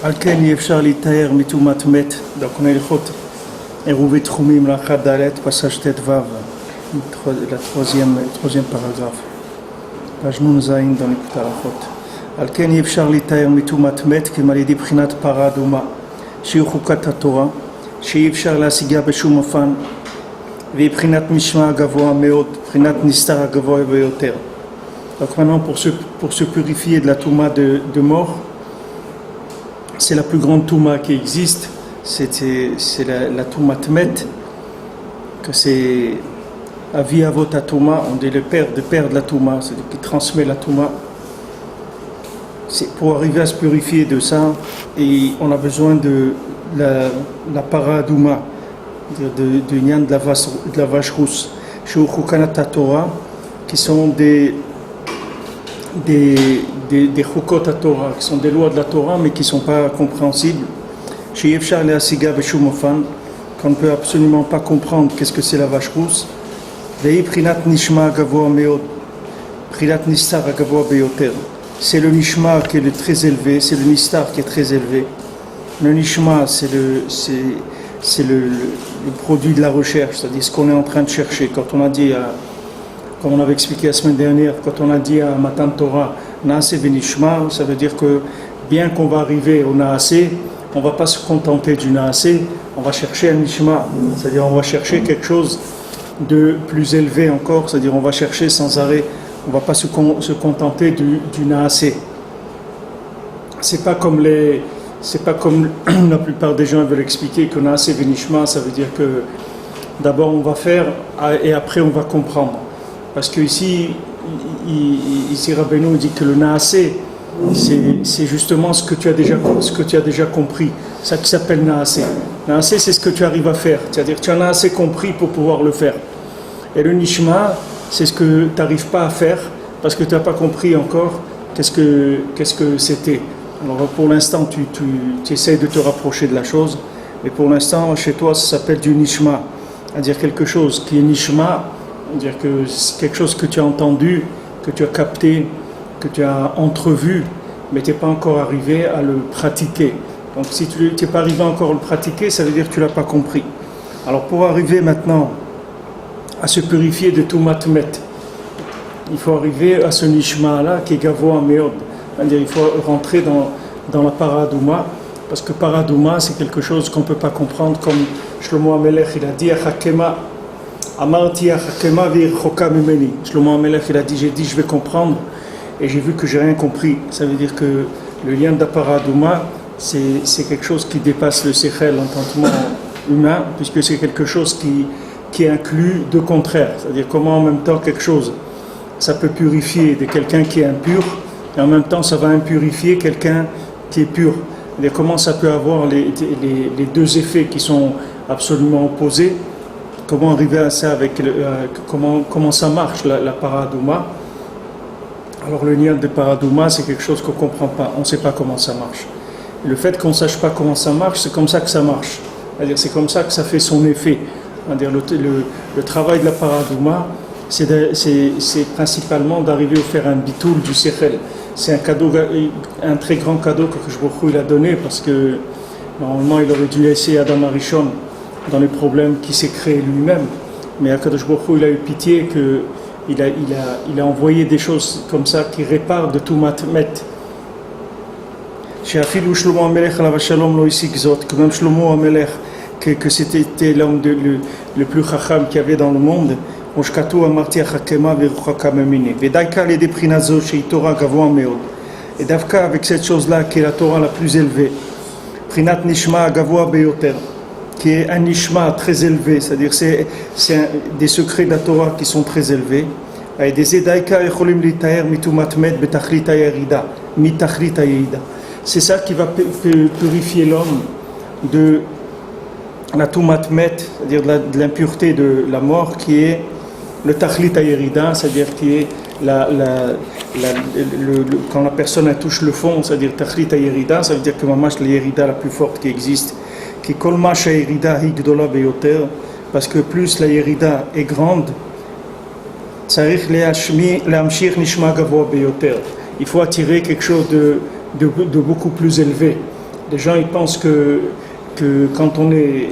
על כן אי אפשר להתאר מטומאת מת, donc on a הלכות עירובי תחומים לאחת ד' פסאז' ט"ו, la troisième paragraphe, page נ"ז dans l'écoute הלכות. על כן אי אפשר להתאר מטומאת מת כי על ידי בחינת פרה אדומה שהיא חוקת התורה, שאי אפשר להשיגה בשום אופן, והיא בחינת משמע הגבוה מאוד, בחינת נסתר הגבוה ביותר. Donc maintenant pour se purifier de la touma de mort, c'est la plus grande touma qui existe, c'est la touma tmet, que c'est avi avot touma, on dit le père de la touma, c'est-à-dire qui transmet la touma. C'est pour arriver à se purifier de ça, et on a besoin de la paradouma, de Nyan de la vache rousse, chez Chukanat Torah, qui sont des Chukot à Torah, qui sont des lois de la Torah, mais qui ne sont pas compréhensibles. Chez Yefshar le Asiga Beshumofan, qu'on ne peut absolument pas comprendre qu'est-ce que c'est la vache rousse. Vei Prinat Nishma Gavoa Meod, Prinat Nistar Gavoa Beyoter. C'est le Nishma qui est très élevé, c'est le Nistar qui est très élevé. Le Nishma, c'est le produit de la recherche, c'est-à-dire ce qu'on est en train de chercher. Quand on a dit, comme on avait expliqué la semaine dernière, quand on a dit à Matan Torah, Naase Venishma, ça veut dire que bien qu'on va arriver au Naase, on ne va pas se contenter du Naase, on va chercher un Nishma, c'est-à-dire on va chercher quelque chose de plus élevé encore, c'est-à-dire on va chercher sans arrêt, on ne va pas se contenter du Naase. C'est pas comme la plupart des gens veulent expliquer que Naase Venishma, ça veut dire que d'abord on va faire et après on va comprendre. Parce que ici Rabbeinu dit que le Naase, c'est justement ce que tu as déjà compris. Ça qui s'appelle Naase. Naase, c'est ce que tu arrives à faire. C'est-à-dire que tu en as assez compris pour pouvoir le faire. Et le Nishma, c'est ce que tu n'arrives pas à faire parce que tu n'as pas compris encore qu'est-ce que c'était. Alors pour l'instant, tu essaies de te rapprocher de la chose. Mais pour l'instant, chez toi, ça s'appelle du Nishma. C'est-à-dire quelque chose qui est Nishma, c'est-à-dire que c'est quelque chose que tu as entendu, que tu as capté, que tu as entrevu, mais tu n'es pas encore arrivé à le pratiquer. Donc si tu n'es pas arrivé encore à le pratiquer, ça veut dire que tu ne l'as pas compris. Alors pour arriver maintenant à se purifier de tout matmet, il faut arriver à ce nishma-là qui est gavoa meod. C'est-à-dire il faut rentrer dans la paradouma, parce que paradouma c'est quelque chose qu'on ne peut pas comprendre, comme Shlomo HaMelech il a dit Achakema Amarti Achakema Virchoka Mimeni. Shlomo HaMelech il a dit, j'ai dit je vais comprendre et j'ai vu que j'ai rien compris. Ça veut dire que le lien de la paradouma c'est quelque chose qui dépasse le sechel, l'entendement humain, puisque c'est quelque chose qui inclut deux contraires. C'est-à-dire comment en même temps quelque chose ça peut purifier de quelqu'un qui est impur et en même temps ça va impurifier quelqu'un qui est pur. Et comment ça peut avoir les deux effets qui sont absolument opposés. Comment arriver à ça avec comment ça marche la paradouma. Alors le lien de paradouma c'est quelque chose qu'on ne comprend pas, on ne sait pas comment ça marche. Et le fait qu'on ne sache pas comment ça marche, c'est comme ça que ça marche. C'est-à-dire c'est comme ça que ça fait son effet. C'est-à-dire le travail de la paradouma, c'est principalement d'arriver à faire un bitoul du sechel. C'est un cadeau, un très grand cadeau que Akadosh Baruch Hu il a donné, parce que normalement il aurait dû laisser Adam Arishon dans les problèmes qu'il s'est créé lui-même. Mais Akadosh Baruch Hu il a eu pitié qu'il a envoyé des choses comme ça qui réparent de tout matmet. Chez Afilou Shlomo HaMelech alav shalom lo isik zot, que même Shlomo HaMelech, que c'était l'homme le plus chacham qu'il y avait dans le monde. Oshkatu amarti achakema virchoka memini. Vedaika le deprinazo chez Torah gavoa meod. Et Davka avec cette chose-là qui est la Torah la plus élevée, Prinat Nishma gavoa beyoter, qui est un Nishma très élevé, c'est-à-dire c'est des secrets de la Torah qui sont très élevés. Et des Edaika echolim litaer mitumatmet betachlita yerida, mitachlita yerida. C'est ça qui va purifier l'homme de la tumatmet, c'est-à-dire de l'impureté de la mort, qui est le tachlit ayerida, c'est-à-dire qui est quand la personne elle touche le fond, c'est-à-dire tachlit ayerida, ça veut dire que mamash la yerida la plus forte qui existe, qui kolmash ayerida higdola beyoter, parce que plus la yerida est grande, tzarich lehamshir nishma gavoa beyoter. Il faut attirer quelque chose de beaucoup plus élevé. Les gens ils pensent que quand on est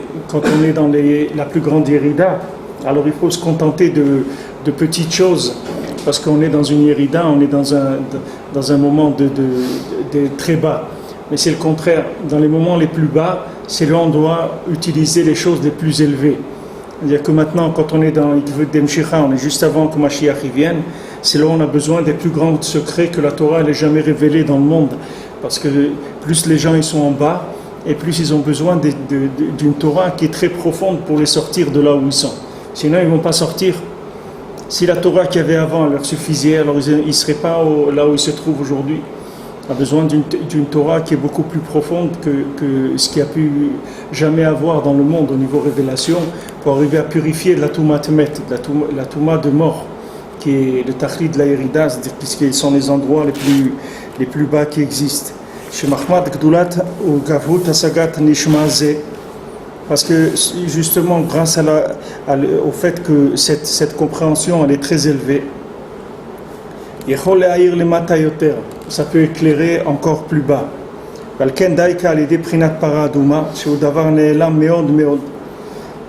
dans la plus grande Yerida, alors il faut se contenter de petites choses, parce qu'on est dans une Yerida, on est dans un moment de très bas. Mais c'est le contraire. Dans les moments les plus bas, c'est là où on doit utiliser les choses les plus élevées. C'est-à-dire que maintenant, quand on est dans Demshicha, on est juste avant que Mashiach vienne, c'est là où on a besoin des plus grands secrets que la Torah n'est jamais révélée dans le monde. Parce que plus les gens ils sont en bas, et plus ils ont besoin d'une Torah qui est très profonde pour les sortir de là où ils sont. Sinon, ils ne vont pas sortir. Si la Torah qu'il y avait avant leur suffisait, alors ils ne seraient pas là où ils se trouvent aujourd'hui. On a besoin d'une Torah qui est beaucoup plus profonde que ce qu'il y a pu jamais avoir dans le monde au niveau révélation, pour arriver à purifier de la Touma Tmet, la Touma de mort, qui est le Tachlit de la Yerida, c'est-à-dire puisqu'ils sont les endroits les plus bas qui existent. Chez Mahmad Gdulat ou Gavhut Asagat Nishmaze, parce que justement grâce au fait que cette compréhension elle est très élevée, ça peut éclairer encore plus bas.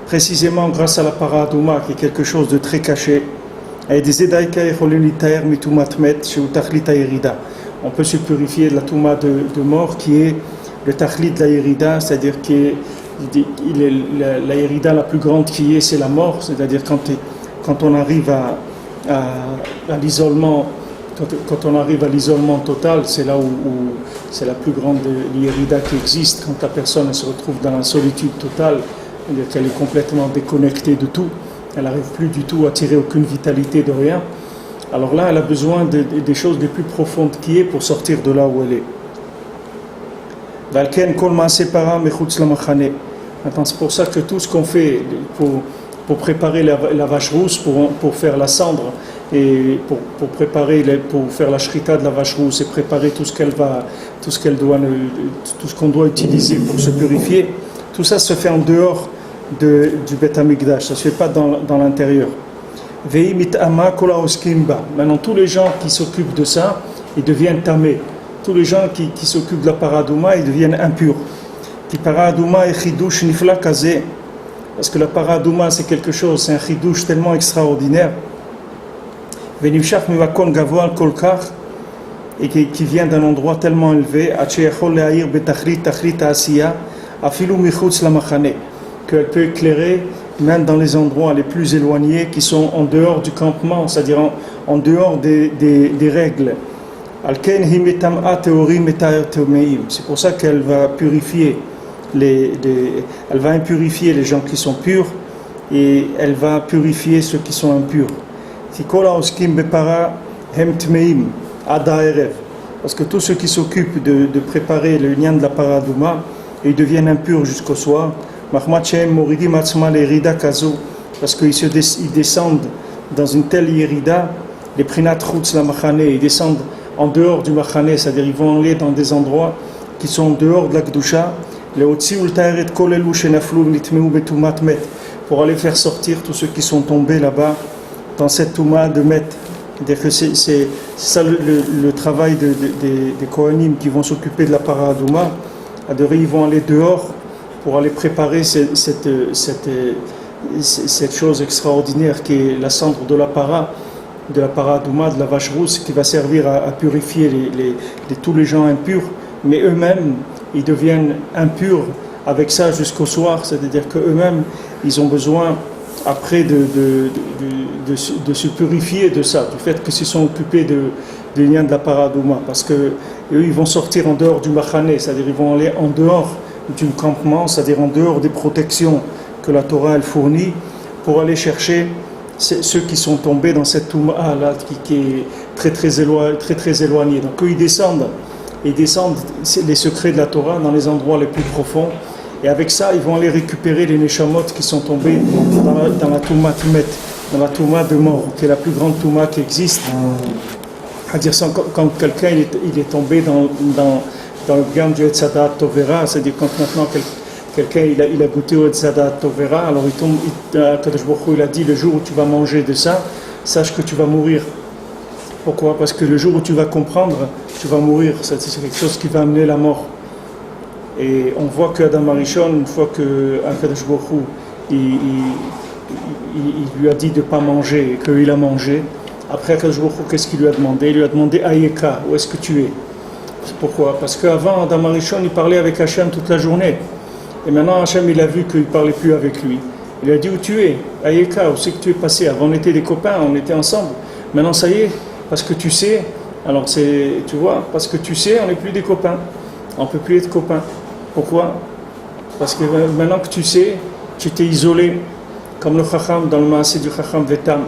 Précisément grâce à la Paradouma, qui est quelque chose de très caché, on peut se purifier de la Touma de mort qui est le Tachlit de la Yerida, c'est-à-dire la Yerida la plus grande qui est, c'est la mort, c'est-à-dire quand on arrive à l'isolement. Quand on arrive à l'isolement total, c'est là où c'est la plus grande Yerida qui existe, quand la personne se retrouve dans la solitude totale, c'est-à-dire qu'elle est complètement déconnectée de tout, elle n'arrive plus du tout à tirer aucune vitalité de rien. Alors là, elle a besoin des choses les plus profondes qui est pour sortir de là où elle est. Maintenant, c'est pour ça que tout ce qu'on fait pour préparer la vache rousse, pour faire la cendre, et pour faire la shrita de la vache rousse et préparer tout ce qu'on doit utiliser pour se purifier, tout ça se fait en dehors du Beth Amikdash, ça ne se fait pas dans l'intérieur. Maintenant, tous les gens qui s'occupent de ça, ils deviennent tamés. Tous les gens qui s'occupent de la paradouma, ils deviennent impurs. Parce que la paradouma, c'est quelque chose, c'est un chidouche tellement extraordinaire. Et qui vient d'un endroit tellement élevé, qu'elle peut éclairer même dans les endroits les plus éloignés qui sont en dehors du campement, c'est-à-dire en dehors des règles. C'est pour ça qu'elle va purifier elle va impurifier les gens qui sont purs et elle va purifier ceux qui sont impurs. Parce que tous ceux qui s'occupent de préparer le lien de la paradouma, ils deviennent impurs jusqu'au soir. Parce qu'ils descendent dans une telle yerida, les prinat chutz la machane, ils descendent en dehors du machane, c'est-à-dire ils vont aller dans des endroits qui sont en dehors de la kedusha, pour aller faire sortir tous ceux qui sont tombés là-bas dans cette touma de Met. C'est ça le travail des Kohanim qui vont s'occuper de la paradouma. Ils vont aller dehors pour aller préparer cette chose extraordinaire qui est la cendre de la paradouma, de la vache rousse, qui va servir à purifier tous les gens impurs, mais eux-mêmes ils deviennent impurs avec ça jusqu'au soir, c'est-à-dire qu'eux-mêmes ils ont besoin après de se purifier de ça, du fait qu'ils se sont occupés des liens de la paradouma, parce que eux ils vont sortir en dehors du machane, c'est-à-dire ils vont aller en dehors du campement, c'est-à-dire en dehors des protections que la Torah elle fournit, pour aller chercher ceux qui sont tombés dans cette touma là qui est très éloignée. Donc eux ils descendent les secrets de la Torah dans les endroits les plus profonds. Et avec ça, ils vont aller récupérer les neshamot qui sont tombés dans la Touma Tmet, dans la Touma de mort, qui est la plus grande Touma qui existe. C'est-à-dire quand quelqu'un il est tombé dans le gamme du Etzadat Tovera, c'est-à-dire quand maintenant quelqu'un il a goûté au Etzadat Tovera, alors il tombe, Kadosh Baruch Hu, il a dit le jour où tu vas manger de ça, sache que tu vas mourir. Pourquoi ? Parce que le jour où tu vas comprendre, tu vas mourir. C'est quelque chose qui va amener la mort. Et on voit qu'Adam Arishon, une fois qu'Akadosh Baruch Hu, il lui a dit de ne pas manger et qu'il a mangé, après Akadosh Baruch Hu, qu'est-ce qu'il lui a demandé? Il lui a demandé Ayeka, où est-ce que tu es? Pourquoi? Parce qu'avant, Adam Arishon, il parlait avec Hachem toute la journée. Et maintenant, Hachem, il a vu qu'il ne parlait plus avec lui. Il a dit où tu es? Ayeka, où c'est que tu es passé? Avant, on était des copains, on était ensemble. Maintenant, ça y est, parce que tu sais, alors tu vois, parce que tu sais, on n'est plus des copains. On ne peut plus être copains. Pourquoi? Parce que maintenant que tu sais, tu t'es isolé, comme le Chacham, dans le Maaseh du Chacham Vetam.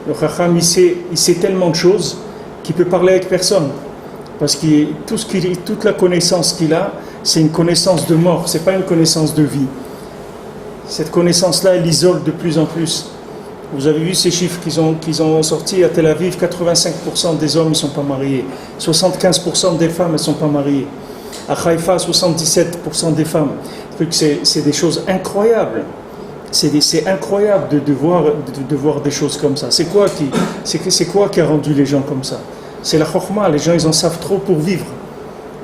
Le Chacham, il sait tellement de choses qu'il peut parler avec personne. Parce que toute la connaissance qu'il a, c'est une connaissance de mort, ce n'est pas une connaissance de vie. Cette connaissance-là, elle isole de plus en plus. Vous avez vu ces chiffres qu'ils ont sortis à Tel Aviv, 85% des hommes ne sont pas mariés, 75% des femmes ne sont pas mariées. À Haïfa, 77% des femmes. C'est des choses incroyables. C'est incroyable de voir des choses comme ça. C'est quoi qui a rendu les gens comme ça? C'est la chokhma. Les gens, ils en savent trop pour vivre.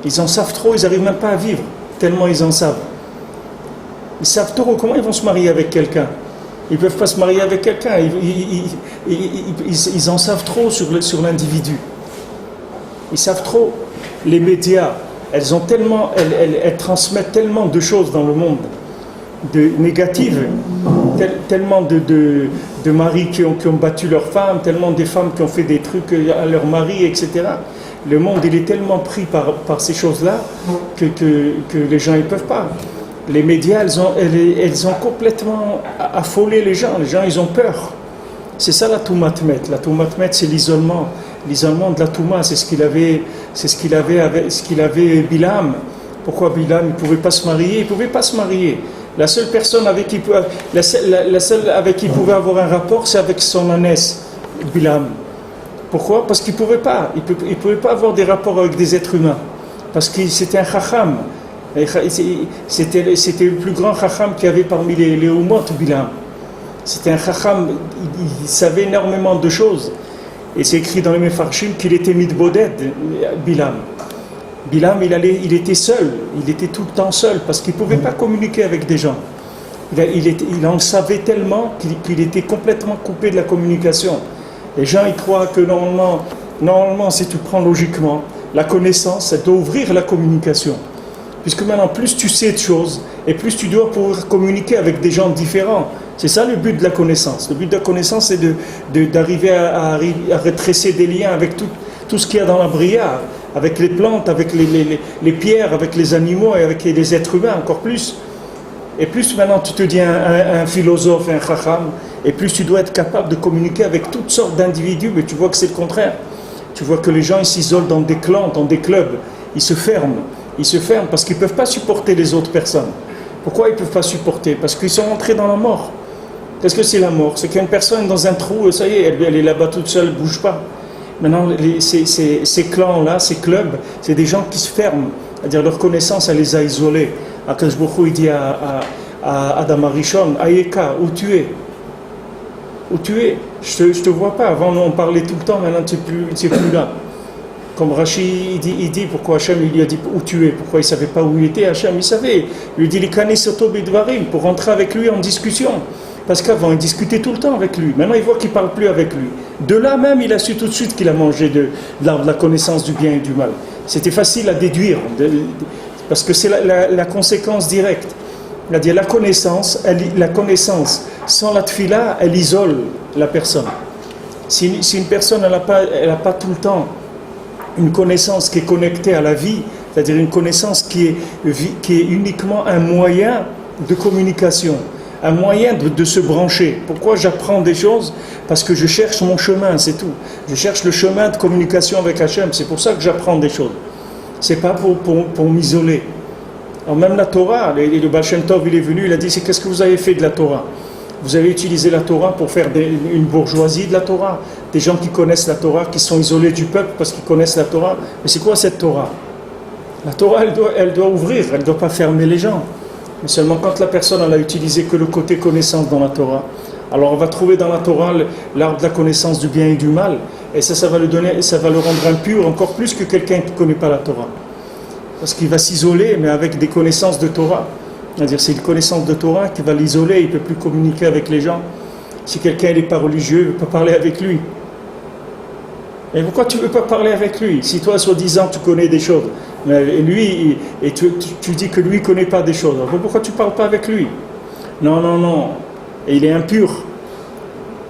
Ils en savent trop, ils n'arrivent même pas à vivre, tellement ils en savent. Ils savent trop comment ils vont se marier avec quelqu'un. Ils ne peuvent pas se marier avec quelqu'un. Ils en savent trop sur l'individu. Ils savent trop. Les médias, elles transmettent tellement de choses dans le monde, de négatives, tellement de maris qui ont battu leurs femmes, tellement de femmes qui ont fait des trucs à leurs maris, etc. Le monde, il est tellement pris par ces choses-là que les gens, ils ne peuvent pas. Les médias, elles ont complètement affolé les gens. Les gens, ils ont peur. C'est ça la Toumat Met. La Toumat Met, c'est l'isolement. L'isolement de la Touma, c'est ce qu'il avait Bilam. Pourquoi Bilam, il ne pouvait pas se marier? Il ne pouvait pas se marier. La seule personne avec qui il pouvait avoir un rapport, c'est avec son ânesse, Bilam. Pourquoi? Parce qu'il ne pouvait pas. Il ne pouvait pas avoir des rapports avec des êtres humains. Parce que c'était un chacham. C'était le plus grand chacham qu'il y avait parmi les Ummot, Bilam. C'était un chacham, il savait énormément de choses. Et c'est écrit dans les Mefarshim qu'il était mitboded, Bilam. Bilam, il était seul, il était tout le temps seul, parce qu'il ne pouvait pas communiquer avec des gens. Il en savait tellement qu'il était complètement coupé de la communication. Les gens, ils croient que normalement, si tu prends logiquement, la connaissance, ça doit ouvrir la communication. Puisque maintenant, plus tu sais de choses, et plus tu dois pouvoir communiquer avec des gens différents. C'est ça le but de la connaissance. Le but de la connaissance, c'est d'arriver à retresser des liens avec tout ce qu'il y a dans la Bria, avec les plantes, avec les pierres, avec les animaux et avec les êtres humains, encore plus. Et plus maintenant tu te dis un philosophe, un chacham, et plus tu dois être capable de communiquer avec toutes sortes d'individus, mais tu vois que c'est le contraire. Tu vois que les gens, ils s'isolent dans des clans, dans des clubs, ils se ferment parce qu'ils ne peuvent pas supporter les autres personnes. Pourquoi ils ne peuvent pas supporter? Parce qu'ils sont entrés dans la mort. Qu'est-ce que c'est la mort? C'est qu'il y a une personne dans un trou, ça y est, elle est là-bas toute seule, elle ne bouge pas. Maintenant, ces clans-là, ces clubs, c'est des gens qui se ferment. C'est-à-dire leur connaissance, elle les a isolés. Akadosh Baruch Hu, il dit à Adam Arishon, Ayeka, où tu es? Où tu es? Je te vois pas. Avant, on parlait tout le temps, maintenant tu n'es plus là. Comme Rashi, il dit pourquoi Hachem il lui a dit où tu es, pourquoi il ne savait pas où il était. Hachem, il savait. Il lui dit pour rentrer avec lui en discussion. Parce qu'avant, il discutait tout le temps avec lui. Maintenant, il voit qu'il ne parle plus avec lui. De là même, il a su tout de suite qu'il a mangé de la connaissance du bien et du mal. C'était facile à déduire, parce que c'est la conséquence directe. C'est-à-dire la connaissance sans la tfila, elle isole la personne. Si une personne n'a pas tout le temps une connaissance qui est connectée à la vie, c'est-à-dire une connaissance qui est uniquement un moyen de communication, un moyen de se brancher. Pourquoi j'apprends des choses? Parce que je cherche mon chemin, c'est tout. Je cherche le chemin de communication avec Hachem, c'est pour ça que j'apprends des choses. C'est pas pour m'isoler. Alors même la Torah, le Baal Shem Tov, il est venu, il a dit, qu'est-ce que vous avez fait de la Torah? Vous avez utilisé la Torah pour faire une bourgeoisie de la Torah, des gens qui connaissent la Torah, qui sont isolés du peuple parce qu'ils connaissent la Torah. Mais c'est quoi cette Torah? La Torah, elle doit ouvrir, elle ne doit pas fermer les gens. Mais seulement quand la personne elle a utilisé que le côté connaissance dans la Torah, alors on va trouver dans la Torah l'arbre de la connaissance du bien et du mal, et ça va le rendre impur encore plus que quelqu'un qui ne connaît pas la Torah. Parce qu'il va s'isoler, mais avec des connaissances de Torah. C'est-à-dire, c'est une connaissance de Torah qui va l'isoler, il ne peut plus communiquer avec les gens. Si quelqu'un n'est pas religieux, il ne peut pas parler avec lui. Et pourquoi tu ne veux pas parler avec lui? Si toi, soi-disant, tu connais des choses, mais lui, et tu dis que lui ne connaît pas des choses, alors pourquoi tu ne parles pas avec lui? Non, non, non. Et il est impur.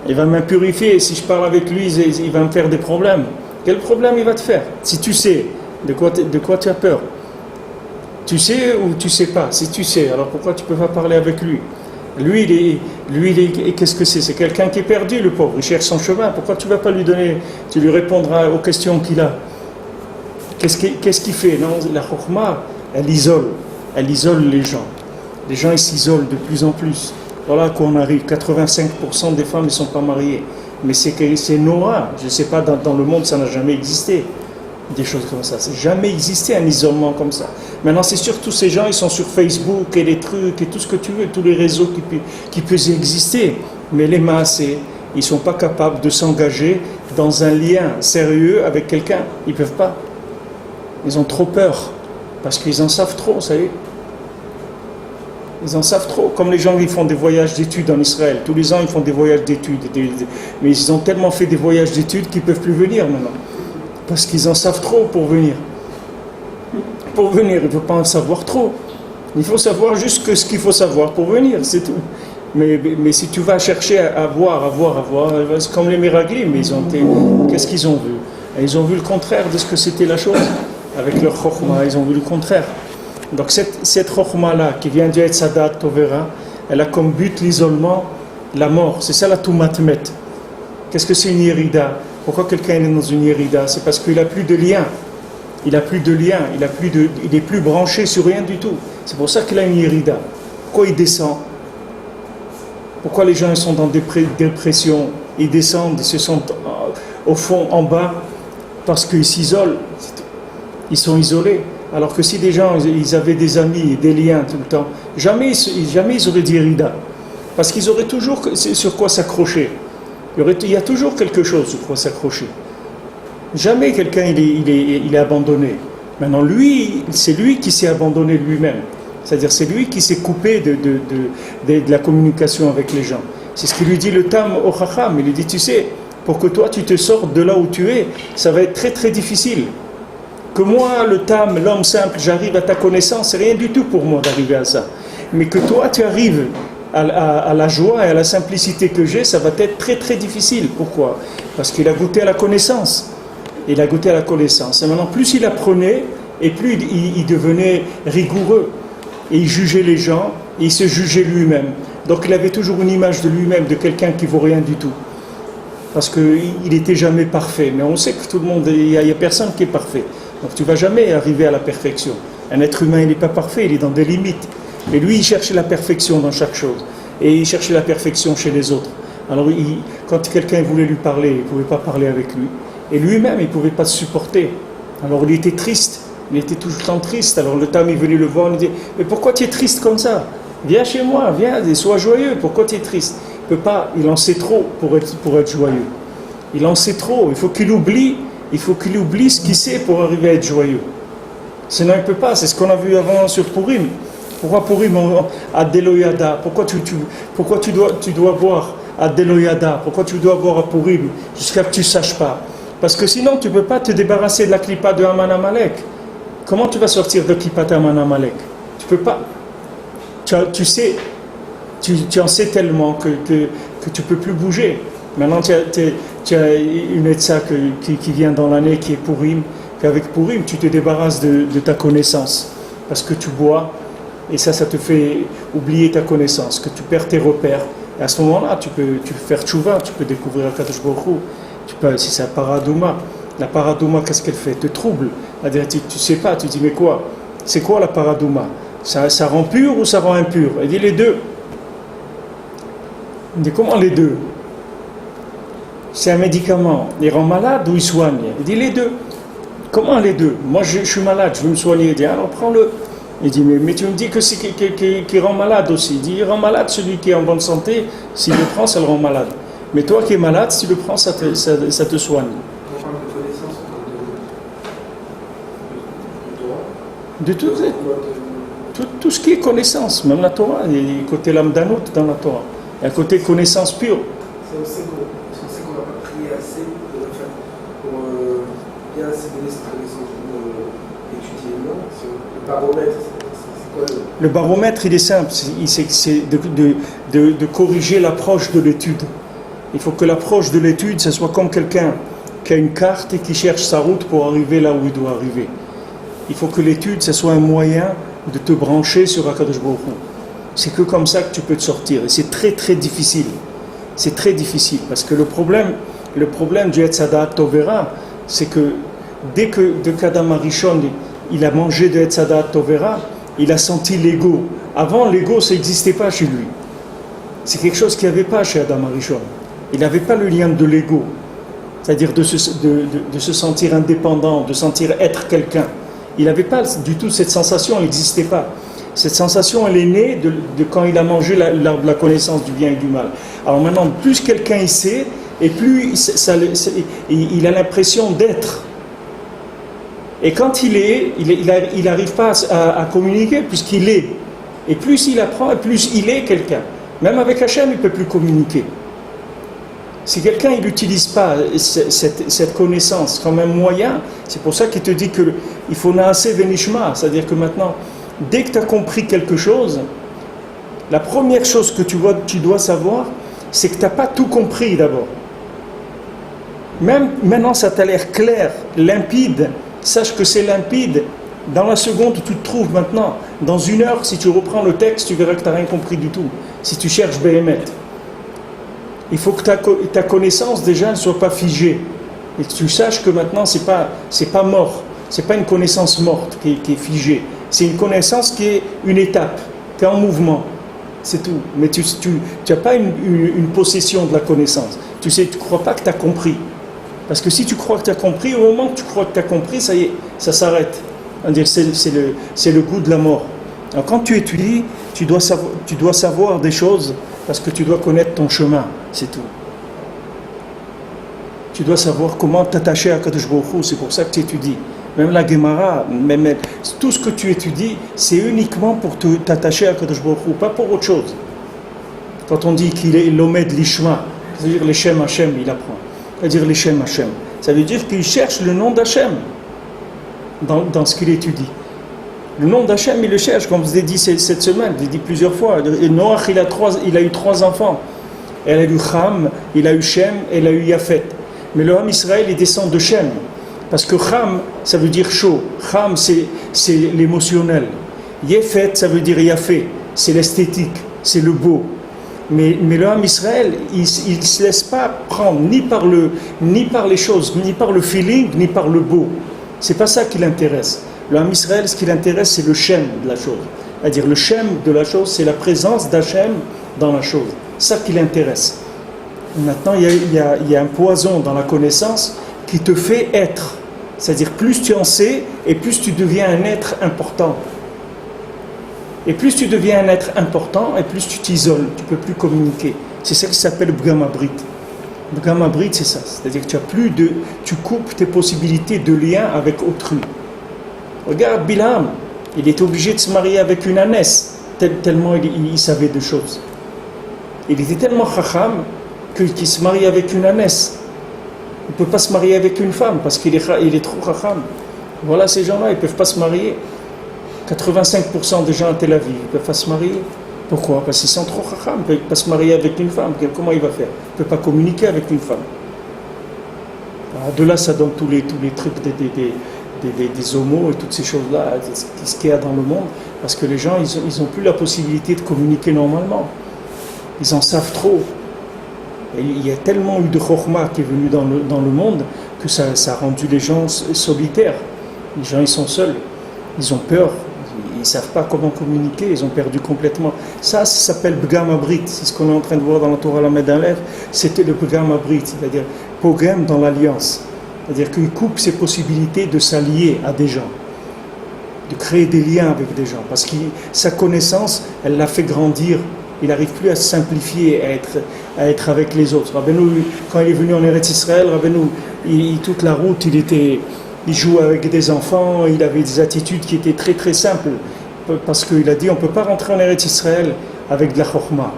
Il va m'impurifier. Si je parle avec lui, il va me faire des problèmes. Quel problème il va te faire? Si tu sais, de quoi tu as peur? Tu sais ou tu sais pas? Si tu sais, alors pourquoi tu ne peux pas parler avec lui? Lui, qu'est-ce que c'est? C'est quelqu'un qui est perdu, le pauvre. Il cherche son chemin. Pourquoi tu ne vas pas lui donner? Tu lui répondras aux questions qu'il a. Qu'est-ce qu'il fait? Non, la chokhma, elle isole les gens. Les gens, ils s'isolent de plus en plus. Voilà qu'on arrive. 85% des femmes ne sont pas mariées. Mais c'est Noah. Je ne sais pas, dans le monde, ça n'a jamais existé. Des choses comme ça. C'est jamais existé un isolement comme ça. Maintenant, c'est sûr, tous ces gens, ils sont sur Facebook et les trucs et tout ce que tu veux, tous les réseaux qui peuvent exister. Mais les massés, ils ne sont pas capables de s'engager dans un lien sérieux avec quelqu'un. Ils ne peuvent pas. Ils ont trop peur. Parce qu'ils en savent trop, vous savez. Ils en savent trop. Comme les gens qui font des voyages d'études en Israël. Tous les ans, ils font des voyages d'études. Mais ils ont tellement fait des voyages d'études qu'ils ne peuvent plus venir maintenant. Parce qu'ils en savent trop pour venir. Pour venir, il ne faut pas en savoir trop. Il faut savoir juste ce qu'il faut savoir pour venir, c'est tout. Mais si tu vas chercher à voir, c'est comme les Miraglim, qu'est-ce qu'ils ont vu? Ils ont vu le contraire de ce que c'était la chose. Avec leur chokhma, ils ont vu le contraire. Donc cette chokhma-là, qui vient du Etzadat Tovera, elle a comme but l'isolement, la mort. C'est ça la Toumatmet. Qu'est-ce que c'est une Yerida? Pourquoi quelqu'un est dans une Yerida? C'est parce qu'il n'a plus de lien. Il n'a plus de lien, il n'est plus branché sur rien du tout. C'est pour ça qu'il a une Yerida. Pourquoi il descend? Pourquoi les gens ils sont dans des dépressions? Ils descendent, ils se sentent au fond, en bas, parce qu'ils s'isolent. Ils sont isolés. Alors que si des gens ils avaient des amis et des liens tout le temps, jamais ils auraient dit Yerida. Parce qu'ils auraient toujours sur quoi s'accrocher. Il y a toujours quelque chose sur quoi s'accrocher. Jamais quelqu'un il est abandonné. Maintenant, c'est lui qui s'est abandonné lui-même. C'est-à-dire, c'est lui qui s'est coupé de la communication avec les gens. C'est ce qu'il lui dit le Tam au Chacham. Il lui dit, tu sais, pour que toi tu te sortes de là où tu es, ça va être très très difficile. Que moi, le Tam, l'homme simple, j'arrive à ta connaissance, c'est rien du tout pour moi d'arriver à ça. Mais que toi tu arrives à la joie et à la simplicité que j'ai, ça va être très très difficile. Pourquoi? Parce qu'il a goûté à la connaissance. Il a goûté à la connaissance. Et maintenant, plus il apprenait, et plus il devenait rigoureux. Et il jugeait les gens, et il se jugeait lui-même. Donc il avait toujours une image de lui-même, de quelqu'un qui ne vaut rien du tout. Parce qu'il n'était jamais parfait. Mais on sait que tout le monde, il n'y a personne qui est parfait. Donc tu ne vas jamais arriver à la perfection. Un être humain, il n'est pas parfait, il est dans des limites. Mais lui, il cherchait la perfection dans chaque chose. Et il cherchait la perfection chez les autres. Alors quand quelqu'un voulait lui parler, il ne pouvait pas parler avec lui. Et lui-même, il ne pouvait pas se supporter. Alors il était triste. Il était tout le temps triste. Alors le Tam est venu le voir, il lui dit, mais pourquoi tu es triste comme ça? Viens chez moi, viens, sois joyeux. Pourquoi tu es triste? Il peut pas, il en sait trop pour être joyeux. Il en sait trop. Il faut qu'il oublie ce qu'il sait pour arriver à être joyeux. Sinon il ne peut pas. C'est ce qu'on a vu avant sur Purim. Pourquoi Purim à Deloyada? Pourquoi tu dois boire à Deloyada? Pourquoi tu dois boire à Purim jusqu'à ce que tu ne saches pas? Parce que sinon tu ne peux pas te débarrasser de la clipa de Haman Amalek. Comment tu vas sortir de clipa de Haman Amalek? Tu ne peux pas. Tu sais, tu en sais tellement que tu ne peux plus bouger. Maintenant tu as une etza qui vient dans l'année qui est Purim. Qu'avec Purim tu te débarrasses de ta connaissance. Parce que tu bois. Et ça te fait oublier ta connaissance, que tu perds tes repères. Et à ce moment-là, tu peux faire tchouva, tu peux découvrir Akadosh Baruch Hu. Si c'est la paradouma. La paradouma, qu'est-ce qu'elle fait? Elle te trouble. Tu ne sais pas, tu dis, mais quoi? C'est quoi la paradouma? Ça rend pur ou ça rend impur? Elle dit les deux. Il dit comment les deux? C'est un médicament. Il rend malade ou il soigne? Il dit les deux. Comment les deux? Moi je suis malade, je veux me soigner. Il dit alors prends-le. Il dit, mais tu me dis que c'est qui rend malade aussi. Il dit, il rend malade celui qui est en bonne santé. S'il le prend, ça le rend malade. Mais toi qui es malade, si tu le prends, ça te soigne. On parle de connaissance, on parle de droit. De tout ce qui est connaissance, même la Torah, il y a le côté lamdanot dans la Torah, il y a un côté connaissance pure. C'est aussi qu'on n'a pas prié assez pour bien assimiler cette connaissance étudier, non? Le baromètre, c'est quoi le baromètre, il est simple, c'est de corriger l'approche de l'étude. Il faut que l'approche de l'étude, ce soit comme quelqu'un qui a une carte et qui cherche sa route pour arriver là où il doit arriver. Il faut que l'étude, ce soit un moyen de te brancher sur Akadosh Baruch Hu. C'est que comme ça que tu peux te sortir. Et c'est très très difficile. C'est très difficile parce que le problème du Etz Hadat Tovera, c'est que dès qu'Adam Arishon il a mangé de Etz Hadat Tovera, il a senti l'ego. Avant, l'ego, ça n'existait pas chez lui. C'est quelque chose qu'il n'y avait pas chez Adam Arishon. Il n'avait pas le lien de l'ego, c'est-à-dire de se sentir indépendant, de sentir être quelqu'un. Il n'avait pas du tout cette sensation, elle n'existait pas. Cette sensation, elle est née de quand il a mangé la connaissance du bien et du mal. Alors maintenant, plus quelqu'un il sait, et plus il a l'impression d'être. Et quand il n'arrive pas à communiquer, puisqu'il est. Et plus il apprend, et plus il est quelqu'un. Même avec Hachem, il ne peut plus communiquer. Si quelqu'un n'utilise pas cette connaissance comme un moyen, c'est pour ça qu'il te dit qu'il faut naaseh venishma, c'est-à-dire que maintenant, dès que tu as compris quelque chose, la première chose que tu dois savoir, c'est que tu n'as pas tout compris d'abord. Même maintenant, ça t'a l'air clair, limpide, sache que c'est limpide. Dans la seconde où tu te trouves maintenant, dans 1 heure, si tu reprends le texte, tu verras que tu n'as rien compris du tout. Si tu cherches Béhémet. Il faut que ta connaissance déjà ne soit pas figée. Et que tu saches que maintenant, c'est pas mort. C'est pas une connaissance morte qui est figée. C'est une connaissance qui est une étape. Tu es en mouvement. C'est tout. Mais tu n'as pas une possession de la connaissance. Tu ne crois pas que tu as compris. Parce que si tu crois que tu as compris, au moment que tu crois que tu as compris, ça y est, ça s'arrête. C'est le goût de la mort. Alors quand tu étudies, tu dois savoir des choses parce que tu dois connaître ton chemin, c'est tout. Tu dois savoir comment t'attacher à Kadosh Baruch Hu, c'est pour ça que tu étudies. Même la Gemara, même tout ce que tu étudies, c'est uniquement pour t'attacher à Kadosh Baruch Hu, pas pour autre chose. Quand on dit qu'il est l'Omed Lishma, c'est-à-dire l'Eshem Hashem, il apprend. C'est-à-dire l'Eshem Hashem. Ça veut dire qu'il cherche le nom d'Hashem dans ce qu'il étudie. Le nom d'Hachem, il le cherche, comme je vous ai dit cette semaine, je l'ai dit plusieurs fois. Et Noach, il a eu 3 enfants. Il a eu Ham, il a eu Shem, et il a eu Yafet. Mais le Ham Israël, il descend de Shem. Parce que Ham, ça veut dire chaud. Ham, c'est l'émotionnel. Yafet, ça veut dire Yafet. C'est l'esthétique, c'est le beau. Mais le Ham Israël, il ne se laisse pas prendre ni par les choses, ni par le feeling, ni par le beau. C'est pas ça qui l'intéresse. Le Ham Israël, ce qui l'intéresse, c'est le Shem de la chose. C'est-à-dire le Shem de la chose, c'est la présence d'Hachem dans la chose. C'est ça qui l'intéresse. Maintenant, il y a un poison dans la connaissance qui te fait être. C'est-à-dire plus tu en sais, et plus tu deviens un être important. Et plus tu deviens un être important, et plus tu t'isoles, tu ne peux plus communiquer. C'est ça qui s'appelle Bgam Habrit. Bgam Habrit, c'est ça. C'est-à-dire que tu coupes tes possibilités de lien avec autrui. Regarde Bilam, il était obligé de se marier avec une ânesse, tellement il savait de choses. Il était tellement chacham qu'il se marie avec une ânesse. Il ne peut pas se marier avec une femme parce qu'il est trop chacham. Voilà ces gens-là, ils ne peuvent pas se marier. 85% des gens à Tel Aviv, ils ne peuvent pas se marier. Pourquoi? Parce qu'ils sont trop chacham, ils ne peuvent pas se marier avec une femme. Comment il va faire? Il ne peut pas communiquer avec une femme. Alors de là, ça donne tous les trucs des homos et toutes ces choses-là, ce qu'il y a dans le monde, parce que les gens, ils n'ont plus la possibilité de communiquer normalement. Ils en savent trop. Et il y a tellement eu de chokhma qui est venu dans le monde que ça a rendu les gens solitaires. Les gens, ils sont seuls. Ils ont peur. Ils ne savent pas comment communiquer. Ils ont perdu complètement. Ça s'appelle Bgam Habrit. C'est ce qu'on est en train de voir dans la Torah Lamed Aleph. C'était le Bgam Habrit, c'est-à-dire Pogam dans l'alliance. C'est-à-dire qu'il coupe ses possibilités de s'allier à des gens, de créer des liens avec des gens. Parce que sa connaissance, elle l'a fait grandir. Il n'arrive plus à se simplifier, à être avec les autres. Rabbeinu, quand il est venu en Eretz Israël, Rabbeinu, toute la route, il il jouait avec des enfants, il avait des attitudes qui étaient très très simples. Parce qu'il a dit, on ne peut pas rentrer en Eretz Israël avec de la chokhma.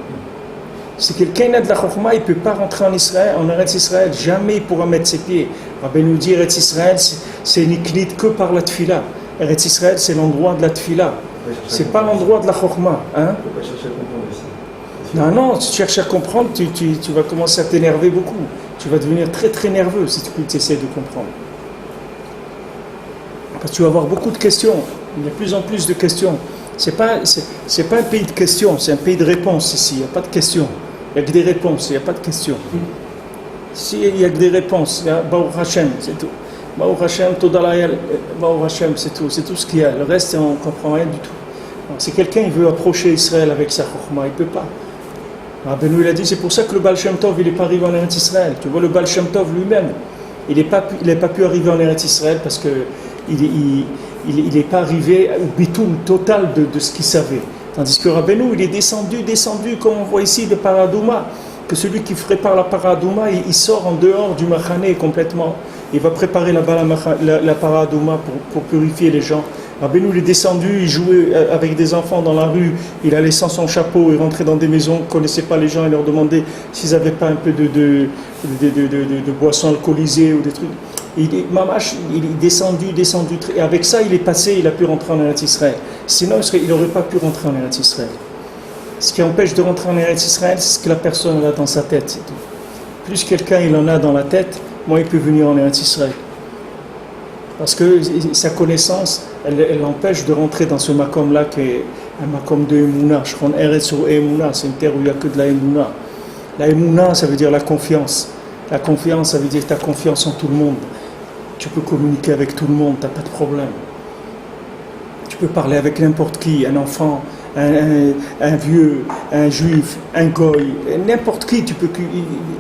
Si quelqu'un a de la chokhma, il ne peut pas rentrer en Eretz Israël. Jamais il pourra mettre ses pieds. Rabbi nous dit, Eretz Israël, c'est niknit que par la tfila. Eretz Israël, c'est l'endroit de la tfila. C'est pas l'endroit de la chokhma. Hein? Il ne faut pas chercher à comprendre aussi. Non, tu cherches à comprendre, tu vas commencer à t'énerver beaucoup. Tu vas devenir très très nerveux si tu essaies de comprendre. Parce que tu vas avoir beaucoup de questions. Il y a de plus en plus de questions. C'est pas un pays de questions, c'est un pays de réponses ici. Il n'y a pas de questions. Il n'y a que des réponses, il n'y a pas de questions. Ici, il n'y a que des réponses. Il y a Baruch Hashem, c'est tout. Baruch Hashem, Todalayel, Baruch Hashem, c'est tout ce qu'il y a. Le reste, on ne comprend rien du tout. Donc, si quelqu'un veut approcher Israël avec sa chokhma, il ne peut pas. Rabbeinu, il a dit, c'est pour ça que le Baal Shem Tov, il n'est pas arrivé en Eretz Israël. Tu vois, le Baal Shem Tov lui-même, il n'est pas pu arriver en Eretz Israël parce qu'il n'est pas arrivé au bitoul total de ce qu'il savait. Tandis que Rabbeinu, il est descendu, comme on voit ici, de Paradouma, que celui qui prépare la Paradouma, il sort en dehors du Machané complètement. Il va préparer la Paradouma pour purifier les gens. Rabbeinu, il est descendu, il jouait avec des enfants dans la rue, il allait sans son chapeau, il rentrait dans des maisons, il ne connaissait pas les gens, il leur demandait s'ils n'avaient pas un peu de boissons alcoolisées ou des trucs. Il est descendu, et avec ça il est passé, il a pu rentrer en Eretz Israël. Sinon il n'aurait pas pu rentrer en Eretz Israël. Ce qui empêche de rentrer en Eretz Israël, c'est ce que la personne a dans sa tête, c'est tout. Plus quelqu'un il en a dans la tête, moins il peut venir en Eretz Israël. Parce que sa connaissance, elle l'empêche de rentrer dans ce makom-là qui est un makom de Emouna. Je crois Eretz ou Emouna, c'est une terre où il n'y a que de la Emouna. La Emouna, ça veut dire la confiance. La confiance, ça veut dire que tu as confiance en tout le monde. Tu peux communiquer avec tout le monde, tu n'as pas de problème. Tu peux parler avec n'importe qui, un enfant, un vieux, un juif, un goy, n'importe qui, tu peux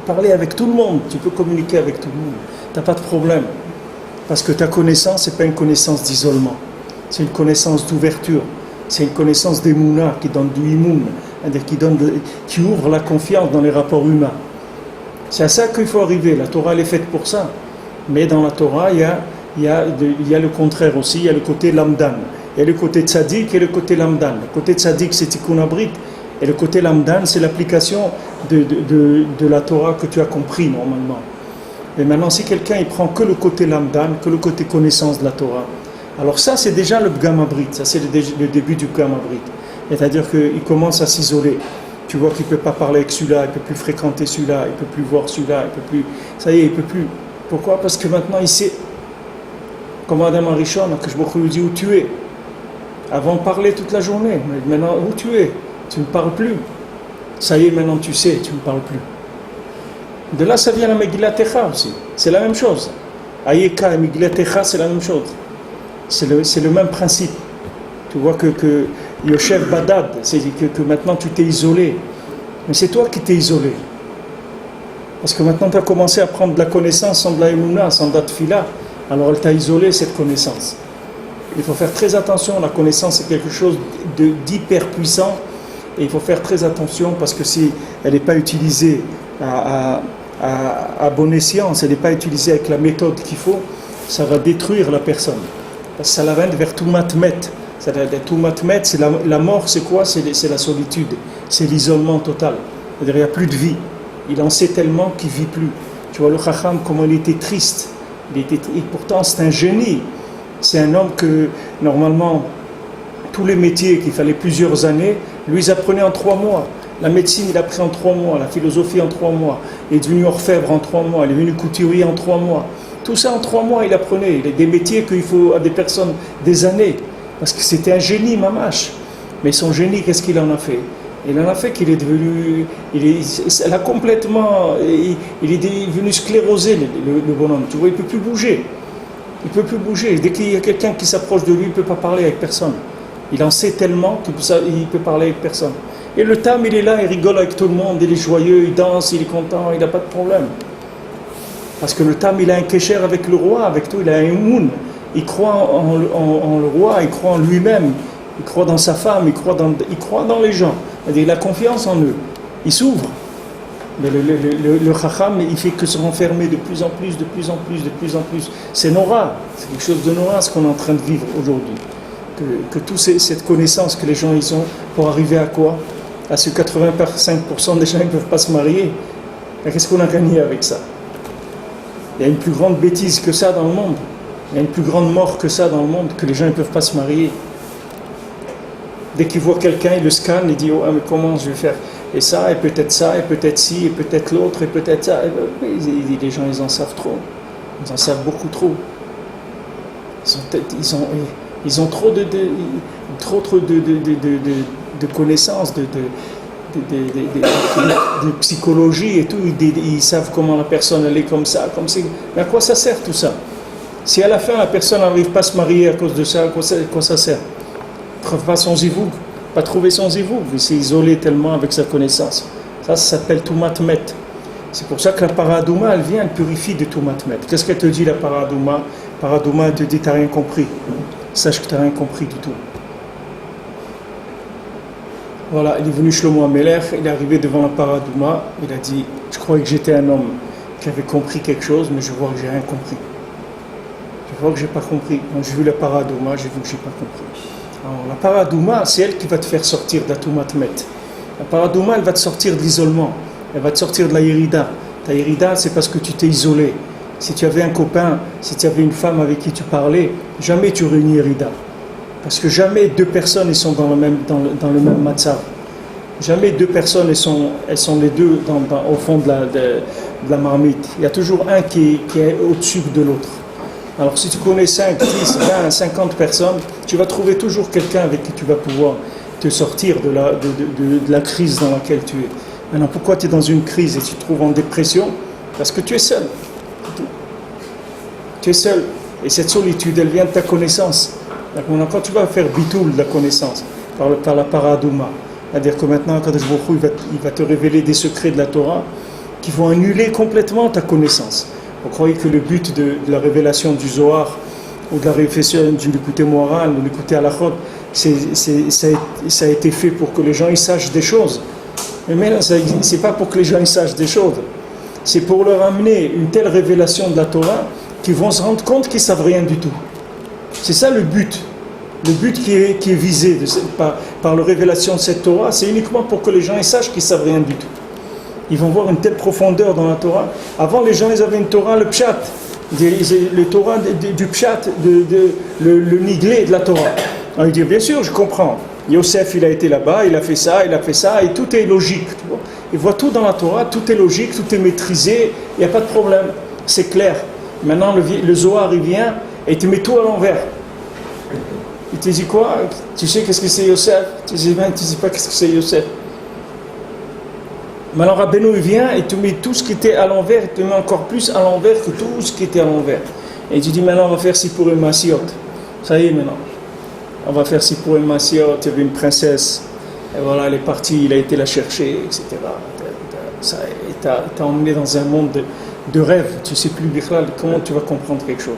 parler avec tout le monde, tu peux communiquer avec tout le monde. Tu n'as pas de problème. Parce que ta connaissance, ce n'est pas une connaissance d'isolement. C'est une connaissance d'ouverture. C'est une connaissance d'Emouna qui donne du imoun, qui ouvre la confiance dans les rapports humains. C'est à ça qu'il faut arriver. La Torah, elle est faite pour ça. Mais dans la Torah, il y a le contraire aussi. Il y a le côté lamdan. Il y a le côté tzaddik et le côté lamdan. Le côté tzaddik, c'est tikkun abrit. Et le côté lamdan, c'est l'application de la Torah que tu as compris normalement. Mais maintenant, si quelqu'un il prend que le côté lamdan, que le côté connaissance de la Torah, alors ça, c'est déjà le Pgam Abrit. Ça, c'est le début du Pgam Abrit. C'est-à-dire qu'il commence à s'isoler. Tu vois qu'il ne peut pas parler avec celui-là, il ne peut plus fréquenter celui-là, il ne peut plus voir celui-là, il ne peut plus... Ça y est, il ne peut plus. Pourquoi? Parce que maintenant, il sait, comme Adam Arishon, que je me dis où tu es. Avant, on parlait toute la journée. Mais maintenant, où tu es? Tu ne parles plus. Ça y est, maintenant, tu sais, tu ne parles plus. De là, ça vient la Megillat Echa aussi. C'est la même chose. Ayeka et Megillat Echa, c'est la même chose. C'est le même principe. Tu vois que Yoshev Badad, c'est que maintenant tu t'es isolé. Mais c'est toi qui t'es isolé. Parce que maintenant tu as commencé à prendre de la connaissance sans de la Emouna, sans de la Tfila. Alors elle t'a isolé cette connaissance. Il faut faire très attention. La connaissance c'est quelque chose d'hyper puissant. Et il faut faire très attention parce que si elle n'est pas utilisée à bon escient, elle n'est pas utilisée avec la méthode qu'il faut, ça va détruire la personne. Parce que ça la vient vers tout matmet. Tout matmet, c'est la mort, c'est quoi? C'est la solitude, c'est l'isolement total. C'est-à-dire, il n'y a plus de vie. Il en sait tellement qu'il ne vit plus. Tu vois le Chacham, comment il était triste. Et pourtant, c'est un génie. C'est un homme que, normalement, tous les métiers qu'il fallait plusieurs années, lui, il apprenait en 3 mois. La médecine, il a appris en 3 mois. La philosophie en 3 mois. Il est devenu orfèvre en 3 mois. Il est devenu couturier en 3 mois. Tout ça en 3 mois, il apprenait. Il y a des métiers qu'il faut à des personnes des années. Parce que c'était un génie, mamache. Mais son génie, qu'est-ce qu'il en a fait? Il en a fait qu'il est devenu... il est devenu sclérosé, le bonhomme. Tu vois, il ne peut plus bouger. Il ne peut plus bouger. Dès qu'il y a quelqu'un qui s'approche de lui, il ne peut pas parler avec personne. Il en sait tellement qu'il peut parler avec personne. Et le Tam, il est là, il rigole avec tout le monde, il est joyeux, il danse, il est content, il n'a pas de problème. Parce que le Tam, il a un kécher avec le roi, avec tout, il a un Emoun. Il croit en le roi, il croit en lui-même, il croit dans sa femme, il croit dans les gens. C'est-à-dire, il a confiance en eux. Il s'ouvre. Mais le chacham, il fait que se renfermer de plus en plus, de plus en plus, de plus en plus. C'est Nora, c'est quelque chose de Nora ce qu'on est en train de vivre aujourd'hui. Que toute cette connaissance que les gens ils ont pour arriver à quoi? À ce 85% des gens qui ne peuvent pas se marier. Et qu'est-ce qu'on a gagné avec ça? Il y a une plus grande bêtise que ça dans le monde. Il y a une plus grande mort que ça dans le monde, que les gens ne peuvent pas se marier. Dès qu'ils voient quelqu'un, ils le scannent, ils disent oh, mais comment je vais faire? Et ça, et peut-être ci, et peut-être l'autre, et peut-être ça. Les gens, ils en savent trop. Ils en savent beaucoup trop. Ils ont trop de connaissances, de psychologie et tout. Ils savent comment la personne elle est comme ça, comme c'est. Mais à quoi ça sert tout ça? Si à la fin la personne n'arrive pas à se marier à cause de ça, à quoi ça sert? Pas son zivoug, pas trouver son zivoug, il s'est isolé tellement avec sa connaissance. Ça s'appelle Tumat Met. C'est pour ça que la Paradouma, elle vient, elle purifie de Tumat Met. Qu'est-ce qu'elle te dit la Paradouma? Paradouma, elle te dit t'as rien compris. Sache que t'as rien compris du tout. Voilà, il est venu Shlomo Amelech, il est arrivé devant la Paradouma, il a dit je croyais que j'étais un homme qui avait compris quelque chose, mais je vois que j'ai rien compris. Je vois que j'ai pas compris. Quand j'ai vu la Paradouma, j'ai vu que j'ai pas compris. Alors, la Paradouma, c'est elle qui va te faire sortir de la Tumat Met. La Paradouma, elle va te sortir de l'isolement. Elle va te sortir de la Yerida. Ta Yerida, c'est parce que tu t'es isolé. Si tu avais un copain, si tu avais une femme avec qui tu parlais, jamais tu aurais une Yerida. Parce que jamais deux personnes elles sont dans le même matzav. Jamais deux personnes elles sont les deux au fond de la marmite. Il y a toujours un qui est au-dessus de l'autre. Alors si tu connais 5, 10, 20, 50 personnes, tu vas trouver toujours quelqu'un avec qui tu vas pouvoir te sortir de la crise dans laquelle tu es. Maintenant, pourquoi tu es dans une crise et tu te trouves en dépression? Parce que tu es seul. Tu es seul. Et cette solitude, elle vient de ta connaissance. Maintenant, quand tu vas faire bitoul de la connaissance, par la paradouma, c'est-à-dire que maintenant, Kadosh Baruch Hu, il va te révéler des secrets de la Torah qui vont annuler complètement ta connaissance. Vous croyez que le but de la révélation du Zohar ou de la révélation du Likutei Moharan ou du Likutei Halachot, ça a été fait pour que les gens ils sachent des choses. Mais maintenant, c'est pas pour que les gens ils sachent des choses. C'est pour leur amener une telle révélation de la Torah qu'ils vont se rendre compte qu'ils ne savent rien du tout. C'est ça le but. Le but qui est visé par la révélation de cette Torah, c'est uniquement pour que les gens ils sachent qu'ils ne savent rien du tout. Ils vont voir une telle profondeur dans la Torah. Avant, les gens, ils avaient une Torah, le pshat, le Torah du pshat, le niglé de la Torah. Alors, ils disent, bien sûr, je comprends. Yosef, il a été là-bas, il a fait ça, et tout est logique. Tu vois. Ils voient tout dans la Torah, tout est logique, tout est maîtrisé, il n'y a pas de problème. C'est clair. Maintenant, le Zohar, il vient et il te met tout à l'envers. Il te dit quoi? Tu sais qu'est-ce que c'est Yosef? Tu sais pas qu'est-ce que c'est Yosef. Maintenant, Rabbeinu il vient et te met tout ce qui était à l'envers, il te met encore plus à l'envers que tout ce qui était à l'envers. Et tu dis maintenant on va faire Sipur et Masiot. Ça y est maintenant. On va faire Sipur et Masiot. Il y avait une princesse. Et voilà, elle est partie, il a été la chercher, etc. Ça t'a emmené dans un monde de rêve. Tu ne sais plus comment tu vas comprendre quelque chose.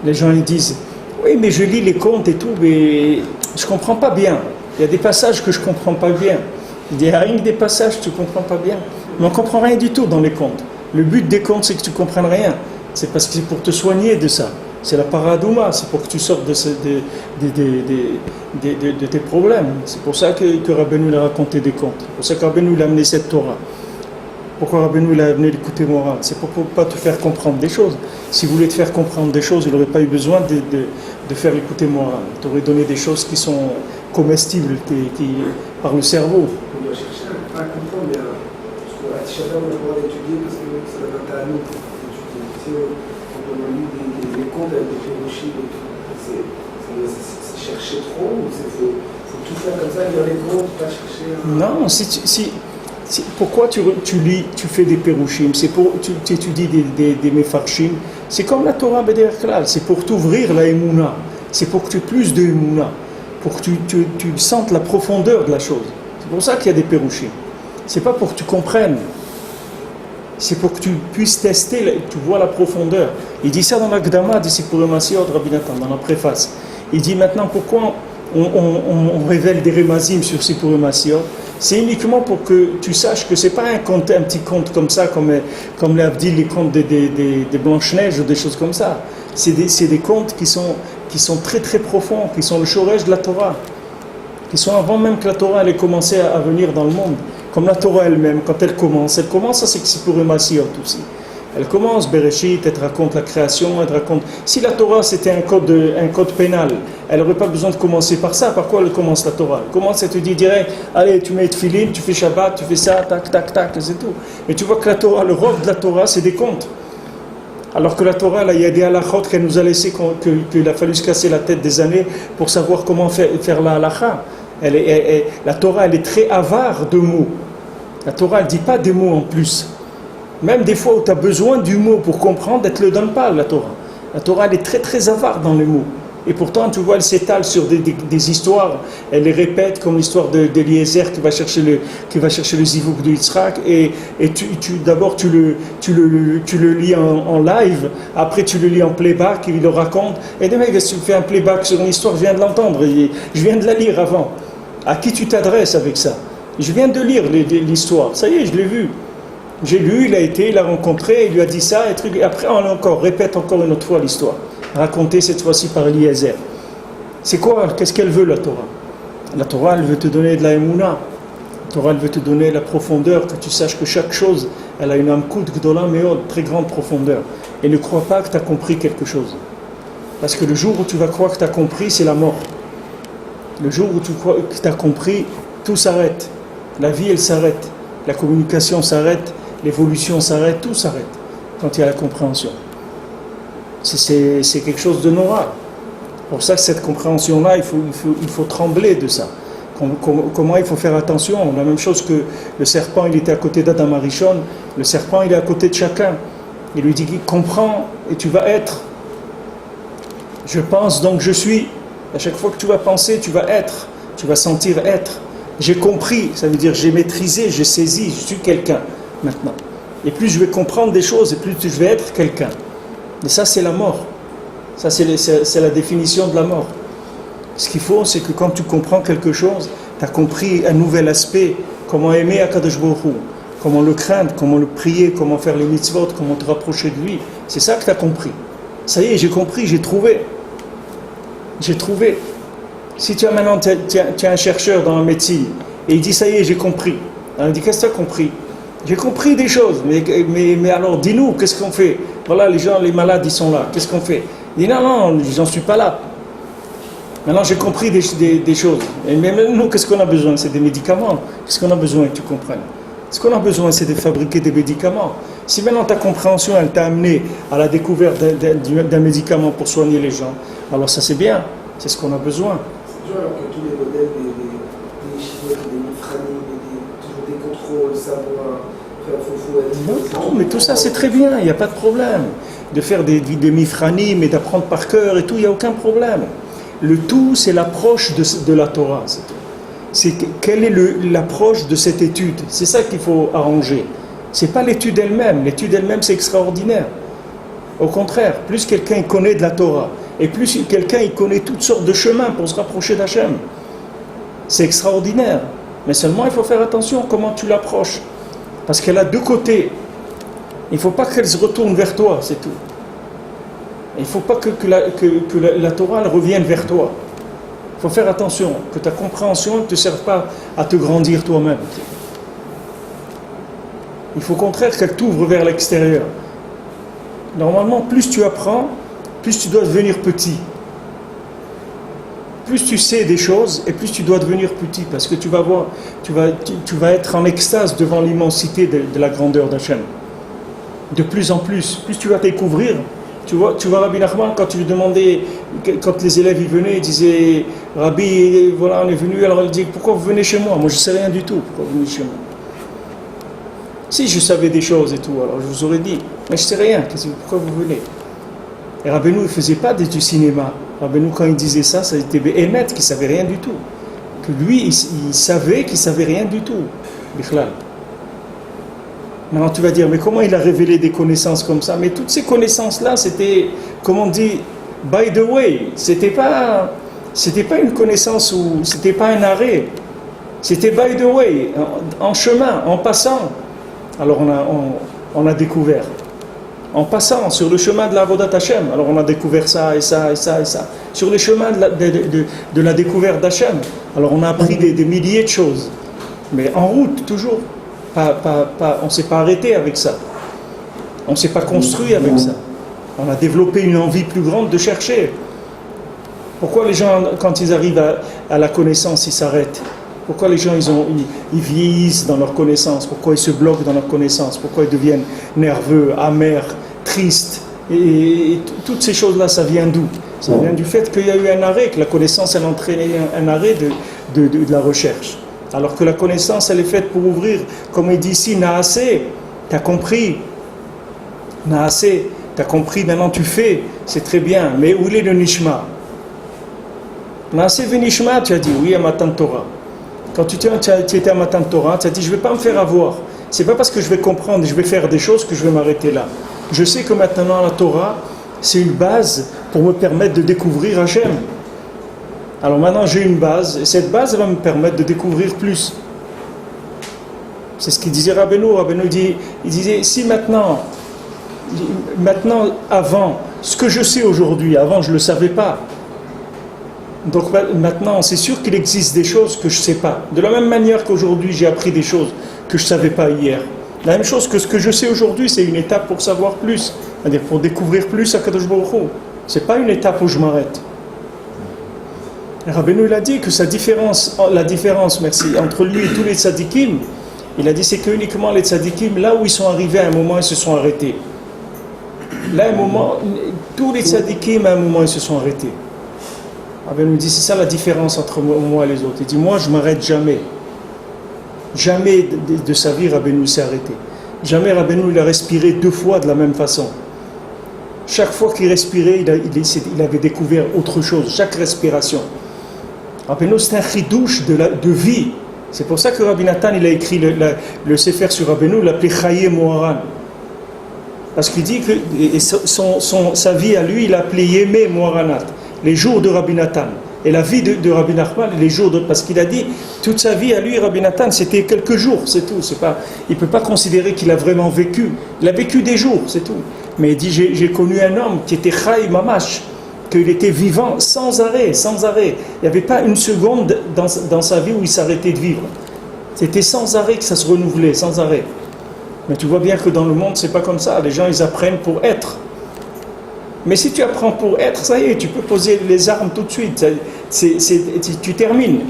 Les gens ils disent oui, mais je lis les contes et tout, mais je ne comprends pas bien. Il y a des passages que je ne comprends pas bien. Il y a rien que des passages que tu ne comprends pas bien. Mais on ne comprend rien du tout dans les contes. Le but des contes, c'est que tu ne comprennes rien. C'est parce que c'est pour te soigner de ça. C'est la paradouma, c'est pour que tu sortes de tes problèmes. C'est pour ça que Rabbeinu a raconté des contes. C'est pour ça que Rabbeinu a amené cette Torah. Pourquoi Rabbeinu a amené l'écouter moral? C'est pour ne pas te faire comprendre des choses. S'il voulait te faire comprendre des choses, il n'aurait pas eu besoin de faire écouter moral. Il t'aurait donné des choses qui sont comestibles par le cerveau. On doit chercher à comprendre, mais à Tisha B'Av, on a le droit d'étudier parce que ça va être à nous d'étudier. Quand on a lu des contes avec des pérochis, c'est chercher trop ou il faut tout faire comme ça, lire les contes, pas chercher Non, pourquoi tu lis, tu fais des pérouchim, tu étudies des mefarchim, c'est comme la Torah B'der Klal, c'est pour t'ouvrir la Emouna, c'est pour que tu aies plus de Emouna, pour que tu sentes la profondeur de la chose. C'est pour ça qu'il y a des pérouchim. C'est pas pour que tu comprennes, c'est pour que tu puisses tester, tu vois la profondeur. Il dit ça dans la Gdama de Sipurei Masiot, Rabbi Nathan, dans la préface. Il dit maintenant pourquoi on révèle des remazim sur Sipurei Masiot. C'est uniquement pour que tu saches que c'est pas un conte, un petit conte comme ça, comme les contes des Blanche-Neige ou des choses comme ça. C'est des contes qui sont très très profonds, qui sont le shoresh de la Torah, qui sont avant même que la Torah elle ait commencé à venir dans le monde. Comme la Torah elle-même, quand elle commence, ça c'est que c'est pour Massiot aussi. Elle commence, Bereshit, elle te raconte la création, elle te raconte... Si la Torah c'était un code pénal, elle n'aurait pas besoin de commencer par ça. Par quoi elle commence la Torah? Elle commence, elle te dit direct, allez, tu mets Tfilin, tu fais Shabbat, tu fais ça, tac, tac, tac, c'est tout. Mais tu vois que la Torah, le rôle de la Torah, c'est des contes. Alors que la Torah, là, il y a des halachot qu'elle nous a laissé, qu'il a fallu se casser la tête des années pour savoir comment faire la halacha. La Torah, elle est très avare de mots. La Torah, elle ne dit pas des mots en plus. Même des fois où tu as besoin du mot pour comprendre, elle ne te le donne pas, la Torah. La Torah, elle est très très avare dans les mots. Et pourtant, tu vois, elle s'étale sur des histoires. Elle les répète, comme l'histoire d'Eliezer qui va chercher le zivouk de Yitzhak. Et d'abord, tu le lis en live. Après, tu le lis en playback. Il le raconte. Et des mecs, si tu fais un playback sur une histoire, je viens de l'entendre. Je viens de la lire avant. À qui tu t'adresses avec ça? Je viens de lire l'histoire. Ça y est, je l'ai vu. J'ai lu, il a rencontré, il lui a dit ça, et après on répète encore une autre fois l'histoire, racontée cette fois-ci par Eliezer. C'est quoi? Qu'est-ce qu'elle veut, la Torah? La Torah, elle veut te donner de la émouna. La Torah, elle veut te donner la profondeur, que tu saches que chaque chose, elle a une amkout gdola meod, très grande profondeur. Et ne crois pas que tu as compris quelque chose. Parce que le jour où tu vas croire que tu as compris, c'est la mort. Le jour où tu crois que tu as compris, tout s'arrête. La vie, elle s'arrête. La communication s'arrête. L'évolution s'arrête, tout s'arrête quand il y a la compréhension. C'est quelque chose de noir. Pour ça, cette compréhension-là, il faut trembler de ça. Comment il faut faire attention? La même chose que le serpent, il était à côté d'Adam Arishon. Le serpent, il est à côté de chacun. Il lui dit, comprends et tu vas être. Je pense, donc je suis. À chaque fois que tu vas penser, tu vas être. Tu vas sentir être. J'ai compris, ça veut dire j'ai maîtrisé, j'ai saisi, je suis quelqu'un. Maintenant. Et plus je vais comprendre des choses, et plus je vais être quelqu'un. Et ça, c'est la mort. Ça, c'est la définition de la mort. Ce qu'il faut, c'est que quand tu comprends quelque chose, tu as compris un nouvel aspect, comment aimer Akadosh Baruch Hu, comment le craindre, comment le prier, comment faire les mitzvot, comment te rapprocher de lui. C'est ça que tu as compris. Ça y est, j'ai compris, j'ai trouvé. J'ai trouvé. Si tu as maintenant tu as un chercheur dans la médecine, et il dit, ça y est, j'ai compris. Alors il dit, qu'est-ce que tu as compris? J'ai compris des choses, mais alors dis-nous, qu'est-ce qu'on fait? Voilà, les malades, ils sont là, qu'est-ce qu'on fait? Il dit non, j'en suis pas là. Maintenant, j'ai compris des choses. Mais nous, qu'est-ce qu'on a besoin? C'est des médicaments. Qu'est-ce qu'on a besoin que tu comprennes? Ce qu'on a besoin, c'est de fabriquer des médicaments. Si maintenant ta compréhension, elle t'a amené à la découverte d'un médicament pour soigner les gens, alors ça c'est bien, c'est ce qu'on a besoin. C'est toujours alors que tous les modèles des chimiques, des mifranim, toujours des contrôles, savoir, non, mais tout ça c'est très bien, il n'y a pas de problème. De faire des mifranim et d'apprendre par cœur et tout, il n'y a aucun problème. Le tout, c'est l'approche de la Torah. C'est quelle est l'approche de cette étude. C'est ça qu'il faut arranger. C'est pas l'étude elle-même. L'étude elle-même, c'est extraordinaire. Au contraire, plus quelqu'un connaît de la Torah, et plus quelqu'un connaît toutes sortes de chemins pour se rapprocher d'Hachem. C'est extraordinaire. Mais seulement, il faut faire attention comment tu l'approches. Parce qu'elle a deux côtés. Il ne faut pas qu'elle se retourne vers toi, c'est tout. Il ne faut pas que la Torah elle revienne vers toi. Il faut faire attention, que ta compréhension ne te serve pas à te grandir toi-même. Il faut au contraire qu'elle t'ouvre vers l'extérieur. Normalement, plus tu apprends, plus tu dois devenir petit. Plus tu sais des choses, et plus tu dois devenir petit, parce que tu vas voir, tu vas être en extase devant l'immensité de la grandeur d'Hachem. De plus en plus tu vas découvrir. Tu vois Rabbi Nachman, quand tu lui demandais, quand les élèves y venaient, ils disaient, Rabbi, voilà, on est venu, alors il dit, pourquoi vous venez chez moi? Moi je ne sais rien du tout, pourquoi vous venez chez moi? Si je savais des choses et tout, alors je vous aurais dit, mais je ne sais rien, pourquoi vous venez? Et Rabbeinu, il ne faisait pas du cinéma. Rabbeinu, quand il disait ça, c'était Béhémet qui ne savait rien du tout. Que lui, il savait qu'il ne savait rien du tout. Bichlal. Maintenant, tu vas dire, mais comment il a révélé des connaissances comme ça? Mais toutes ces connaissances-là, c'était, comme on dit, by the way. C'était pas une connaissance ou c'était pas un arrêt. C'était by the way, en chemin, en passant. Alors on a découvert. En passant sur le chemin de la Avodat Hashem, alors on a découvert ça et ça et ça et ça. Sur les chemins de la découverte d'Hachem, alors on a appris des milliers de choses. Mais en route, toujours. On ne s'est pas arrêté avec ça. On ne s'est pas construit avec ça. On a développé une envie plus grande de chercher. Pourquoi les gens, quand ils arrivent à la connaissance, ils s'arrêtent? Pourquoi les gens, ils vieillissent dans leur connaissance? Pourquoi ils se bloquent dans leur connaissance? Pourquoi ils deviennent nerveux, amers, tristes? Et toutes ces choses-là, ça vient d'où? Ça vient du fait qu'il y a eu un arrêt, que la connaissance, elle a entraîné un arrêt de la recherche. Alors que la connaissance, elle est faite pour ouvrir, comme il dit ici, Naasé, tu as compris. Naasé, tu as compris, maintenant tu fais, c'est très bien. Mais où est le Nishma? Naasé Venishma, tu as dit, oui, à Matan Torah. Quand tu étais à Matan Torah, tu as dit, je ne vais pas me faire avoir. Ce n'est pas parce que je vais comprendre, je vais faire des choses que je vais m'arrêter là. Je sais que maintenant la Torah, c'est une base pour me permettre de découvrir Hachem. Alors maintenant j'ai une base, et cette base va me permettre de découvrir plus. C'est ce qu'il disait Rabbeinu. Rabbeinu il disait, si maintenant, avant, ce que je sais aujourd'hui, avant je ne le savais pas. Donc maintenant, c'est sûr qu'il existe des choses que je ne sais pas. De la même manière qu'aujourd'hui, j'ai appris des choses que je ne savais pas hier. La même chose que ce que je sais aujourd'hui, c'est une étape pour savoir plus. C'est-à-dire pour découvrir plus Akadosh Baruch Hu. Ce n'est pas une étape où je m'arrête. Rabbeinu, il a dit que la différence, entre lui et tous les tzadikim, il a dit c'est que uniquement les tzadikim, là où ils sont arrivés à un moment, ils se sont arrêtés. Là, à un moment, tous les tzadikim, à un moment, ils se sont arrêtés. Rabbeinu dit, c'est ça la différence entre moi et les autres. Il dit, moi, je ne m'arrête jamais. Jamais de sa vie, Rabbeinu s'est arrêté. Jamais Rabbeinu, il a respiré 2 fois de la même façon. Chaque fois qu'il respirait, il avait découvert autre chose, chaque respiration. Rabbeinu, c'est un chidouche de vie. C'est pour ça que Rabbi Nathan, il a écrit le Sefer sur Rabbeinu, il l'appelait Chaye Moharan. Parce qu'il dit que sa vie à lui, il l'appelait Yemé Moharanat, les jours de Rabbi Nathan. Et la vie de Rabbi Nachman, les jours parce qu'il a dit, toute sa vie à lui, Rabbi Nathan, c'était quelques jours, c'est tout. Il ne peut pas considérer qu'il a vraiment vécu. Il a vécu des jours, c'est tout. Mais il dit, j'ai connu un homme qui était Chaï Mamash, qu'il était vivant sans arrêt, sans arrêt. Il n'y avait pas une seconde dans sa vie où il s'arrêtait de vivre. C'était sans arrêt que ça se renouvelait, sans arrêt. Mais tu vois bien que dans le monde, c'est pas comme ça. Les gens, ils apprennent pour être. Mais si tu apprends pour être, ça y est, tu peux poser les armes tout de suite. Tu termines.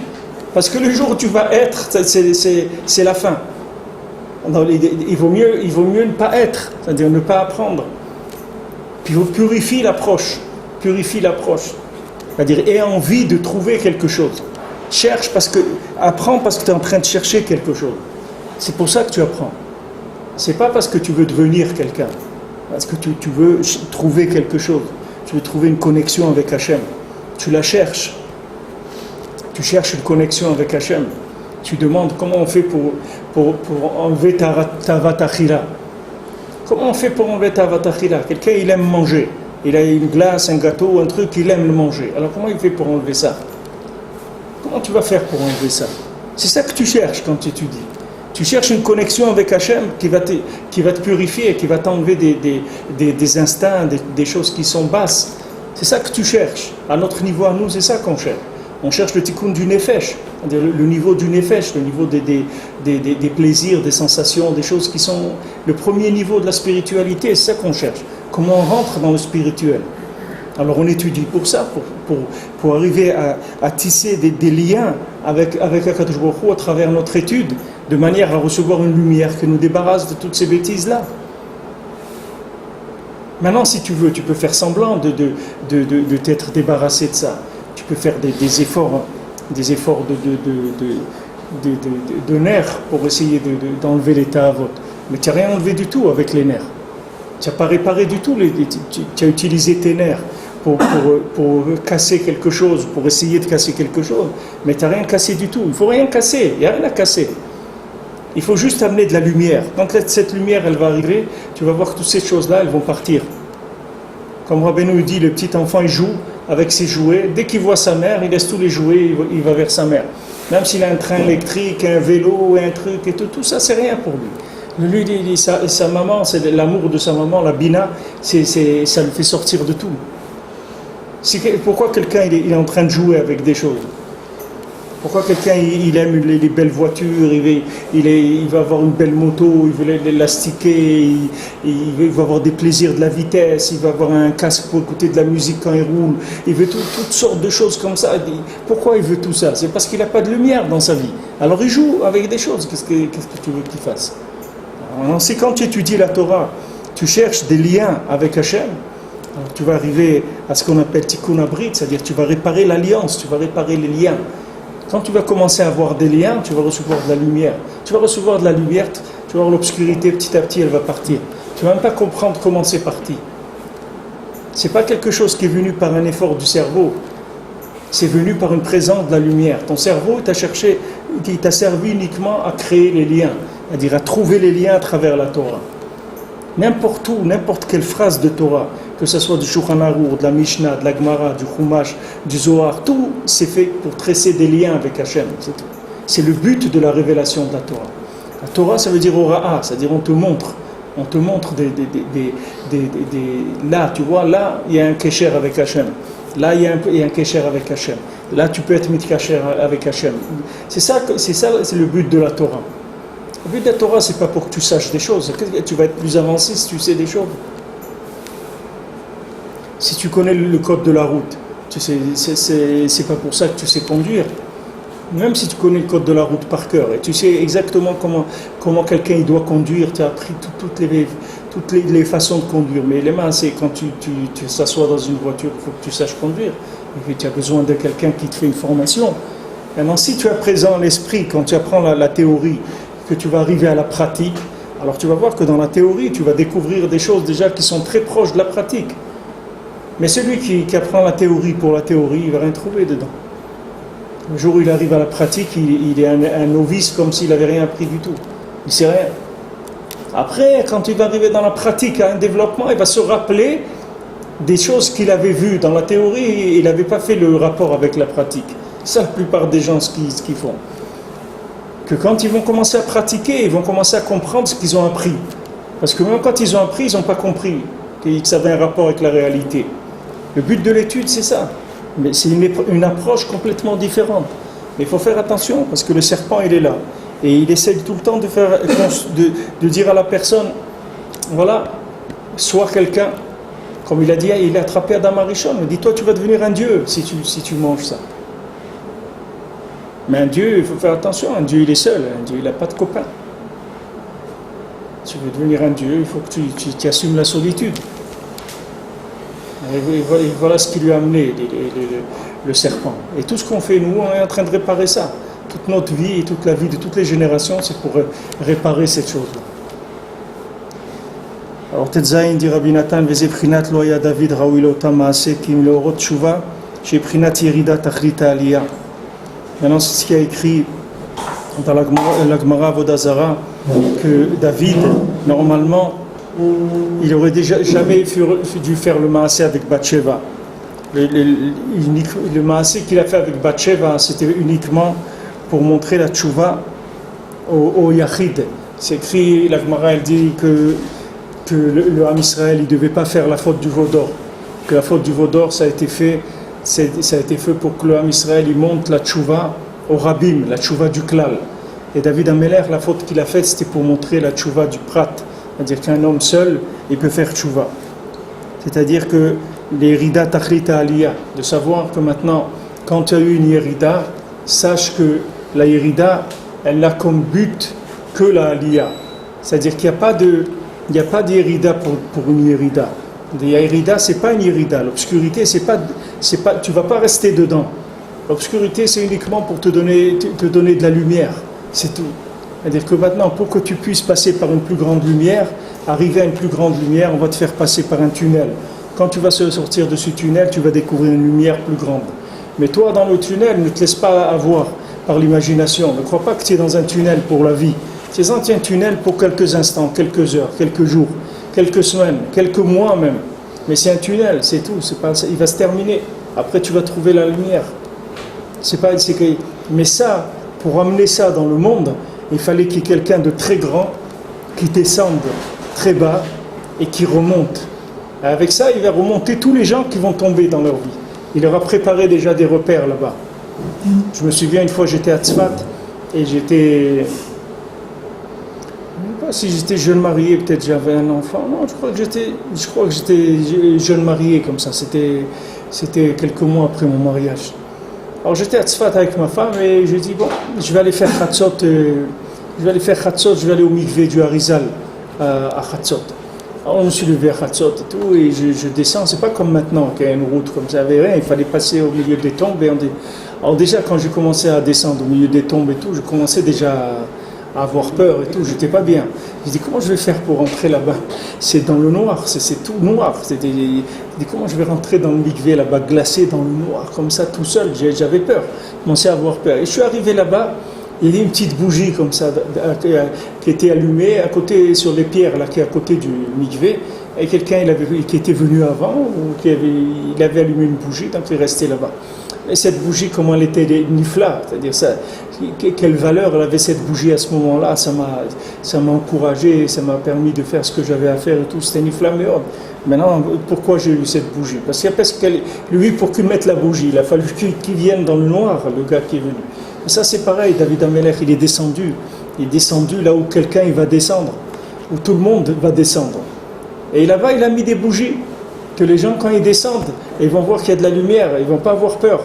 Parce que le jour où tu vas être, c'est la fin. Il vaut mieux ne pas être, c'est-à-dire ne pas apprendre. Puis purifie l'approche. C'est-à-dire aie envie de trouver quelque chose. Apprends parce que tu es en train de chercher quelque chose. C'est pour ça que tu apprends. C'est pas parce que tu veux devenir quelqu'un. Parce que tu veux trouver quelque chose. Tu veux trouver une connexion avec Hachem. Tu la cherches. Tu cherches une connexion avec Hachem. Tu demandes comment on fait pour enlever ta vatachila. Comment on fait pour enlever ta vatachila? Quelqu'un, il aime manger. Il a une glace, un gâteau, un truc, il aime le manger. Alors comment il fait pour enlever ça? Comment tu vas faire pour enlever ça? C'est ça que tu cherches quand tu étudies. Tu cherches une connexion avec Hachem qui va te purifier, qui va t'enlever des instincts, des choses qui sont basses. C'est ça que tu cherches. À notre niveau, à nous, c'est ça qu'on cherche. On cherche le tikkun du nefesh, c'est-à-dire le niveau du nefesh, le niveau des plaisirs, des sensations, des choses qui sont le premier niveau de la spiritualité. C'est ça qu'on cherche. Comment on rentre dans le spirituel. Alors on étudie pour ça, pour arriver à tisser des liens avec Akadosh Baruch Hu à travers notre étude, de manière à recevoir une lumière qui nous débarrasse de toutes ces bêtises-là. Maintenant, si tu veux, tu peux faire semblant de t'être débarrassé de ça. Tu peux faire des efforts de nerfs pour essayer d'enlever les ta'avot. Mais tu n'as rien enlevé du tout avec les nerfs. Tu n'as pas réparé du tout, tu as utilisé tes nerfs pour casser quelque chose, pour essayer de casser quelque chose, mais tu n'as rien cassé du tout. Il ne faut rien casser, il n'y a rien à casser. Il faut juste amener de la lumière. Quand cette lumière, elle va arriver, tu vas voir que toutes ces choses-là, elles vont partir. Comme Rabbeinu dit, le petit enfant, il joue avec ses jouets. Dès qu'il voit sa mère, il laisse tous les jouets, il va vers sa mère. Même s'il a un train électrique, un vélo, un truc et tout ça, c'est rien pour lui. Lui, sa maman, c'est l'amour de sa maman, la bina, ça le fait sortir de tout. Pourquoi quelqu'un il est en train de jouer avec des choses? Pourquoi quelqu'un il aime les belles voitures, il va avoir une belle moto, il veut l'élastiquer, il va avoir des plaisirs de la vitesse, il va avoir un casque pour écouter de la musique quand il roule, il veut toutes sortes de choses comme ça. Pourquoi il veut tout ça? C'est parce qu'il n'a pas de lumière dans sa vie. Alors il joue avec des choses, qu'est-ce que tu veux qu'il fasse? Alors, c'est quand tu étudies la Torah, tu cherches des liens avec Hachem, alors tu vas arriver à ce qu'on appelle tikkun abrit, c'est-à-dire tu vas réparer l'alliance, tu vas réparer les liens. Quand tu vas commencer à avoir des liens, tu vas recevoir de la lumière. Tu vas recevoir de la lumière, tu vas voir l'obscurité, petit à petit, elle va partir. Tu ne vas même pas comprendre comment c'est parti. Ce n'est pas quelque chose qui est venu par un effort du cerveau. C'est venu par une présence de la lumière. Ton cerveau, il t'a servi uniquement à créer les liens, c'est-à-dire à trouver les liens à travers la Torah. N'importe où, n'importe quelle phrase de Torah, que ce soit du Shulchan Aruch, de la Mishnah, de la Gemara, du Chumash, du Zohar, tout c'est fait pour tresser des liens avec Hachem. C'est tout. C'est le but de la révélation de la Torah. La Torah, ça veut dire Ora'a, c'est-à-dire on te montre là, tu vois, là, il y a un kesher avec Hachem. Là, il y a un kesher avec Hachem. Là, tu peux être mitkacher avec Hachem. C'est le but de la Torah. Le but de la Torah, c'est pas pour que tu saches des choses. Tu vas être plus avancé si tu sais des choses. Si tu connais le code de la route, tu sais, c'est pas pour ça que tu sais conduire. Même si tu connais le code de la route par cœur et tu sais exactement comment quelqu'un il doit conduire, tu as appris toutes les façons de conduire. Mais les mains, c'est quand tu s'assois dans une voiture, il faut que tu saches conduire. Et puis tu as besoin de quelqu'un qui te fait une formation. Maintenant, si tu as présent l'esprit, quand tu apprends la théorie, que tu vas arriver à la pratique, alors tu vas voir que dans la théorie, tu vas découvrir des choses déjà qui sont très proches de la pratique. Mais celui qui apprend la théorie pour la théorie, il ne va rien trouver dedans. Le jour où il arrive à la pratique, il est un novice comme s'il n'avait rien appris du tout. Il ne sait rien. Après, quand il va arriver dans la pratique, à un développement, il va se rappeler des choses qu'il avait vues dans la théorie et il n'avait pas fait le rapport avec la pratique. C'est ça la plupart des gens ce qu'ils font. Que quand ils vont commencer à pratiquer, ils vont commencer à comprendre ce qu'ils ont appris. Parce que même quand ils ont appris, ils n'ont pas compris que ça avait un rapport avec la réalité. Le but de l'étude, c'est ça. Mais c'est une approche complètement différente. Mais il faut faire attention, parce que le serpent, il est là. Et il essaie tout le temps de dire à la personne, voilà, sois quelqu'un. Comme il a dit, il a attrapé Adam Arishon. Il dit, toi, tu vas devenir un dieu si tu manges ça. Mais un dieu, il faut faire attention. Un dieu, il est seul. Un dieu, il n'a pas de copain. Tu veux devenir un dieu, il faut que tu assumes la solitude. Et voilà ce qui lui a amené le serpent. Et tout ce qu'on fait, nous, on est en train de réparer ça. Toute notre vie et toute la vie de toutes les générations, c'est pour réparer cette chose-là. Alors, Tetzaïn dit Rabbi Nathan, Veze Prinat Loya David Rawilota Maase Kim Leorot Tshuva, chez Prinat Yerida Tachlita Aliyah. Maintenant, c'est ce qui a écrit dans la Gemara Avodah Zara, que David, normalement, il aurait déjà jamais dû faire le maasé avec Bathsheba. Le maasé qu'il a fait avec Bathsheba, c'était uniquement pour montrer la tchouva au Yachid. C'est écrit, la Gemara elle dit que le Ham Israël il ne devait pas faire la faute du veau d'or. Que la faute du veau d'or, ça a été fait pour que le Ham Israël il monte la tchouva au Rabbim, la tchouva du klal. Et David Ameler, la faute qu'il a faite, c'était pour montrer la tchouva du prat. C'est-à-dire qu'un homme seul, il peut faire tchouva. C'est-à-dire que l'Yerida Tachlita Aliyah, de savoir que maintenant, quand tu as eu une Yerida, sache que la Yerida, elle n'a comme but que la Aliyah. C'est-à-dire qu'il n'y a pas de Yerida pour une Yerida. La Yerida, ce n'est pas une Yerida. L'obscurité, c'est pas, tu ne vas pas rester dedans. L'obscurité, c'est uniquement pour te donner de la lumière. C'est tout. C'est-à-dire que maintenant, pour que tu puisses passer par une plus grande lumière, arriver à une plus grande lumière, on va te faire passer par un tunnel. Quand tu vas sortir de ce tunnel, tu vas découvrir une lumière plus grande. Mais toi, dans le tunnel, ne te laisse pas avoir par l'imagination. Ne crois pas que tu es dans un tunnel pour la vie. Tu es dans un tunnel pour quelques instants, quelques heures, quelques jours, quelques semaines, quelques mois même. Mais c'est un tunnel, c'est tout. Il va se terminer. Après, tu vas trouver la lumière. Mais ça, pour amener ça dans le monde, il fallait qu'il y ait quelqu'un de très grand qui descende très bas et qui remonte. Avec ça, il va remonter tous les gens qui vont tomber dans leur vie. Il leur a préparé déjà des repères là-bas. Je me souviens, une fois, j'étais à Tzfat et j'étais... Je ne sais pas si j'étais jeune marié, peut-être j'avais un enfant. Non, je crois que j'étais jeune marié comme ça. C'était quelques mois après mon mariage. Alors j'étais à Tzfat avec ma femme et je dis bon, je vais aller faire Chatzot, je vais aller au mikvé du Harizal à Chatzot. Alors je me suis levé à Chatzot et tout et je descends. C'est pas comme maintenant qu'il y a une route comme ça, il n'y avait rien. Il fallait passer au milieu des tombes. Alors déjà quand j'ai commencé à descendre au milieu des tombes et tout, je commençais déjà à avoir peur et tout. J'étais pas bien. Je dis comment je vais faire pour rentrer là-bas? C'est dans le noir, c'est tout noir. Je dis comment je vais rentrer dans le mikvé là-bas, glacé dans le noir, comme ça tout seul. J'avais peur, je commençais à avoir peur. Et je suis arrivé là-bas, il y avait une petite bougie comme ça qui était allumée à côté, sur les pierres là, qui est à côté du mikvé. Et quelqu'un qui était venu avant, ou il avait allumé une bougie, donc il restait là-bas. Et cette bougie, comment elle était nifla, c'est-à-dire ça, quelle valeur elle avait cette bougie à ce moment-là, ça m'a encouragé, ça m'a permis de faire ce que j'avais à faire et tout, c'était nifla, mais maintenant, pourquoi j'ai eu cette bougie? Parce que lui, pour qu'il mette la bougie, il a fallu qu'il vienne dans le noir, le gars qui est venu. Et ça c'est pareil, David Amelech, il est descendu là où quelqu'un il va descendre, où tout le monde va descendre. Et là-bas, il a mis des bougies, que les gens, quand ils descendent, ils vont voir qu'il y a de la lumière, ils ne vont pas avoir peur.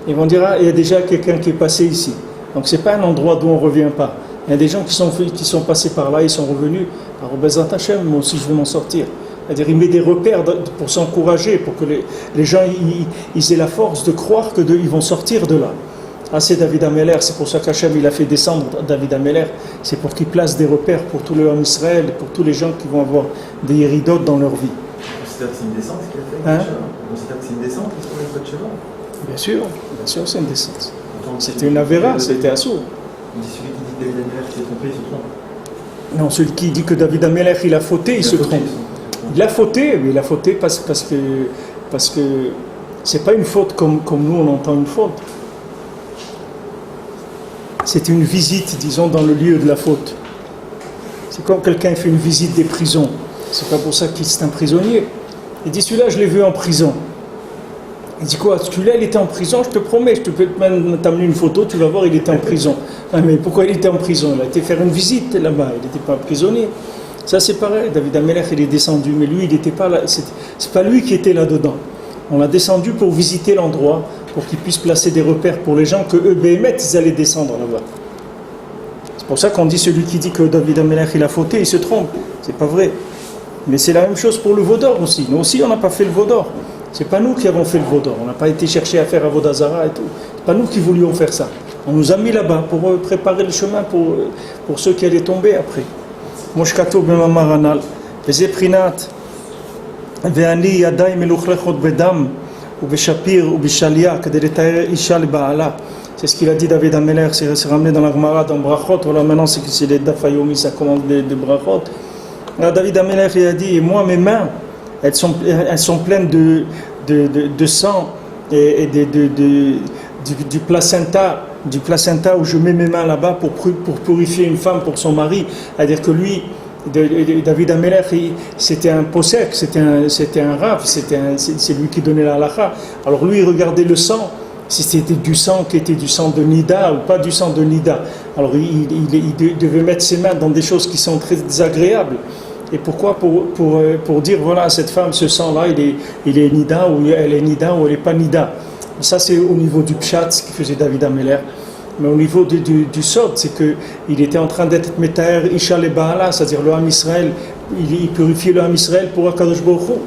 Ils vont dire, ah, il y a déjà quelqu'un qui est passé ici. Donc ce n'est pas un endroit d'où on ne revient pas. Il y a des gens qui sont passés par là, ils sont revenus. Alors, Bezat Hashem, moi aussi je vais m'en sortir. C'est-à-dire, il met des repères pour s'encourager, pour que les gens ils aient la force de croire qu'ils vont sortir de là. Ah, c'est David Ameller, c'est pour ça qu'Hachem il a fait descendre David Ameller, c'est pour qu'il place des repères pour tout le homme Israël, pour tous les gens qui vont avoir des héridotes dans leur vie. C'est-à-dire que c'est une descente ce qu'il a fait? C'est-à-dire que c'est une descente pour les Beth Sheva? Bien sûr, c'est une descente. C'était une avéra, c'était assaut. On dit celui qui dit que David Ameller s'est trompé, il se trompe. Non, celui qui dit que David Ameller il a fauté, il se trompe. Il a fauté, mais il a fauté parce que c'est pas une faute comme nous on entend une faute. C'est une visite, disons, dans le lieu de la faute. C'est comme quelqu'un fait une visite des prisons. C'est pas pour ça qu'il est un prisonnier. Il dit celui-là, je l'ai vu en prison. Il dit quoi? Celui-là, il était en prison, je te promets, je te peux même t'amener une photo, tu vas voir, il était en prison. Ah, mais pourquoi il était en prison? Il a été faire une visite là-bas, il n'était pas prisonnier. Ça, c'est pareil. David Amelech, il est descendu, mais lui, il n'était pas là. C'est pas lui qui était là-dedans. On l'a descendu pour visiter l'endroit, pour qu'il puisse placer des repères pour les gens que eux, Béhémet, ils allaient descendre là-bas. C'est pour ça qu'on dit celui qui dit que David Amelech, il a fauté, il se trompe. C'est pas vrai. Mais c'est la même chose pour le Vaudor aussi. Nous aussi, on n'a pas fait le Vaudor. C'est pas nous qui avons fait le Vaudor. On n'a pas été chercher à faire Avodazara et tout. C'est pas nous qui voulions faire ça. On nous a mis là-bas pour préparer le chemin pour ceux qui allaient tomber après. Moshkato b'mamar anal, v'zeh prinat, ve'ani yaday meluchlechot bedam, ובשפיר ובשליה כדי לתאר אישה לבעלה. C'est ce qu'il a dit David Ameller, c'est ramené dans la Gemara, dans Brachot. Voilà, maintenant c'est les Daf Yomi, ça commande de Brachot. Alors David Ameller il a dit, et moi mes mains, elles sont pleines de sang et du placenta où je mets mes mains là-bas pour purifier une femme pour son mari. C'est-à-dire que lui, David Ameller, c'était un posek, c'était un rav, c'est lui qui donnait la halakha. Alors lui, il regardait le sang, si c'était du sang qui était du sang de Nida ou pas du sang de Nida. Alors il devait mettre ses mains dans des choses qui sont très désagréables. Et pourquoi? Pour dire, voilà, cette femme, ce sang-là, il est Nida ou elle est Nida ou elle n'est pas Nida. Ça, c'est au niveau du pshat, ce que faisait David Ameller. Mais au niveau du sod, c'est qu'il était en train d'être Metaher Isha le Baala, c'est-à-dire le Ham Israël, il purifiait le Ham Israël pour Akadosh Baruch Hu,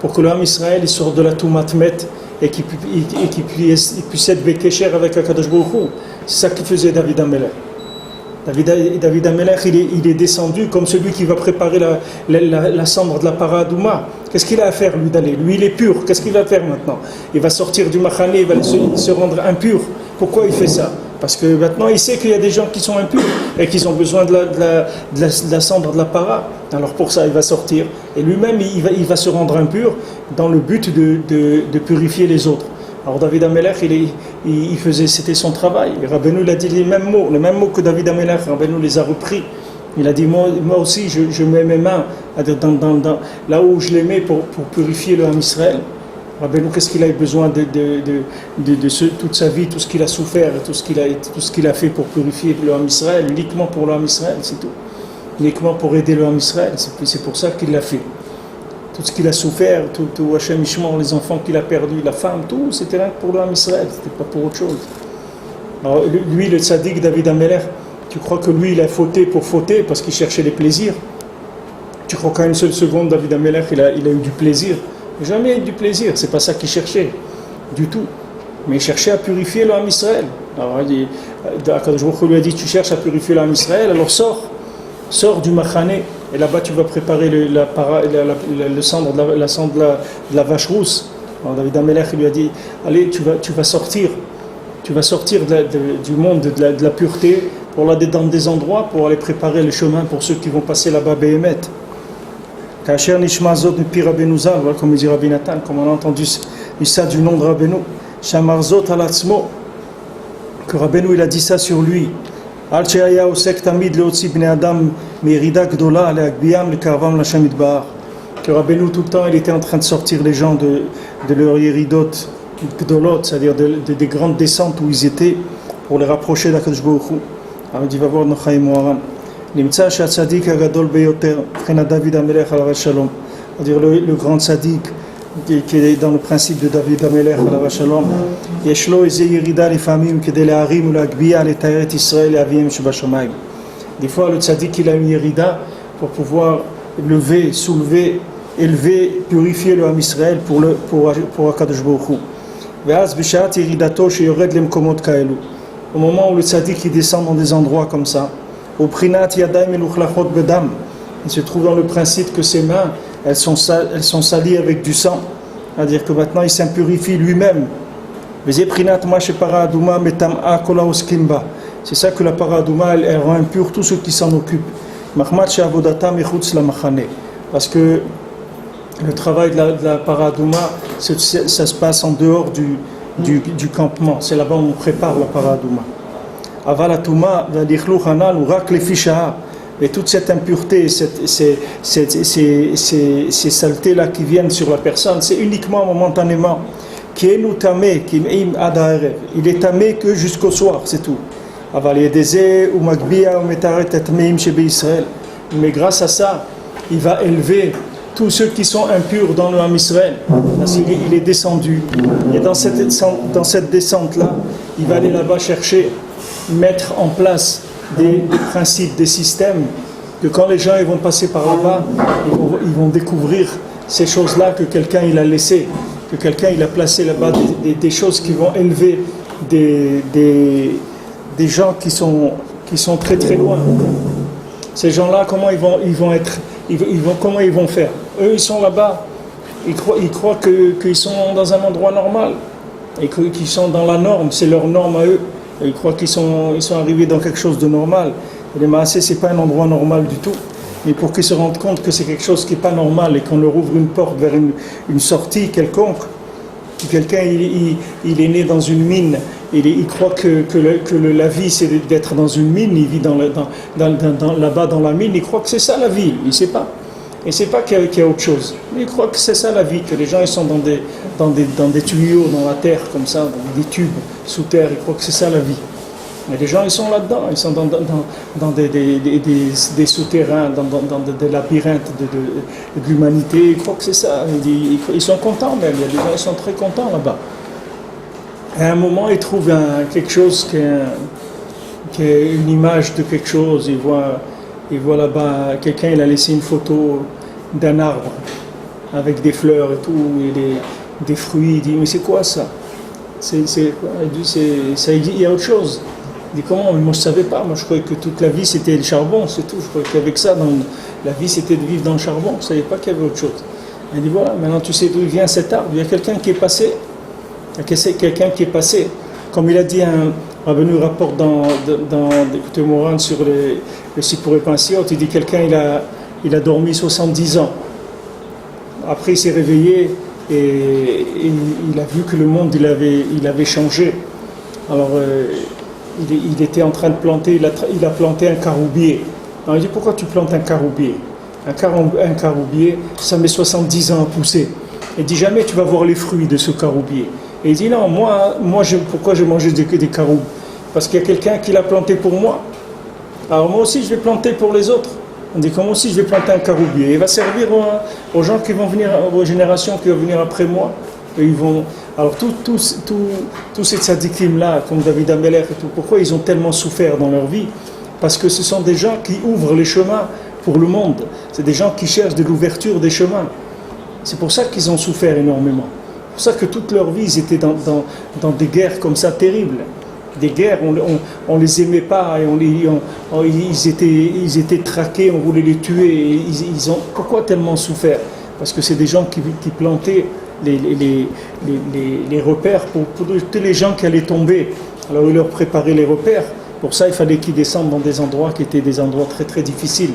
pour que le Ham Israël il sorte de la Toumat Met et qu'il puisse être Bekesher avec Akadosh Baruch Hu. C'est ça qu'il faisait David Ameller. David Ameller, il est descendu comme celui qui va préparer la cendre de la Paradouma. Qu'est-ce qu'il a à faire, lui, d'aller? Lui, il est pur. Qu'est-ce qu'il va faire maintenant? Il va sortir du Machané, il va se rendre impur. Pourquoi il fait ça? Parce que maintenant, il sait qu'il y a des gens qui sont impurs et qui ont besoin de la cendre de la para. Alors pour ça, il va sortir. Et lui-même, il va se rendre impur dans le but de purifier les autres. Alors David Amelech, il faisait, c'était son travail. Et Rabbeinu, il a dit les mêmes mots que David Amelech. Rabbeinu les a repris. Il a dit, moi aussi, je mets mes mains là où je les mets pour purifier le Ham Israël. Rabbeinu, qu'est-ce qu'il a eu besoin de toute sa vie, tout ce qu'il a souffert, tout ce qu'il a fait pour purifier le Ham Israël, uniquement pour le Ham Israël, c'est tout. Uniquement pour aider le Ham Israël, c'est pour ça qu'il l'a fait. Tout ce qu'il a souffert, tout Hachem Ishmor, les enfants qu'il a perdus, la femme, tout, c'était rien que pour le Ham Israël, c'était pas pour autre chose. Alors lui, le tzaddik David Amelech, tu crois que lui, il a fauté pour fauter parce qu'il cherchait les plaisirs? Tu crois qu'à une seule seconde, David Amelech, il a eu du plaisir? Jamais eu du plaisir, c'est pas ça qu'il cherchait, du tout. Mais il cherchait à purifier le Ham Israël. Alors Akadosh Baruch Hu lui a dit, tu cherches à purifier le Ham Israël, alors sors du Machané, et là-bas tu vas préparer le cendre de la vache rousse. Alors David Amelech lui a dit, allez, tu vas sortir du monde de la pureté pour aller dans des endroits, pour aller préparer le chemin pour ceux qui vont passer là-bas Béhémet. Kacher Nishma Zot Pi Rabbeinu Zal, voilà comme dit Rabbi Nathan, comme on a entendu ça du nom de Rabbeinu. Shamar Zot Alatzmo, que Rabbeinu il a dit ça sur lui. Al Sheaya Osek Tamid Leotzi Bnei Adam Merida Gdola Leakbiam Lekarvam Lashem Idbar. Que Rabbeinu tout le temps il était en train de sortir les gens de leur Yeridot Gdolot, c'est-à-dire des grandes descentes où ils étaient, pour les rapprocher d'Akadosh Baruch Hu. Alors il dit, va voir Nochaim Moharam. Nimtza Shatzadik Agadol Beyoter, Frena David Amelech Alav Shalom. C'est-à-dire le grand tzaddik qui est dans le principe de David Amelech Alav Shalom. Yeshlo Eze Yerida Lifamim Kedele Harim Ulagbiya Letaret Israël et Aviem Shebashamayim. Des fois le tzaddik il a une Yerida pour pouvoir lever, soulever, élever, purifier le Ham Israël pour Akadosh Baruch Hu. Au moment où le tzaddik il descend dans des endroits comme ça, il se trouve dans le principe que ses mains elles sont salies avec du sang, c'est-à-dire que maintenant il s'impurifie lui-même. C'est ça que la paradouma elle rend impur tous ceux qui s'en occupent, parce que le travail de la paradouma ça se passe en dehors du campement, c'est là-bas où on prépare la paradouma. Avalatuma ou rak les ficha, et toute cette impureté, ces saletés-là qui viennent sur la personne, c'est uniquement momentanément. Il est tamé que jusqu'au soir, c'est tout. Mais grâce à ça, il va élever tous ceux qui sont impurs dans le Ham Israël. Il est descendu. Et dans cette descente-là, il va aller là-bas mettre en place des principes, des systèmes, que quand les gens ils vont passer par là-bas, ils vont découvrir ces choses-là que quelqu'un il a laissées, que quelqu'un il a placé là-bas, des choses qui vont élever des gens qui sont très très loin. Ces gens-là, comment ils vont faire? Eux, ils sont là-bas, ils croient qu'ils sont dans un endroit normal, et qu'ils sont dans la norme, c'est leur norme à eux. Et ils croient qu'ils sont arrivés dans quelque chose de normal. Et les Maasé, c'est pas un endroit normal du tout. Mais pour qu'ils se rendent compte que c'est quelque chose qui n'est pas normal et qu'on leur ouvre une porte vers une sortie quelconque, quelqu'un il est né dans une mine, il croit que la vie c'est d'être dans une mine, il vit là-bas dans la mine, il croit que c'est ça la vie, il ne sait pas. Il ne sait pas qu'il y a autre chose. Il croit que c'est ça la vie, que les gens ils sont dans des tuyaux, dans la terre comme ça, dans des tubes sous terre, ils croient que c'est ça la vie. Mais les gens ils sont là-dedans, ils sont dans des souterrains, dans des labyrinthes de l'humanité, ils croient que c'est ça. Ils sont contents même, il y a des gens qui sont très contents là-bas. Et à un moment ils trouvent quelque chose qui est une image de quelque chose, ils voient là-bas, quelqu'un il a laissé une photo d'un arbre avec des fleurs et tout, et des fruits, il dit mais c'est quoi ça? Il dit il y a autre chose. Il dit comment? Moi je ne savais pas, moi je croyais que toute la vie c'était le charbon, c'est tout, je croyais qu'avec ça, la vie c'était de vivre dans le charbon, je ne savais pas qu'il y avait autre chose. Il dit voilà, maintenant tu sais d'où vient cet arbre, il y a quelqu'un qui est passé, comme il a dit Rabbeinu rapporte dans écoutez Moran sur le site pour les Pensions, il dit quelqu'un il a dormi 70 ans. Après il s'est réveillé, il a vu que le monde il avait changé. Alors il était en train de planter, il a planté un caroubier. Alors il dit pourquoi tu plantes un caroubier? Un caroubier, ça met 70 ans à pousser. Il dit jamais tu vas voir les fruits de ce caroubier. Et il dit non, pourquoi je mangeais des caroubes? Parce qu'il y a quelqu'un qui l'a planté pour moi. Alors moi aussi je vais planter pour les autres. On dit comme aussi je vais planter un caroubier. Il va servir aux gens qui vont venir, aux générations qui vont venir après moi. Et ils vont. Alors tous ces tzadikim là, comme David Ameller et tout, pourquoi ils ont tellement souffert dans leur vie? Parce que ce sont des gens qui ouvrent les chemins pour le monde. C'est des gens qui cherchent de l'ouverture des chemins. C'est pour ça qu'ils ont souffert énormément. C'est pour ça que toute leur vie ils étaient dans des guerres comme ça terribles. Des guerres, on les aimait pas, et ils étaient traqués, on voulait les tuer. Ils ont pourquoi tellement souffert? Parce que c'est des gens qui plantaient les repères pour tous les gens qui allaient tomber. Alors ils leur préparaient les repères. Pour ça, il fallait qu'ils descendent dans des endroits qui étaient des endroits très très difficiles.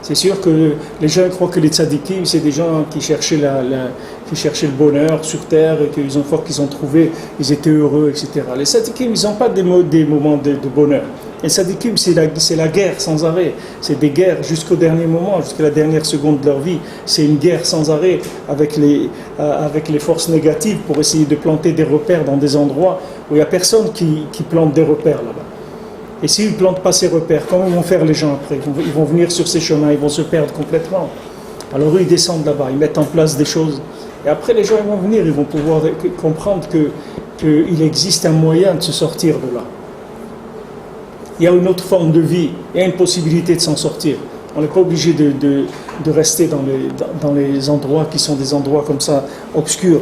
C'est sûr que les gens croient que les tzadikim, c'est des gens qui cherchaient le bonheur sur terre et qu'une fois qu'ils ont trouvé, ils étaient heureux, etc. Les tzadikim, ils n'ont pas des moments de bonheur. Les tzadikim, c'est la guerre sans arrêt. C'est des guerres jusqu'au dernier moment, jusqu'à la dernière seconde de leur vie. C'est une guerre sans arrêt avec les forces négatives pour essayer de planter des repères dans des endroits où il n'y a personne qui plante des repères là-bas. Et s'ils ne plantent pas ces repères, comment vont faire les gens après? Ils vont venir sur ces chemins, ils vont se perdre complètement. Alors eux, ils descendent là-bas, ils mettent en place des choses. Et après, les gens ils vont venir, ils vont pouvoir comprendre qu'il existe un moyen de se sortir de là. Il y a une autre forme de vie, il y a une possibilité de s'en sortir. On n'est pas obligé de rester dans les endroits qui sont des endroits comme ça, obscurs.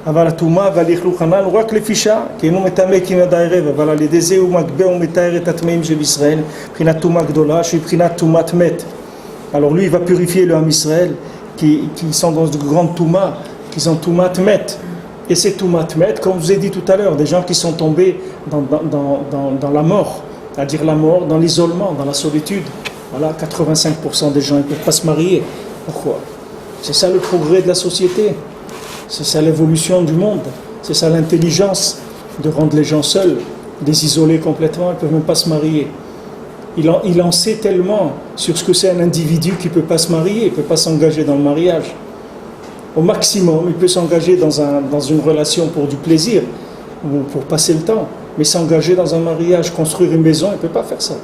אבל הטומאה והלכלוך הנ"ל הוא רק לפי שעה, כי אינו מטמא כמדי ערב, אבל על ידי זה הוא מגבה ומתאר את הטמאים של ישראל, מבחינת טומאה גדולה, שהיא מבחינת טומאת מת. Alors lui, il va purifier le Ham Israël, qui sont dans de grandes toumas, qui sont toumat met. Et ces toumat met, comme je vous ai dit tout à l'heure, des gens qui sont tombés dans la mort, c'est-à-dire la mort, dans l'isolement, dans la solitude. Voilà, 85% des gens ne peuvent pas se marier. Pourquoi? C'est ça le progrès de la société. C'est ça l'évolution du monde, c'est ça l'intelligence de rendre les gens seuls, de les isoler complètement, ils ne peuvent même pas se marier. Il en sait tellement sur ce que c'est un individu qui ne peut pas se marier, il ne peut pas s'engager dans le mariage. Au maximum, il peut s'engager dans une relation pour du plaisir, ou pour passer le temps, mais s'engager dans un mariage, construire une maison, il ne peut pas faire ça.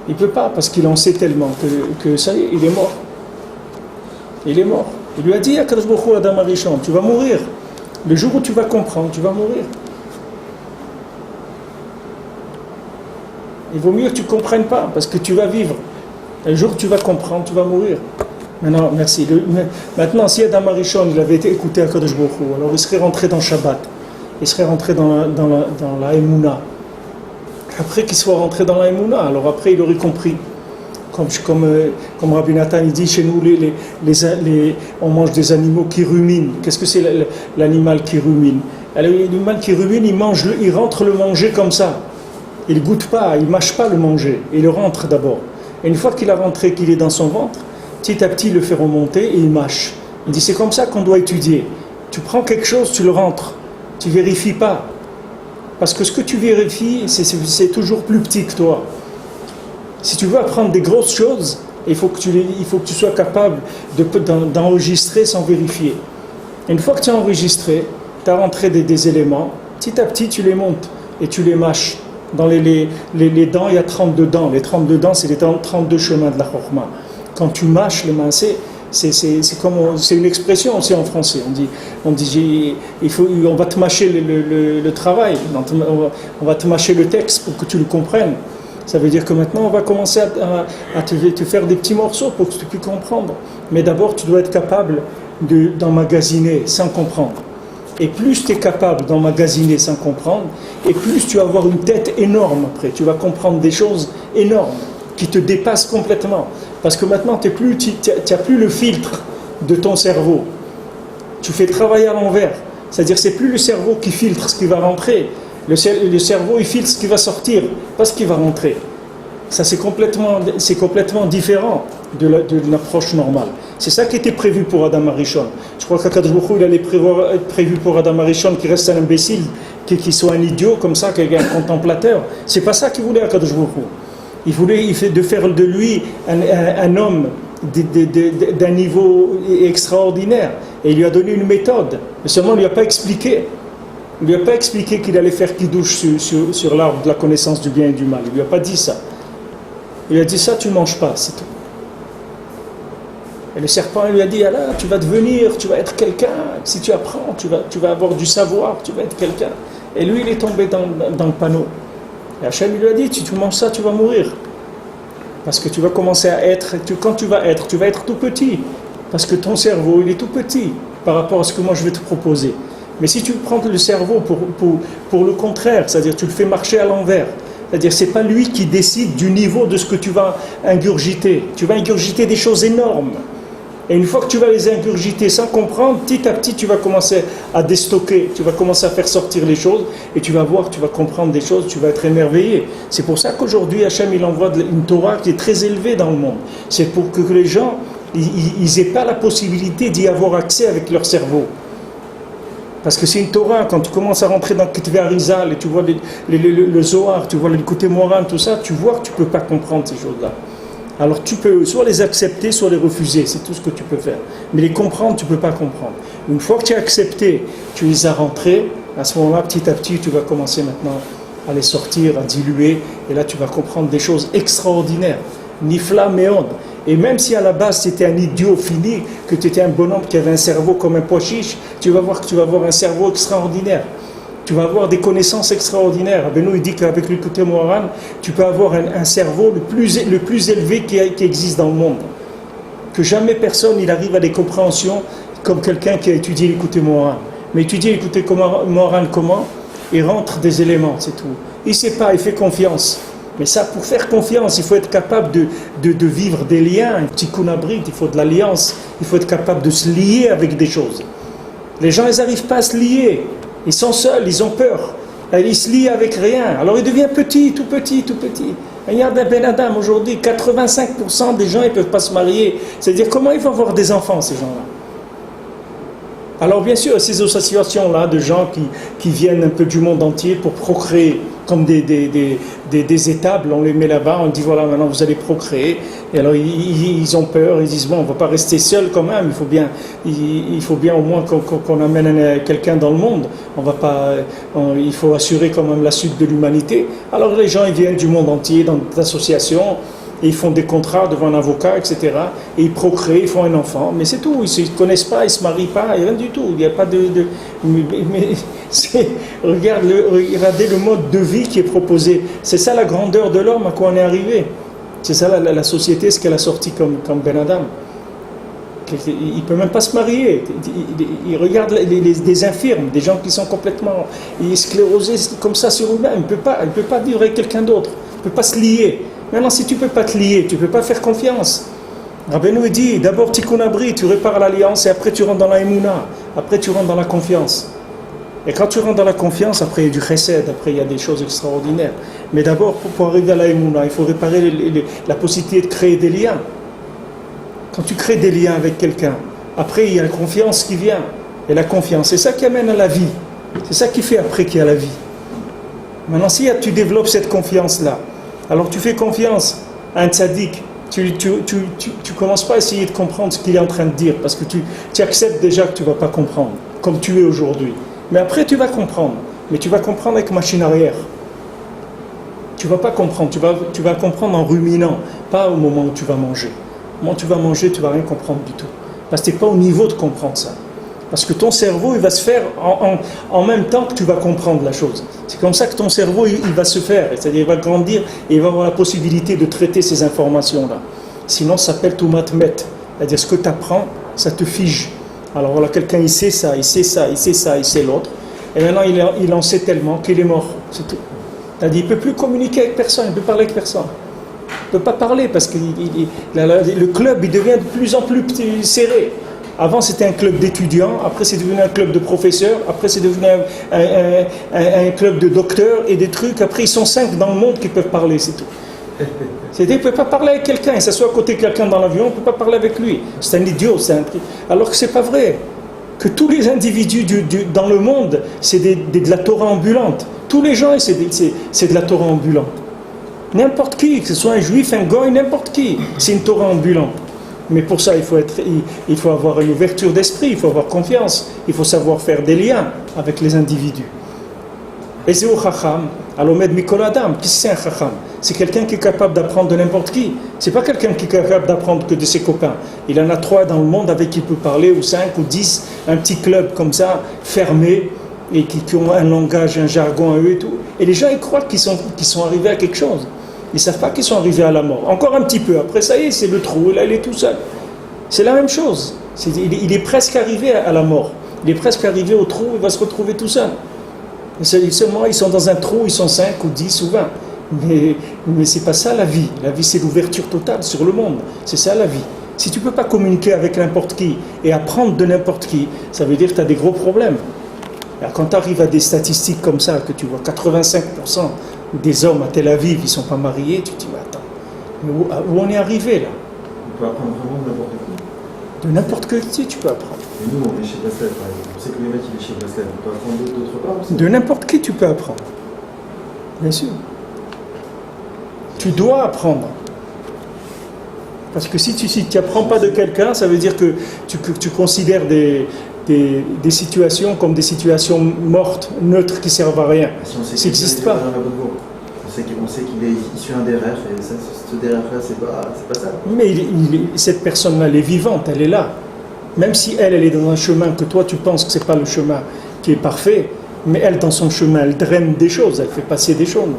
Il ne peut pas, parce qu'il en sait tellement que ça y est, il est mort. Il est mort. Il lui a dit, Akadosh Baruch Hu, Adam Arishon, tu vas mourir. Le jour où tu vas comprendre, tu vas mourir. Il vaut mieux que tu ne comprennes pas, parce que tu vas vivre. Le jour où tu vas comprendre, tu vas mourir. Maintenant, merci. Maintenant, si Adam Arishon, il avait écouté Akadosh Baruch Hu, alors il serait rentré dans Shabbat. Il serait rentré dans la Emouna. Après qu'il soit rentré dans la Emouna, alors après il aurait compris. Comme Rabbi Nathan il dit, chez nous, on mange des animaux qui ruminent. Qu'est-ce que c'est l'animal qui rumine? L'animal qui rumine, il rentre le manger comme ça. Il ne goûte pas, il ne mâche pas le manger. Il le rentre d'abord. Et une fois qu'il a rentré, qu'il est dans son ventre, petit à petit, il le fait remonter et il mâche. Il dit, c'est comme ça qu'on doit étudier. Tu prends quelque chose, tu le rentres. Tu ne vérifies pas. Parce que ce que tu vérifies, c'est toujours plus petit que toi. Si tu veux apprendre des grosses choses, il faut que tu sois capable d'enregistrer sans vérifier. Et une fois que tu as enregistré, tu as rentré des éléments, petit à petit tu les montes et tu les mâches. Dans les dents, il y a 32 dents. Les 32 dents, c'est les 32 chemins de la Chokhmah. Quand tu mâches les mains, c'est une expression aussi en français. On dit on va te mâcher le travail, on va te mâcher le texte pour que tu le comprennes. Ça veut dire que maintenant, on va commencer à te faire des petits morceaux pour que tu puisses comprendre. Mais d'abord, tu dois être capable d'emmagasiner sans comprendre. Et plus tu es capable d'emmagasiner sans comprendre, et plus tu vas avoir une tête énorme après. Tu vas comprendre des choses énormes qui te dépassent complètement. Parce que maintenant, tu n'as plus le filtre de ton cerveau. Tu fais travailler à l'envers. C'est-à-dire, c'est plus le cerveau qui filtre ce qui va rentrer. Le cerveau, il filtre ce qui va sortir, pas ce qui va rentrer. Ça, c'est complètement différent de l'approche normale. C'est ça qui était prévu pour Adam Arishon. Je crois qu'Akadosh Baruch Hu, il allait prévu pour Adam Arishon qui reste un imbécile, qui soit un idiot comme ça, qui est un contemplateur. C'est pas ça qu'il voulait Akadosh Baruch Hu. Il voulait de faire de lui un homme d'un niveau extraordinaire. Et il lui a donné une méthode. Mais seulement, il ne lui a pas expliqué. Il ne lui a pas expliqué qu'il allait faire kidouche sur l'arbre de la connaissance du bien et du mal. Il ne lui a pas dit ça. Il lui a dit ça, tu ne manges pas, c'est tout. Et le serpent lui a dit, ah là, tu vas devenir, tu vas être quelqu'un. Si tu apprends, tu vas avoir du savoir, tu vas être quelqu'un. Et lui, il est tombé dans le panneau. Et Hachem lui a dit, tu manges ça, tu vas mourir. Parce que tu vas commencer à être, quand tu vas être tout petit. Parce que ton cerveau, il est tout petit par rapport à ce que moi je vais te proposer. Mais si tu prends le cerveau pour le contraire, c'est-à-dire tu le fais marcher à l'envers, c'est-à-dire c'est pas lui qui décide du niveau de ce que tu vas ingurgiter. Tu vas ingurgiter des choses énormes. Et une fois que tu vas les ingurgiter sans comprendre, petit à petit tu vas commencer à déstocker, tu vas commencer à faire sortir les choses et tu vas voir, tu vas comprendre des choses, tu vas être émerveillé. C'est pour ça qu'aujourd'hui Hachem il envoie une Torah qui est très élevée dans le monde. C'est pour que les gens ils n'aient pas la possibilité d'y avoir accès avec leur cerveau. Parce que c'est une Torah, quand tu commences à rentrer dans Ketuvei Arizal et tu vois le Zohar, tu vois le côté moral, tout ça, tu vois que tu ne peux pas comprendre ces choses-là. Alors tu peux soit les accepter, soit les refuser, c'est tout ce que tu peux faire. Mais les comprendre, tu ne peux pas comprendre. Une fois que tu as accepté, tu les as rentrés, à ce moment-là, petit à petit, tu vas commencer maintenant à les sortir, à diluer, et là tu vas comprendre des choses extraordinaires. Nifla Meod. Et même si à la base tu étais un idiot fini, que tu étais un bonhomme qui avait un cerveau comme un pois chiche, tu vas voir que tu vas avoir un cerveau extraordinaire. Tu vas avoir des connaissances extraordinaires. Benoît il dit qu'avec le côté moral, tu peux avoir un cerveau le plus élevé qui existe dans le monde. Que jamais personne il arrive à des compréhensions comme quelqu'un qui a étudié le côté moral. Mais étudier le côté moral comment? Il rentre des éléments, c'est tout. Il ne sait pas, il fait confiance. Mais ça, pour faire confiance, il faut être capable de vivre des liens. Un petit kunabrit, il faut de l'alliance. Il faut être capable de se lier avec des choses. Les gens, ils n'arrivent pas à se lier. Ils sont seuls, ils ont peur. Ils se lient avec rien. Alors, ils deviennent petits, tout petits, tout petits. Regarde un Ben Adam aujourd'hui, 85% des gens, ils ne peuvent pas se marier. C'est-à-dire, comment ils vont avoir des enfants, ces gens-là? Alors, bien sûr, ces associations-là de gens qui viennent un peu du monde entier pour procréer, comme des étables, on les met là-bas, on dit voilà, maintenant vous allez procréer. Et alors ils ont peur, ils disent bon, on ne va pas rester seul quand même, il faut bien au moins qu'on amène quelqu'un dans le monde. Il faut assurer quand même la suite de l'humanité. Alors les gens ils viennent du monde entier, dans des associations, et ils font des contrats devant un avocat, etc. Et ils procréent, ils font un enfant. Mais c'est tout, ils ne se connaissent pas, ils ne se marient pas, rien du tout. Il n'y a pas regardez le mode de vie qui est proposé. C'est ça la grandeur de l'homme, à quoi on est arrivé. C'est ça la société, ce qu'elle a sorti comme Ben Adam. Il ne peut même pas se marier. Il regarde des infirmes, des gens qui sont complètement sclérosés comme ça sur eux-mêmes. Il ne peut pas vivre avec quelqu'un d'autre. Il ne peut pas se lier. Maintenant, si tu ne peux pas te lier, tu ne peux pas faire confiance. Rabbeinu dit, d'abord tikkun abri, tu répares l'alliance et après tu rentres dans la émouna, après tu rentres dans la confiance. Et quand tu rentres dans la confiance, après il y a du chesed, après il y a des choses extraordinaires. Mais d'abord, pour arriver à la émouna, il faut réparer la possibilité de créer des liens. Quand tu crées des liens avec quelqu'un, après il y a la confiance qui vient. Et la confiance, c'est ça qui amène à la vie. C'est ça qui fait après qu'il y a la vie. Maintenant, si tu développes cette confiance-là, alors tu fais confiance à un tzaddik, tu commences pas à essayer de comprendre ce qu'il est en train de dire, parce que tu acceptes déjà que tu ne vas pas comprendre, comme tu es aujourd'hui. Mais après tu vas comprendre, mais tu vas comprendre avec machine arrière. Tu ne vas pas comprendre, tu vas comprendre en ruminant, pas au moment où tu vas manger. Au moment où tu vas manger, tu ne vas rien comprendre du tout. Parce que tu n'es pas au niveau de comprendre ça. Parce que ton cerveau, il va se faire en même temps que tu vas comprendre la chose. C'est comme ça que ton cerveau, il va se faire. C'est-à-dire, il va grandir et il va avoir la possibilité de traiter ces informations-là. Sinon, ça s'appelle tout matmet. C'est-à-dire, ce que tu apprends, ça te fige. Alors voilà, quelqu'un, il sait ça, il sait ça, il sait ça, il sait l'autre. Et maintenant, il en sait tellement qu'il est mort. C'est tout. C'est-à-dire, il ne peut plus communiquer avec personne, il ne peut parler avec personne. Il ne peut pas parler parce que le club, il devient de plus en plus serré. Avant, c'était un club d'étudiants, après, c'est devenu un club de professeurs, après, c'est devenu un club de docteurs et des trucs. Après, ils sont 5 dans le monde qui peuvent parler, c'est tout. C'est-à-dire qu'on ne peut pas parler avec quelqu'un, il s'assoit à côté de quelqu'un dans l'avion, on ne peut pas parler avec lui. C'est un idiot, alors que ce n'est pas vrai. Que tous les individus dans le monde, c'est de la Torah ambulante. Tous les gens, c'est de la Torah ambulante. N'importe qui, que ce soit un juif, un goy, n'importe qui, c'est une Torah ambulante. Mais pour ça, il faut avoir une ouverture d'esprit, il faut avoir confiance, il faut savoir faire des liens avec les individus. Et c'est au chacham, alomed mikol adam. Qu'est-ce que c'est un chacham? C'est quelqu'un qui est capable d'apprendre de n'importe qui. C'est pas quelqu'un qui est capable d'apprendre que de ses copains. Il en a 3 dans le monde avec qui il peut parler, ou 5 ou 10, un petit club comme ça, fermé, et qui ont un langage, un jargon à eux et tout. Et les gens, ils croient qu'ils sont arrivés à quelque chose. Ils ne savent pas qu'ils sont arrivés à la mort. Encore un petit peu. Après, ça y est, c'est le trou. Là, il est tout seul. C'est la même chose. Il est presque arrivé à la mort. Il est presque arrivé au trou. Il va se retrouver tout seul. Seulement, ils sont dans un trou. Ils sont 5 ou 10 ou 20. Mais ce n'est pas ça la vie. La vie, c'est l'ouverture totale sur le monde. C'est ça la vie. Si tu ne peux pas communiquer avec n'importe qui et apprendre de n'importe qui, ça veut dire que tu as des gros problèmes. Alors, quand tu arrives à des statistiques comme ça, que tu vois 85% des hommes à Tel Aviv, ils ne sont pas mariés, tu te dis, mais attends, où on est arrivé là? On peut apprendre vraiment de n'importe quoi. De n'importe qui, tu peux apprendre. Et nous, on est chez Bastel, par exemple. On sait que le mec, il est chez Bastel. On peut apprendre d'autre part aussi. De n'importe qui, tu peux apprendre. Bien sûr. Tu dois apprendre. Parce que si tu n'apprends pas de quelqu'un, ça veut dire que tu considères des situations comme des situations mortes, neutres, qui ne servent à rien. Si on sait ça n'existe pas. On sait qu'il est issu d'un DRF, et ça, ce DRF-là, c'est pas ça. Mais cette personne-là, elle est vivante, elle est là. Même si elle est dans un chemin que toi, tu penses que ce n'est pas le chemin qui est parfait, mais elle, dans son chemin, elle draine des choses, elle fait passer des choses.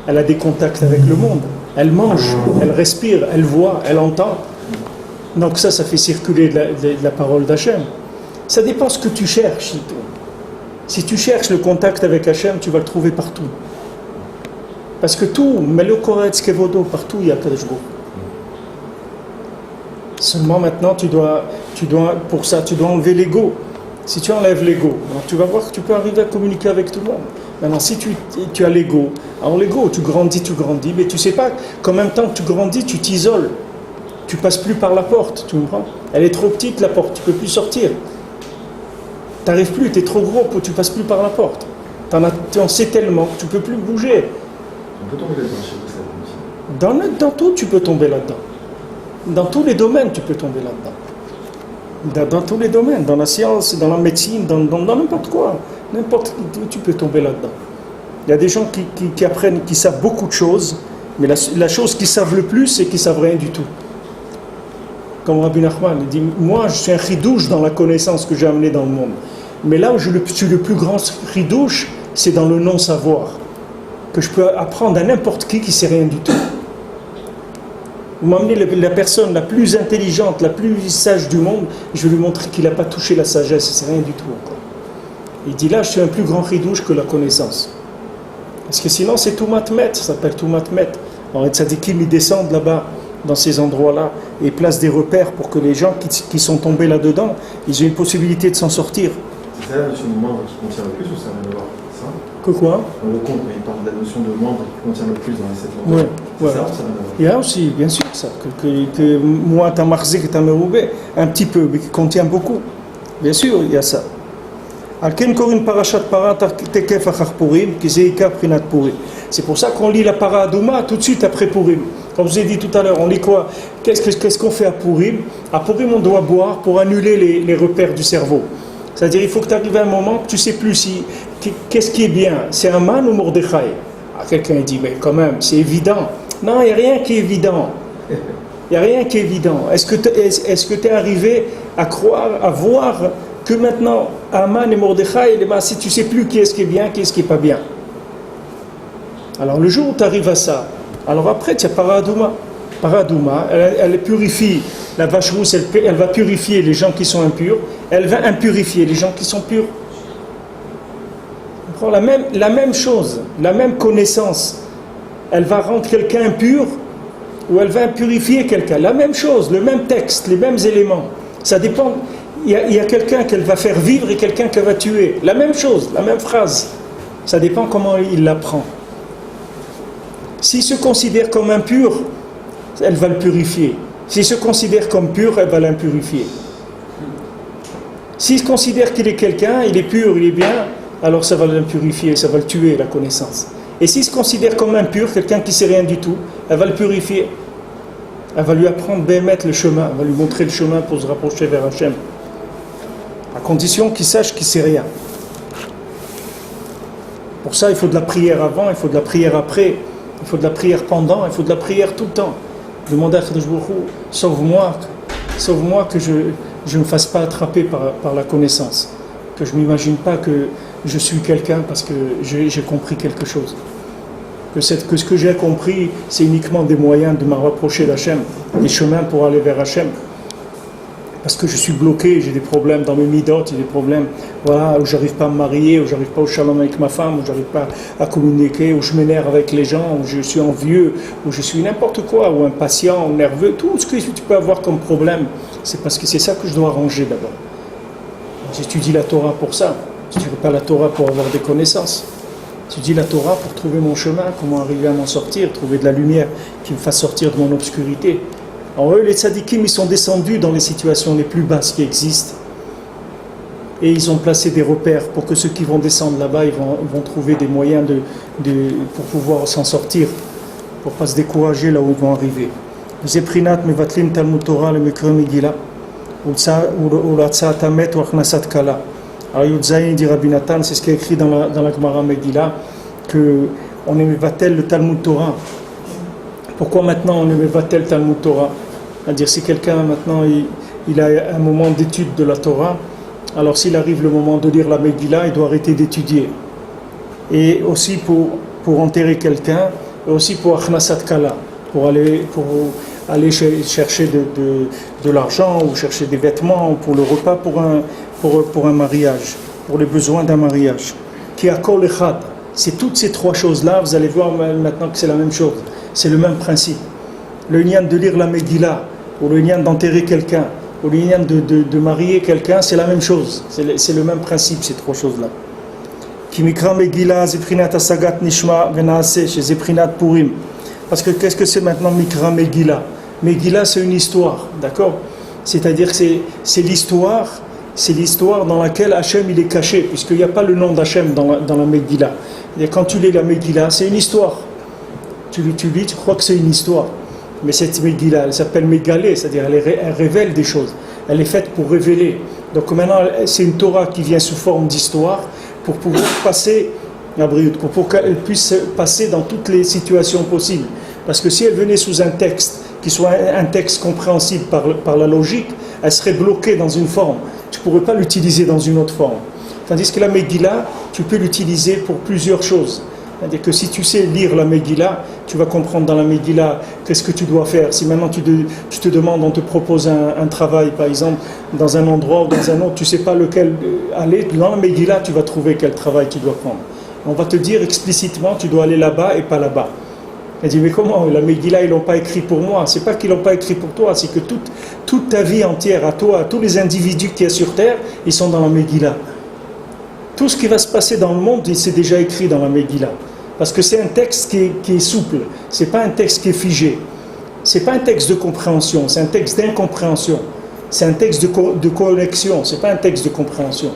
Elle a des contacts avec le monde. Elle mange, elle respire, elle voit, elle entend. Donc ça fait circuler de la parole d'Hachem. Ça dépend ce que tu cherches. Si tu cherches le contact avec Hachem, tu vas le trouver partout. Parce que tout, mais le Koretz Kevodo, partout il y a Kadosh Baruch. Seulement maintenant, pour ça, tu dois enlever l'ego. Si tu enlèves l'ego, tu vas voir que tu peux arriver à communiquer avec tout le monde. Maintenant, si tu as l'ego, alors l'ego, tu grandis, mais tu ne sais pas qu'en même temps que tu grandis, tu t'isoles. Tu ne passes plus par la porte, tu comprends? Elle est trop petite, la porte, tu ne peux plus sortir. Tu n'arrives plus, tu es trop gros, tu ne passes plus par la porte. Tu en sais tellement que tu ne peux plus bouger. On peut tomber là-dedans chez vous, Dans tout, tu peux tomber là-dedans. Dans tous les domaines, tu peux tomber là-dedans. Dans tous les domaines, dans la science, dans la médecine, dans n'importe quoi. N'importe où, tu peux tomber là-dedans. Il y a des gens qui apprennent, qui savent beaucoup de choses, mais la chose qu'ils savent le plus, c'est qu'ils ne savent rien du tout. Comme Rabbi Nachman, il dit, moi je suis un chidouche dans la connaissance que j'ai amenée dans le monde. Mais là où je suis le plus grand chidouche, c'est dans le non-savoir. Que je peux apprendre à n'importe qui ne sait rien du tout. Vous m'amenez la personne la plus intelligente, la plus sage du monde, je vais lui montrer qu'il n'a pas touché la sagesse, c'est rien du tout encore. Il dit là, je suis un plus grand chidouche que la connaissance. Parce que sinon, c'est tout matmet, ça s'appelle tout matmet. Alors, les tzadikim, ils descendent là-bas, dans ces endroits-là, et placent des repères pour que les gens qui sont tombés là-dedans, ils aient une possibilité de s'en sortir. C'est ça la notion de membre qui contient le plus, ou ça n'a rien à voir? Ça que quoi? Dans le compte, il parle de la notion de membre qui contient le plus dans les 7 membres. Ouais, c'est ouais. ça, ou ça n'a rien à voir? Il y a aussi, bien sûr, ça, que moi, ta marzik et ta meroubé, un petit peu, mais qui contient beaucoup. Bien sûr, il y a ça. C'est pour ça qu'on lit la para Adouma tout de suite après Purim. Comme je vous ai dit tout à l'heure, on lit quoi? Qu'est-ce qu'on fait à Purim? À Purim, on doit boire pour annuler les repères du cerveau. C'est-à-dire, il faut que tu arrives à un moment que tu ne sais plus qu'est-ce qui est bien. C'est un man ou Mordechai? Quelqu'un dit, mais quand même, c'est évident. Non, il n'y a rien qui est évident. Il n'y a rien qui est évident. Est-ce que tu es arrivé à croire, à voir que maintenant, Aman et Mordechai, si tu ne sais plus qui est-ce qui est bien, qui est-ce qui n'est pas bien. Alors le jour où tu arrives à ça, alors après tu as Paradouma. Paradouma, elle purifie, la vache rousse, elle va purifier les gens qui sont impurs, elle va impurifier les gens qui sont purs. On prend la même chose, la même connaissance. Elle va rendre quelqu'un impur ou elle va impurifier quelqu'un. La même chose, le même texte, les mêmes éléments. Ça dépend. Il y a quelqu'un qu'elle va faire vivre et quelqu'un qu'elle va tuer. La même chose, la même phrase. Ça dépend comment il l'apprend. S'il se considère comme impur, elle va le purifier. S'il se considère comme pur, elle va l'impurifier. S'il considère qu'il est quelqu'un, il est pur, il est bien, alors ça va l'impurifier, ça va le tuer, la connaissance. Et s'il se considère comme impur, quelqu'un qui ne sait rien du tout, elle va le purifier. Elle va lui apprendre d'émettre le chemin, elle va lui montrer le chemin pour se rapprocher vers Hachem. À condition qu'il sache qu'il ne sait rien. Pour ça, il faut de la prière avant, il faut de la prière après, il faut de la prière pendant, il faut de la prière tout le temps. Demander à Kadosh Baruch Hu, sauve-moi que je ne me fasse pas attraper par la connaissance, que je ne m'imagine pas que je suis quelqu'un parce que j'ai compris quelque chose. Que ce que j'ai compris, c'est uniquement des moyens de me rapprocher d'Hachem, des chemins pour aller vers Hachem. Parce que je suis bloqué, j'ai des problèmes dans mes midot, j'ai des problèmes, voilà, où j'arrive pas à me marier, où j'arrive pas au shalom avec ma femme, où j'arrive pas à communiquer, où je m'énerve avec les gens, où je suis envieux, où je suis n'importe quoi, ou impatient, ou nerveux, tout ce que tu peux avoir comme problème, c'est parce que c'est ça que je dois arranger d'abord. J'étudie la Torah pour ça, je ne dis pas la Torah pour avoir des connaissances. J'étudie la Torah pour trouver mon chemin, comment arriver à m'en sortir, trouver de la lumière qui me fasse sortir de mon obscurité. Alors eux, les tzadikim, ils sont descendus dans les situations les plus basses qui existent et ils ont placé des repères pour que ceux qui vont descendre là-bas, ils vont trouver des moyens pour pouvoir s'en sortir, pour ne pas se décourager là où ils vont arriver. Zeprinat mevatlim Talmud Torah le Mikra Megillah Ulatsa Tamet Wachnasat Kala. Alors Yudzaïn dit Rabbi Nathan, c'est ce qui est écrit dans la Gemara Megillah, qu'on est mevatel le Talmud Torah. Pourquoi maintenant on ne mevatel Talmud Torah? C'est-à-dire si quelqu'un maintenant il a un moment d'étude de la Torah, alors s'il arrive le moment de lire la Megillah, il doit arrêter d'étudier. Et aussi pour enterrer quelqu'un, et aussi pour Achnasat Kala, pour aller chercher de l'argent ou chercher des vêtements ou pour le repas pour un mariage, pour les besoins d'un mariage. Qui a kol echad. C'est toutes ces trois choses-là, vous allez voir maintenant que c'est la même chose. C'est le même principe. Le lien de lire la Megillah, ou le lien d'enterrer quelqu'un, ou le lien de marier quelqu'un, c'est la même chose. C'est le même principe, ces trois choses-là. Ki mikra Megillah, zeprinat asagat nishma venaase, chez zeprinat purim. Parce que qu'est-ce que c'est maintenant Mikra Megillah? Megillah, c'est une histoire, d'accord? C'est-à-dire que c'est l'histoire dans laquelle Hachem il est caché, puisqu'il n'y a pas le nom d'Hachem dans la Megillah. Et quand tu lis la Megillah, c'est une histoire. Tu lis, tu crois que c'est une histoire. Mais cette Megillah, elle s'appelle Megalé, c'est-à-dire elle révèle des choses. Elle est faite pour révéler. Donc maintenant, c'est une Torah qui vient sous forme d'histoire pour pouvoir passer pour qu'elle puisse passer dans toutes les situations possibles. Parce que si elle venait sous un texte qui soit un texte compréhensible par la logique, elle serait bloquée dans une forme. Tu ne pourrais pas l'utiliser dans une autre forme. Tandis que la Megillah, tu peux l'utiliser pour plusieurs choses. C'est-à-dire que si tu sais lire la Megillah, tu vas comprendre dans la Megillah qu'est-ce que tu dois faire. Si maintenant tu te demandes, on te propose un travail, par exemple, dans un endroit ou dans un autre, tu ne sais pas lequel aller, dans la Megillah, tu vas trouver quel travail tu dois prendre. On va te dire explicitement, tu dois aller là-bas et pas là-bas. Elle dit, mais comment? La Megillah, ils ne l'ont pas écrit pour moi. C'est pas qu'ils ne l'ont pas écrit pour toi, c'est que toute ta vie entière, à toi, à tous les individus qu'il y a sur Terre, ils sont dans la Megillah. Tout ce qui va se passer dans le monde, c'est déjà écrit dans la Megillah. Parce que c'est un texte qui est souple. C'est pas un texte qui est figé. C'est pas un texte de compréhension, c'est un texte d'incompréhension. C'est un texte de connexion, c'est pas un texte de compréhension.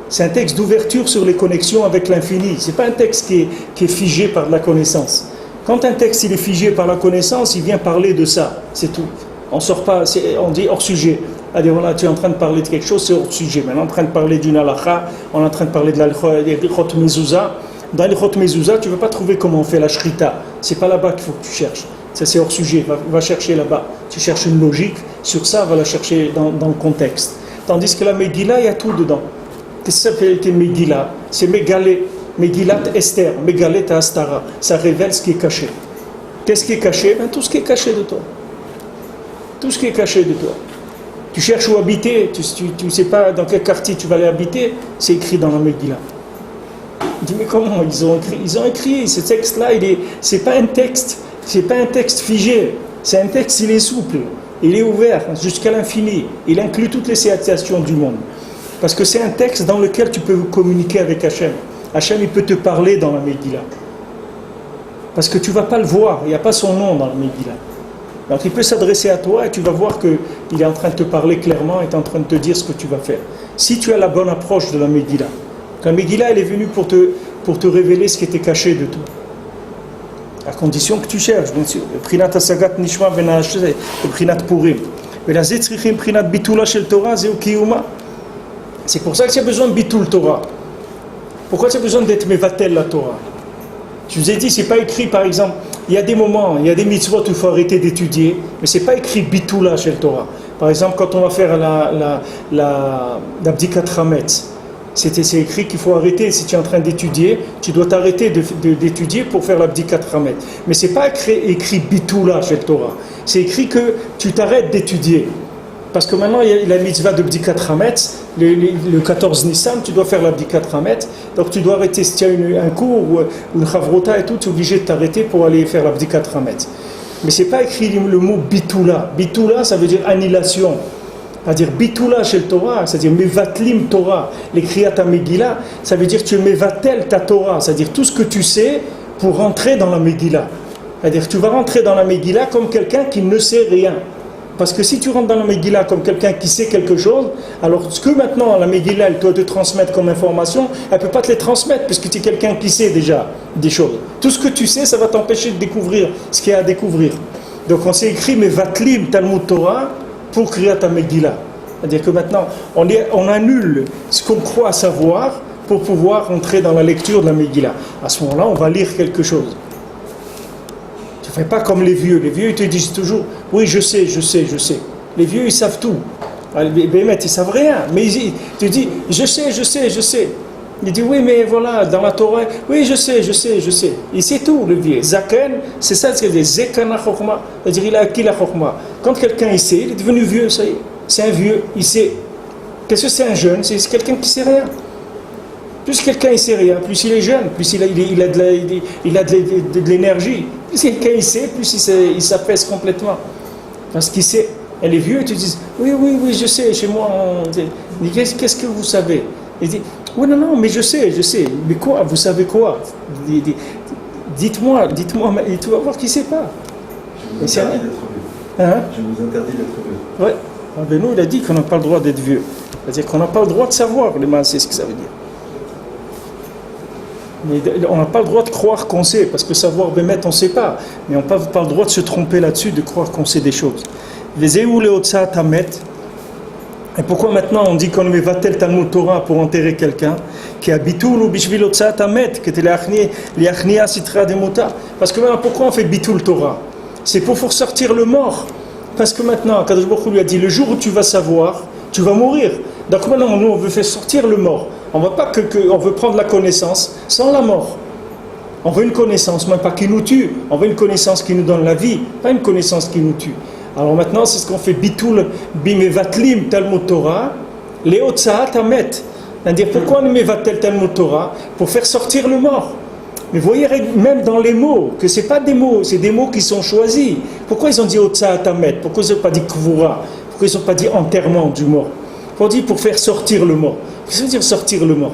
C'est un texte d'ouverture sur les connexions avec l'infini. C'est pas un texte qui est figé par la connaissance. Quand un texte il est figé par la connaissance, il vient parler de ça, c'est tout. On sort pas, on dit hors sujet. Allez, voilà, tu es en train de parler de quelque chose, c'est hors sujet. Maintenant, on est en train de parler d'une halakha, on est en train de parler de l'Ichot Mezouza. Dans l'Ichot Mezouza, tu ne vas pas trouver comment on fait la shrita. C'est pas là-bas qu'il faut que tu cherches. Ça, c'est hors sujet. Va chercher là-bas. Tu cherches une logique, sur ça, va la chercher dans le contexte. Tandis que la Megillah, il y a tout dedans. Qu'est-ce que ça fait Megillah? C'est Megalé. Megillat Esther, Megalet Astara. Ça révèle ce qui est caché. Qu'est-ce qui est caché? Tout ce qui est caché de toi. Tout ce qui est caché de toi. Tu cherches où habiter, tu ne sais pas dans quel quartier tu vas aller habiter, c'est écrit dans la Megillah. Il dit, mais comment ils ont écrit ce texte-là, c'est pas un texte figé, c'est un texte, il est souple, il est ouvert jusqu'à l'infini, il inclut toutes les situations du monde. Parce que c'est un texte dans lequel tu peux communiquer avec Hachem. Hachem, il peut te parler dans la Megillah. Parce que tu ne vas pas le voir, il n'y a pas son nom dans la Megillah. Donc il peut s'adresser à toi et tu vas voir qu'il est en train de te parler clairement, il est en train de te dire ce que tu vas faire. Si tu as la bonne approche de la Megillah. La Megillah, elle est venue pour te révéler ce qui était caché de toi. À condition que tu cherches, bien sûr. Prinat Asagat Nishma Venach, Prinat Purim. Prinat Bitula Shel Torah, Zeu Kiyuma. C'est pour ça que tu as besoin de Bitul Torah. Pourquoi tu as besoin d'être Mevatel la Torah? Je vous ai dit, c'est pas écrit, par exemple, il y a des moments, il y a des mitzvot où il faut arrêter d'étudier, mais c'est pas écrit Bitula Shel Torah. Par exemple, quand on va faire la Bdikat Hametz, c'est écrit qu'il faut arrêter. Si tu es en train d'étudier, tu dois t'arrêter d'étudier pour faire la Bdikat Hametz. Mais c'est pas écrit Bitula Shel Torah. C'est écrit que tu t'arrêtes d'étudier. Parce que maintenant, il y a la mitzvah de Bdikat Hametz, le 14 Nissan, tu dois faire la Bdikat Hametz, donc tu dois arrêter. Si tu as un cours ou une chavrota et tout, tu es obligé de t'arrêter pour aller faire la Bdikat Hametz. Mais c'est pas écrit le mot Bitula. Bitula, ça veut dire annihilation. C'est-à-dire Bitula chez le Torah, c'est-à-dire Mevatlim Torah, les Kriyat Megillah, ça veut dire tu Mevatel ta Torah, c'est-à-dire tout ce que tu sais pour rentrer dans la Megillah. C'est-à-dire tu vas rentrer dans la Megillah comme quelqu'un qui ne sait rien. Parce que si tu rentres dans la Megillah comme quelqu'un qui sait quelque chose, alors ce que maintenant la Megillah elle doit te transmettre comme information, elle ne peut pas te les transmettre puisque tu es quelqu'un qui sait déjà des choses. Tout ce que tu sais, ça va t'empêcher de découvrir ce qu'il y a à découvrir. Donc on s'est écrit Mevatlim Talmud Torah pour Kriyat Megillah. C'est-à-dire que maintenant on annule ce qu'on croit savoir pour pouvoir entrer dans la lecture de la Megillah. À ce moment-là, on va lire quelque chose. Ne fais pas comme les vieux. Les vieux, ils te disent toujours « Oui, je sais. » Les vieux, ils savent tout. Les bémettes, ils savent rien. Mais ils te disent « Je sais. » Il dit « Oui, mais voilà, dans la Torah, oui, je sais. » Il sait tout, le vieux. Zaken, c'est ça, c'est des Zekana Chokhma. C'est-à-dire, il a acquis la Chokhma. Quand quelqu'un, il sait, il est devenu vieux, ça y est. C'est un vieux, il sait. Qu'est-ce que c'est un jeune? C'est quelqu'un qui ne sait rien. Plus quelqu'un ne sait rien, plus il est jeune, plus il a de l'énergie. Plus quelqu'un il sait, plus il s'apaise complètement. Parce qu'il sait. Et les vieux te disent oui, je sais, chez moi. Qu'est-ce que vous savez? Il dit oui, non, mais je sais. Mais quoi? Vous savez quoi? Dites-moi, et tu vas voir qu'il ne sait pas. Je vous interdis d'être vieux. Hein? Je vous interdis d'être vieux. Ouais. Rabbeinu, il a dit qu'on n'a pas le droit d'être vieux. C'est-à-dire qu'on n'a pas le droit de savoir, les mains, c'est ce que ça veut dire. Mais on n'a pas le droit de croire qu'on sait, parce que savoir Bémet, on ne sait pas. Mais on n'a pas le droit de se tromper là-dessus, de croire qu'on sait des choses. Les Eou Leotsa Tamet. Et pourquoi maintenant on dit qu'on met Vatel Talmud Torah pour enterrer quelqu'un qui a Bitul ou Bishvil Otsa Tamet, qui était l'Achnia Sitra de Mota? Parce que maintenant, pourquoi on fait Bitul Torah? C'est pour faire sortir le mort. Parce que maintenant, Kadosh Baruch Hu lui a dit le jour où tu vas savoir, tu vas mourir. Donc maintenant, nous, on veut faire sortir le mort. On ne veut pas on veut prendre la connaissance sans la mort. On veut une connaissance, même pas qui nous tue. On veut une connaissance qui nous donne la vie, pas une connaissance qui nous tue. Alors maintenant, c'est ce qu'on fait Bitul Bimevatlim Talmud Torah, Leotsa Tamet. C'est-à-dire, pourquoi on Mevatel Talmud Torah? Pour faire sortir le mort. Mais vous voyez, même dans les mots, que ce n'est pas des mots, c'est des mots qui sont choisis. Pourquoi ils ont dit Otsa Tamet? Pourquoi ils n'ont pas dit Kvura? Pourquoi ils n'ont pas dit enterrement du mort? On dit pour faire sortir le mort. Qu'est-ce que ça veut dire sortir le mort?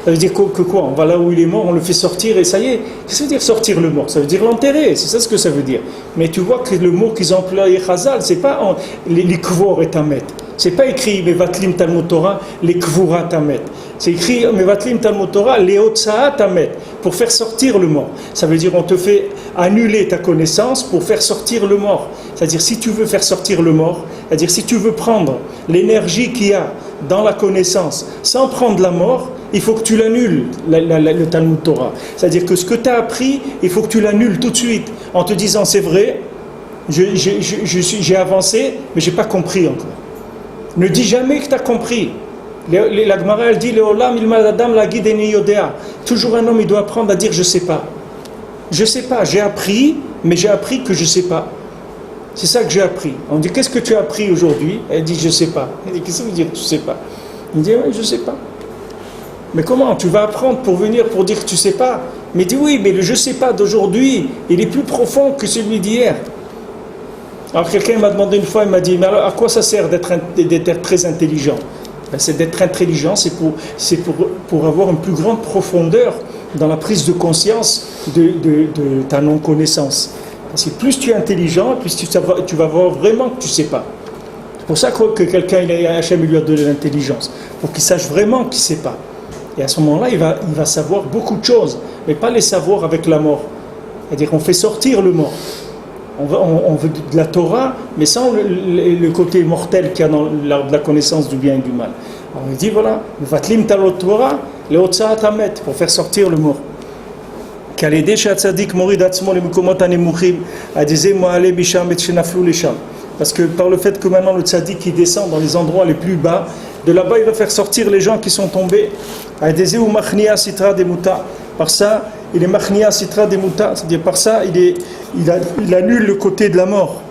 Ça veut dire que quoi? On va là où il est mort, on le fait sortir et ça y est. Qu'est-ce que ça veut dire sortir le mort? Ça veut dire l'enterrer, c'est ça ce que ça veut dire. Mais tu vois que le mot qu'ils ont employé Chazal, c'est pas les kvor et tamet. C'est pas écrit Mevatlim Talmud Torah, les kvura tamet. C'est écrit Mevatlim Talmud Torah, les otsa'a tamet, pour faire sortir le mort. Ça veut dire on te fait annuler ta connaissance pour faire sortir le mort. C'est-à-dire si tu veux faire sortir le mort, c'est-à-dire si tu veux prendre l'énergie qu'il y a dans la connaissance sans prendre la mort, il faut que tu l'annules, le Talmud Torah. C'est-à-dire que ce que tu as appris, il faut que tu l'annules tout de suite, en te disant c'est vrai, j'ai avancé, mais je n'ai pas compris encore. Ne dis jamais que tu as compris. La Gemara, elle dit Leolam ilmad adam la guideni yodea. Toujours un homme, il doit apprendre à dire je ne sais pas. Je ne sais pas, j'ai appris, mais j'ai appris que je ne sais pas. C'est ça que j'ai appris. On dit qu'est-ce que tu as appris aujourd'hui? Elle dit je ne sais pas. Elle dit qu'est-ce que ça veut dire tu ne sais pas? Il dit oui, je ne sais pas. Mais comment? Tu vas apprendre pour venir pour dire que tu ne sais pas? Mais il dit oui, mais le je ne sais pas d'aujourd'hui, il est plus profond que celui d'hier. Alors quelqu'un m'a demandé une fois, il m'a dit mais alors à quoi ça sert d'être très intelligent? Ben, c'est d'être intelligent, c'est pour avoir une plus grande profondeur dans la prise de conscience de ta non-connaissance. Parce que plus tu es intelligent, plus tu vas voir vraiment que tu ne sais pas. C'est pour ça que quelqu'un, Hachem lui a donné l'intelligence, pour qu'il sache vraiment qu'il ne sait pas. Et à ce moment-là, il va savoir beaucoup de choses, mais pas les savoir avec la mort. C'est-à-dire qu'on fait sortir le mort. On veut de la Torah, mais sans le côté mortel qu'il y a dans l'art de la connaissance du bien et du mal. Alors il dit voilà, Vatlim talot Torah, le Otsa Atamet, pour faire sortir le mort. Parce que par le fait que maintenant le tzaddik il descend dans les endroits les plus bas, de là-bas il va faire sortir les gens qui sont tombés. Par ça, il est machnia sitra demuta, c'est-à-dire par ça il annule le côté de la mort.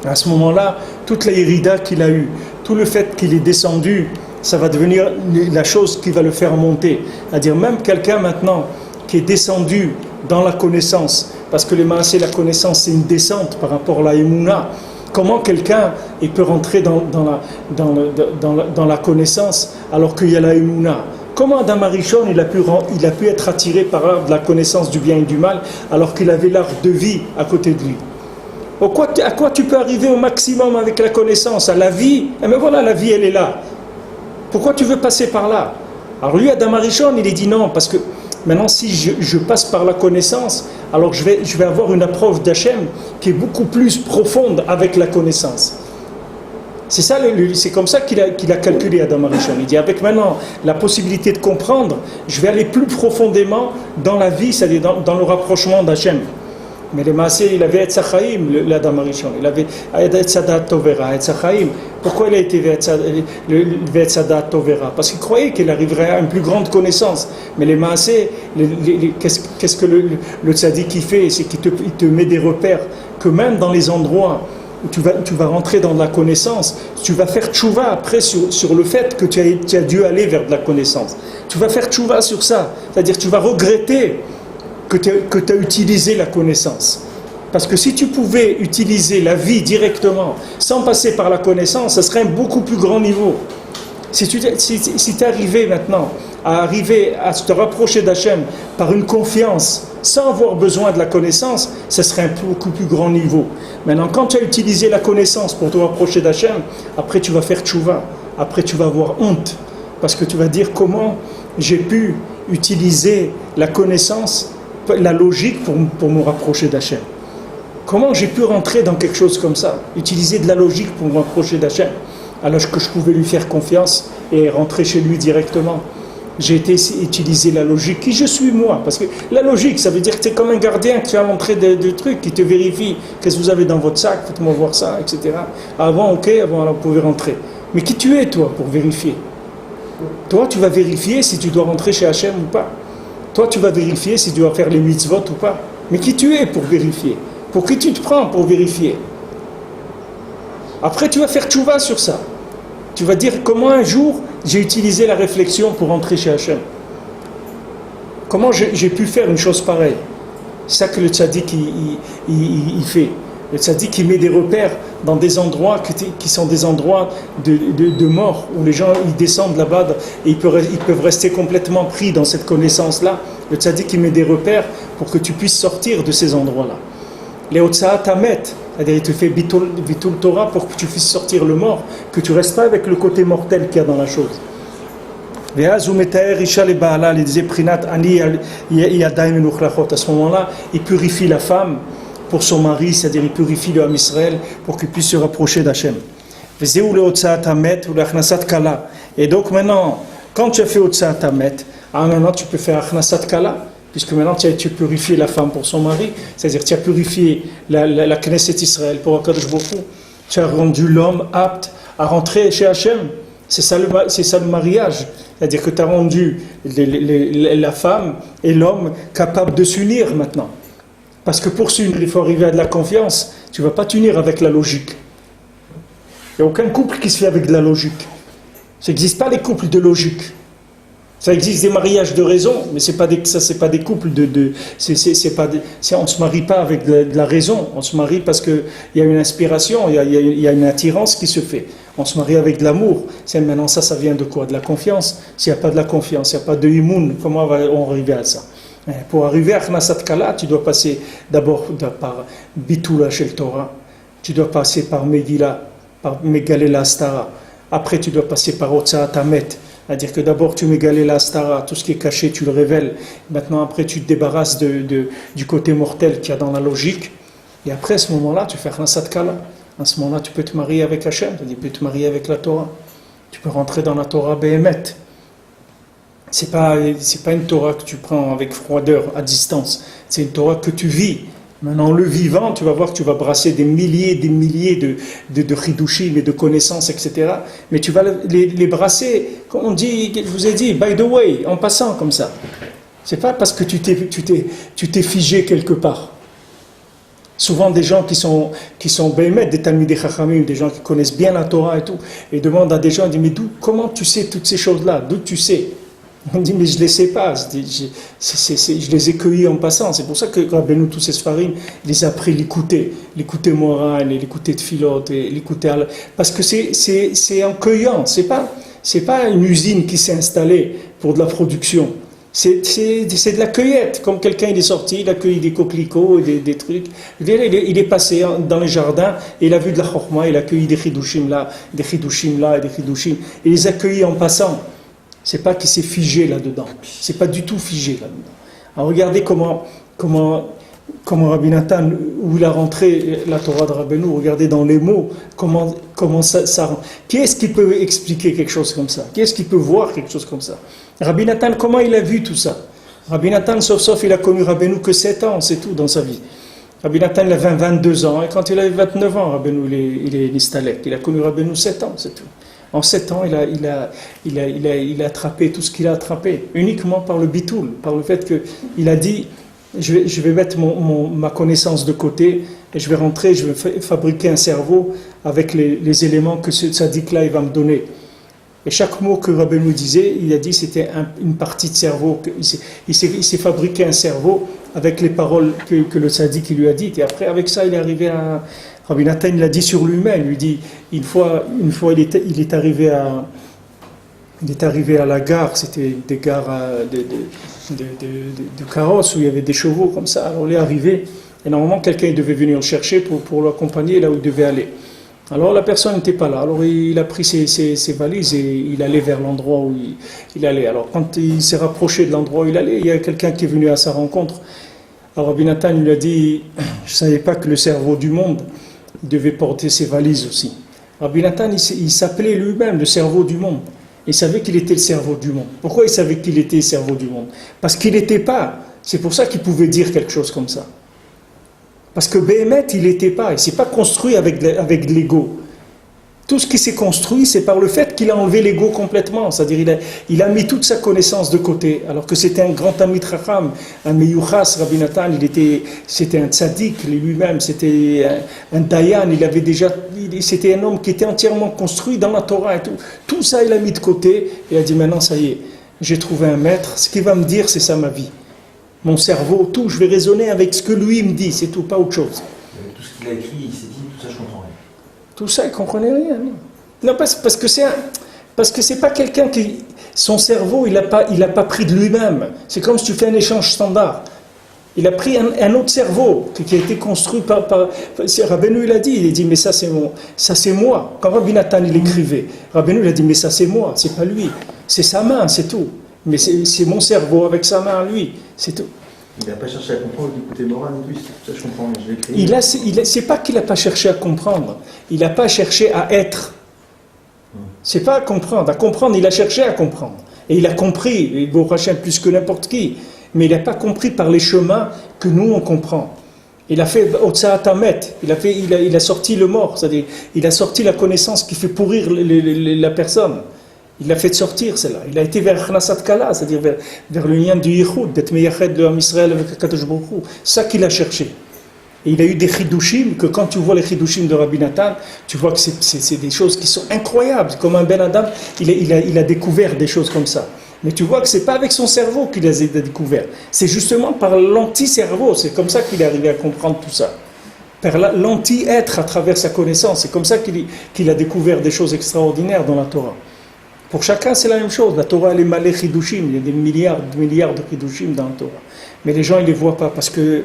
À ce moment-là, toute la hérida qu'il a eue, tout le fait qu'il est descendu, ça va devenir la chose qui va le faire monter. C'est-à-dire même quelqu'un maintenant qui est descendu dans la connaissance, parce que les maasé, la connaissance, c'est une descente par rapport à la émouna. Comment quelqu'un il peut rentrer dans la connaissance alors qu'il y a la émouna? Comment Adam Arishon il a pu être attiré par l'art de la connaissance du bien et du mal alors qu'il avait l'art de vie à côté de lui? À quoi tu peux arriver au maximum avec la connaissance? À la vie? Eh bien voilà, la vie elle est là. Pourquoi tu veux passer par là? Alors lui, Adam Arishon, il est dit non, parce que maintenant si je passe par la connaissance, alors je vais avoir une approche d'Hachem qui est beaucoup plus profonde avec la connaissance. C'est comme ça qu'il a calculé Adam Arishon. Il dit avec maintenant la possibilité de comprendre, je vais aller plus profondément dans la vie, c'est-à-dire dans le rapprochement d'Hachem. Mais les Maasé, il avait Etzachaim, l'Adam Arishon. Il avait Etzadat Tovera, Etzachaim. Pourquoi il a été Etzadat Tovera? Parce qu'il croyait qu'il arriverait à une plus grande connaissance. Mais les Maasé, qu'est-ce que le tzaddik fait? C'est qu'il te met des repères que même dans les endroits où tu vas rentrer dans la connaissance, tu vas faire tchouva après sur le fait que tu as dû aller vers de la connaissance. Tu vas faire tchouva sur ça. C'est-à-dire tu vas regretter que tu as utilisé la connaissance. Parce que si tu pouvais utiliser la vie directement, sans passer par la connaissance, ce serait un beaucoup plus grand niveau. Si tu es arrivé maintenant à te rapprocher d'Hachem par une confiance, sans avoir besoin de la connaissance, ce serait un beaucoup plus grand niveau. Maintenant, quand tu as utilisé la connaissance pour te rapprocher d'Hachem, après tu vas faire tchouva, après tu vas avoir honte, parce que tu vas dire comment j'ai pu utiliser la connaissance, la logique pour me rapprocher d'Hachem. Comment j'ai pu rentrer dans quelque chose comme ça, utiliser de la logique pour me rapprocher d'Hachem, alors que je pouvais lui faire confiance et rentrer chez lui directement. J'ai utilisé la logique, qui je suis moi, parce que la logique, ça veut dire que tu es comme un gardien qui est à l'entrée de trucs, qui te vérifie, qu'est-ce que vous avez dans votre sac, faites-moi voir ça, etc. Avant, vous pouvez rentrer. Mais qui tu es, toi, pour vérifier? Toi, tu vas vérifier si tu dois rentrer chez Hachem ou pas. Toi, tu vas vérifier si tu dois faire les mitzvot ou pas. Mais qui tu es pour vérifier? Pour qui tu te prends pour vérifier? Après, tu vas faire tchouva sur ça. Tu vas dire comment un jour j'ai utilisé la réflexion pour rentrer chez Hachem. Comment j'ai pu faire une chose pareille? C'est ça que le tzaddik il fait. Le tzaddik il met des repères dans des endroits qui sont des endroits de mort, où les gens ils descendent là-bas et ils peuvent rester complètement pris dans cette connaissance-là. Le tzaddik il met des repères pour que tu puisses sortir de ces endroits-là. Les Otsaat Amet, c'est-à-dire il te fait Bitul Torah pour que tu puisses sortir le mort, que tu ne restes pas avec le côté mortel qu'il y a dans la chose. À ce moment-là, il purifie la femme pour son mari, c'est-à-dire il purifie le Ham Israël pour qu'il puisse se rapprocher d'Hachem. Et donc maintenant, quand tu as fait Otsaat Amet, maintenant tu peux faire Achnasat Kala, puisque maintenant tu as purifié la femme pour son mari, c'est-à-dire tu as purifié la Knesset Israël pour Akadosh Baruch Hu, tu as rendu l'homme apte à rentrer chez Hachem. C'est ça le mariage, c'est-à-dire que tu as rendu la femme et l'homme capables de s'unir maintenant. Parce que pour s'unir, il faut arriver à de la confiance. Tu ne vas pas t'unir avec la logique. Il n'y a aucun couple qui se fait avec de la logique. Ça n'existe pas les couples de logique. Ça existe des mariages de raison, mais c'est pas des couples on ne se marie pas avec de la raison. On se marie parce qu'il y a une inspiration, il y a une attirance qui se fait. On se marie avec de l'amour. Maintenant ça vient de quoi? De la confiance. S'il n'y a pas de la confiance, il n'y a pas de imoun, comment on va arriver à ça? Pour arriver à Khnasat Kala, tu dois passer d'abord par Bitula Shel Torah, tu dois passer par Megillah, par Megalé la Astara. Après, tu dois passer par Otsaat Hamet, c'est-à-dire que d'abord tu Megalé la Astara, tout ce qui est caché, tu le révèles. Maintenant, après, tu te débarrasses du côté mortel qu'il y a dans la logique. Et après, à ce moment-là, tu fais Khnasat Kala. À ce moment-là, tu peux te marier avec Hachem, c'est-à-dire tu peux te marier avec la Torah. Tu peux rentrer dans la Torah Behemet. C'est pas une Torah que tu prends avec froideur, à distance. C'est une Torah que tu vis. Maintenant, le vivant, tu vas voir que tu vas brasser des milliers de chidushim et de connaissances, etc. Mais tu vas les brasser, comme on dit, je vous ai dit, by the way, en passant comme ça. C'est pas parce que tu t'es figé quelque part. Souvent, des gens qui sont béhémètes, des talmidei chachamim, des gens qui connaissent bien la Torah et tout, et demandent à des gens, ils disent, mais comment tu sais toutes ces choses-là? D'où tu sais? On dit, mais je ne les sais pas, je les ai cueillis en passant. C'est pour ça que Rabbeinu, tous ces sfarim, il les a appris l'écouter Moran, l'écouter Tfilot, l'écouter. Parce que c'est en cueillant, c'est pas une usine qui s'est installée pour de la production. C'est de la cueillette. Comme quelqu'un il est sorti, il a cueilli des coquelicots, des trucs. Il est passé dans les jardins et il a vu de la chorma, il a cueilli des chidushim là, et des chidushim. Et il les a cueillis en passant. C'est pas qu'il s'est figé là-dedans. C'est pas du tout figé là-dedans. Alors regardez comment Rabbi Nathan, où il a rentré la Torah de Rabbeinu, regardez dans les mots, comment ça. Qui est-ce qui peut expliquer quelque chose comme ça? Qui est-ce qui peut voir quelque chose comme ça? Rabbi Nathan, comment il a vu tout ça? Rabbi Nathan, sauf il a connu Rabbeinu que 7 ans, c'est tout dans sa vie. Rabbi Nathan, il avait 22 ans, et quand il avait 29 ans, Rabbeinu, il est nistalek. Il a connu Rabbeinu 7 ans, c'est tout. En 7 ans, il a attrapé tout ce qu'il a attrapé, uniquement par le bitoul, par le fait qu'il a dit, je vais mettre ma connaissance de côté, et je vais rentrer, je vais fabriquer un cerveau avec les éléments que ce tzaddik-là, il va me donner. Et chaque mot que Rabbeinu disait, il a dit c'était une partie de cerveau, il s'est fabriqué un cerveau avec les paroles que le tzaddik lui a dites, et après, avec ça, il est arrivé à... Rabbi Nathan l'a dit sur lui-même, il lui dit, une fois il est arrivé à la gare, c'était des gares de carrosses où il y avait des chevaux comme ça, alors il est arrivé, et normalement quelqu'un devait venir le chercher pour l'accompagner là où il devait aller. Alors la personne n'était pas là, alors il a pris ses valises et il allait vers l'endroit où il allait. Alors quand il s'est rapproché de l'endroit où il allait, il y a quelqu'un qui est venu à sa rencontre. Alors Rabbi Nathan lui a dit, je ne savais pas que le cerveau du monde devait porter ses valises aussi. Rabbi Nathan, il s'appelait lui-même le cerveau du monde. Il savait qu'il était le cerveau du monde. Pourquoi il savait qu'il était le cerveau du monde? Parce qu'il n'était pas. C'est pour ça qu'il pouvait dire quelque chose comme ça. Parce que Béhémet, il n'était pas. Il ne s'est pas construit avec l'ego. Tout ce qui s'est construit, c'est par le fait qu'il a enlevé l'ego complètement. C'est-à-dire il a mis toute sa connaissance de côté. Alors que c'était un grand ami Chacham, un Meyuchas, Rabbi Nathan, c'était un tzaddik lui-même, c'était un dayan, c'était un homme qui était entièrement construit dans la Torah et tout. Tout ça, il a mis de côté et a dit maintenant, ça y est, j'ai trouvé un maître, ce qu'il va me dire, c'est ça ma vie. Mon cerveau, tout, je vais raisonner avec ce que lui me dit, c'est tout, pas autre chose. Avec tout ce qu'il a écrit, il s'est dit, tout ça, je comprends rien. Tout ça, il ne comprenait rien. Non, parce que c'est pas quelqu'un qui... Son cerveau, il n'a pas pris de lui-même. C'est comme si tu fais un échange standard. Il a pris un autre cerveau qui a été construit par Rabbeinu, il a dit, mais ça c'est moi. Quand Rabbi Nathan, il écrivait, Rabbeinu, il a dit, mais ça c'est moi, c'est pas lui. C'est sa main, c'est tout. Mais c'est mon cerveau avec sa main à lui, c'est tout. Il n'a pas cherché à comprendre d'écouter Moran, lui, ça je comprends, je l'ai écrit. C'est pas qu'il n'a pas cherché à comprendre, il n'a pas cherché à être. C'est pas à comprendre. À comprendre, il a cherché à comprendre. Et il a compris, et Baruch Hashem plus que n'importe qui, mais il n'a pas compris par les chemins que nous on comprend. Il a fait Otsaat Hamet, il a sorti le mort, c'est-à-dire il a sorti la connaissance qui fait pourrir la personne. Il l'a fait sortir, celle-là. Il a été vers Khnasat Kala, c'est-à-dire vers le lien du Yichud, d'être Meyached de Am Israël avec Akadosh Baruch Hu. C'est ça qu'il a cherché. Et il a eu des chidushim, que quand tu vois les chidushim de Rabbi Nathan, tu vois que c'est des choses qui sont incroyables. Comme un Ben Adam, il a découvert des choses comme ça. Mais tu vois que ce n'est pas avec son cerveau qu'il les a découverts. C'est justement par l'anti-cerveau. C'est comme ça qu'il est arrivé à comprendre tout ça. Par l'anti-être à travers sa connaissance. C'est comme ça qu'il a découvert des choses extraordinaires dans la Torah. Pour chacun, c'est la même chose. La Torah, elle est malée chidushim. Il y a des milliards de chidushim dans la Torah. Mais les gens, ils ne les voient pas parce qu'il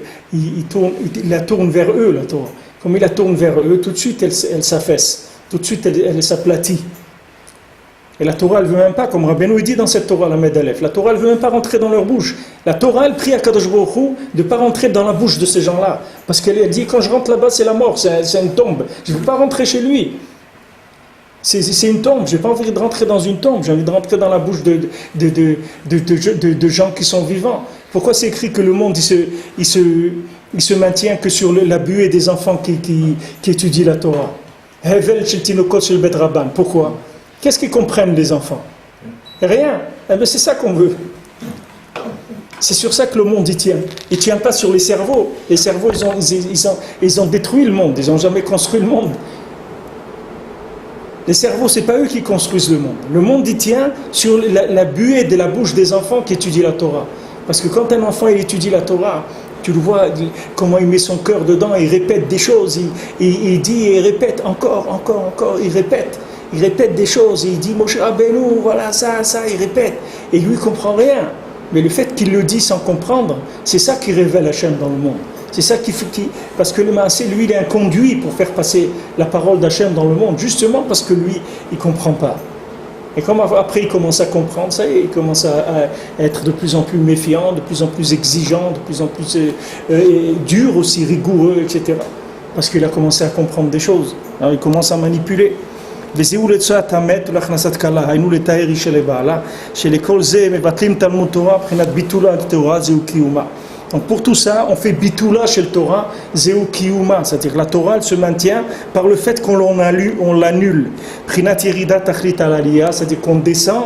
la tourne vers eux, la Torah. Comme il la tourne vers eux, tout de suite, elle s'affaisse. Tout de suite, elle s'aplatit. Et la Torah, elle ne veut même pas, comme Rabbeinu dit dans cette Torah, la Medalef, la Torah, elle ne veut même pas rentrer dans leur bouche. La Torah, elle prie à Kadosh Baruch Hu de ne pas rentrer dans la bouche de ces gens-là. Parce qu'elle dit, quand je rentre là-bas, c'est la mort, c'est une tombe. Je ne veux pas rentrer chez lui. C'est une tombe, je n'ai pas envie de rentrer dans une tombe, j'ai envie de rentrer dans la bouche de gens qui sont vivants. Pourquoi c'est écrit que le monde, il se maintient que sur la buée des enfants qui étudient la Torah? Pourquoi? Qu'est-ce qu'ils comprennent les enfants? Rien. Eh bien, c'est ça qu'on veut. C'est sur ça que le monde y tient. Il ne tient pas sur les cerveaux. Les cerveaux, ils ont détruit le monde. Ils n'ont jamais construit le monde. Les cerveaux, ce n'est pas eux qui construisent le monde. Le monde y tient sur la buée de la bouche des enfants qui étudient la Torah. Parce que quand un enfant il étudie la Torah, tu le vois comment il met son cœur dedans, il répète des choses, il dit et il répète encore, il répète des choses, il dit Moshe Rabbeinu, voilà ça, il répète, et lui il ne comprend rien. Mais le fait qu'il le dit sans comprendre, c'est ça qui révèle Hachem dans le monde. C'est ça parce que le Maasé, lui, il est un conduit pour faire passer la parole d'Hachem dans le monde, justement parce que lui, il ne comprend pas. Et comme après il commence à comprendre, ça y est, il commence à être de plus en plus méfiant, de plus en plus exigeant, de plus en plus dur aussi, rigoureux, etc. Parce qu'il a commencé à comprendre des choses. Alors il commence à manipuler. Donc pour tout ça, on fait bitula chez le Torah, zeu kiyuma, c'est-à-dire la Torah elle se maintient par le fait qu'on l'annule. Prinat yerida tachlit alaliya, c'est-à-dire qu'on descend,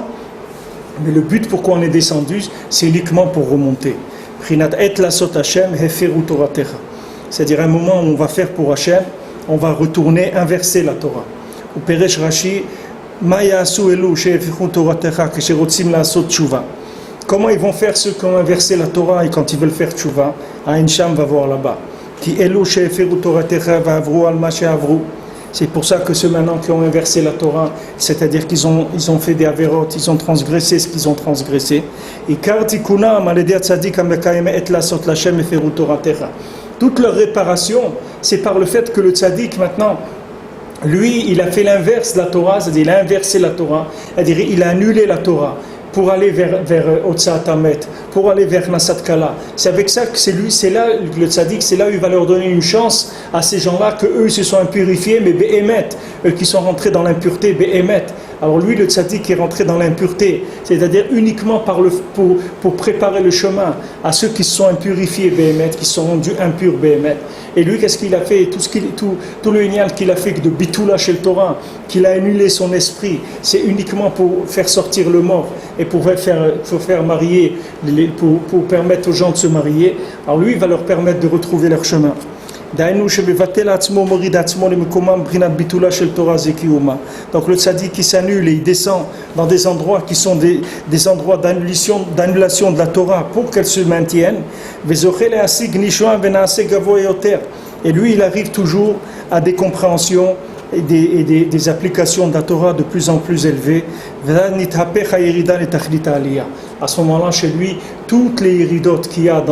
mais le but pourquoi on est descendu, c'est uniquement pour remonter. Prinat et lasot Hashem heferu toratecha, c'est-à-dire un moment où on va faire pour Hashem, on va retourner, inverser la Torah. Ou peresh Rashi, ma ya'asu elu sheheferu toratecha kesherotzim la'asot tshuva. Comment ils vont faire ceux qui ont inversé la Torah et quand ils veulent faire tchouva? Ain Sham va voir là-bas. C'est pour ça que ceux maintenant qui ont inversé la Torah, c'est-à-dire qu'ils ont fait des avérotes, ils ont transgressé ce qu'ils ont transgressé. Et toute leur réparation, c'est par le fait que le tzaddik maintenant, lui, il a fait l'inverse de la Torah, c'est-à-dire il a inversé la Torah, c'est-à-dire il a annulé la Torah pour aller vers Otsat Hamet, pour aller vers Nasat Kala. C'est avec ça que c'est là, le tzaddik, c'est là où il va leur donner une chance à ces gens-là, que eux se sont impurifiés, mais Be'emet, eux qui sont rentrés dans l'impureté, Be'emet. Alors lui, le tzaddik est rentré dans l'impureté, c'est-à-dire uniquement pour préparer le chemin à ceux qui se sont impurifiés, Be'emet, qui se sont rendus impurs, Be'emet. Et lui, qu'est-ce qu'il a fait? Tout le ignal qu'il a fait de Bitoula chez le Torah, qu'il a annulé son esprit, c'est uniquement pour faire sortir le mort et pour faire marier, pour permettre aux gens de se marier. Alors lui, il va leur permettre de retrouver leur chemin. Donc le tzaddik qui s'annule et il descend dans des endroits qui sont des endroits d'annulation de la Torah pour qu'elle se maintienne. Et lui, il arrive toujours à des compréhensions et des applications de la Torah de plus en plus élevées. À ce moment-là, chez lui, toutes les iridotes qu'il y a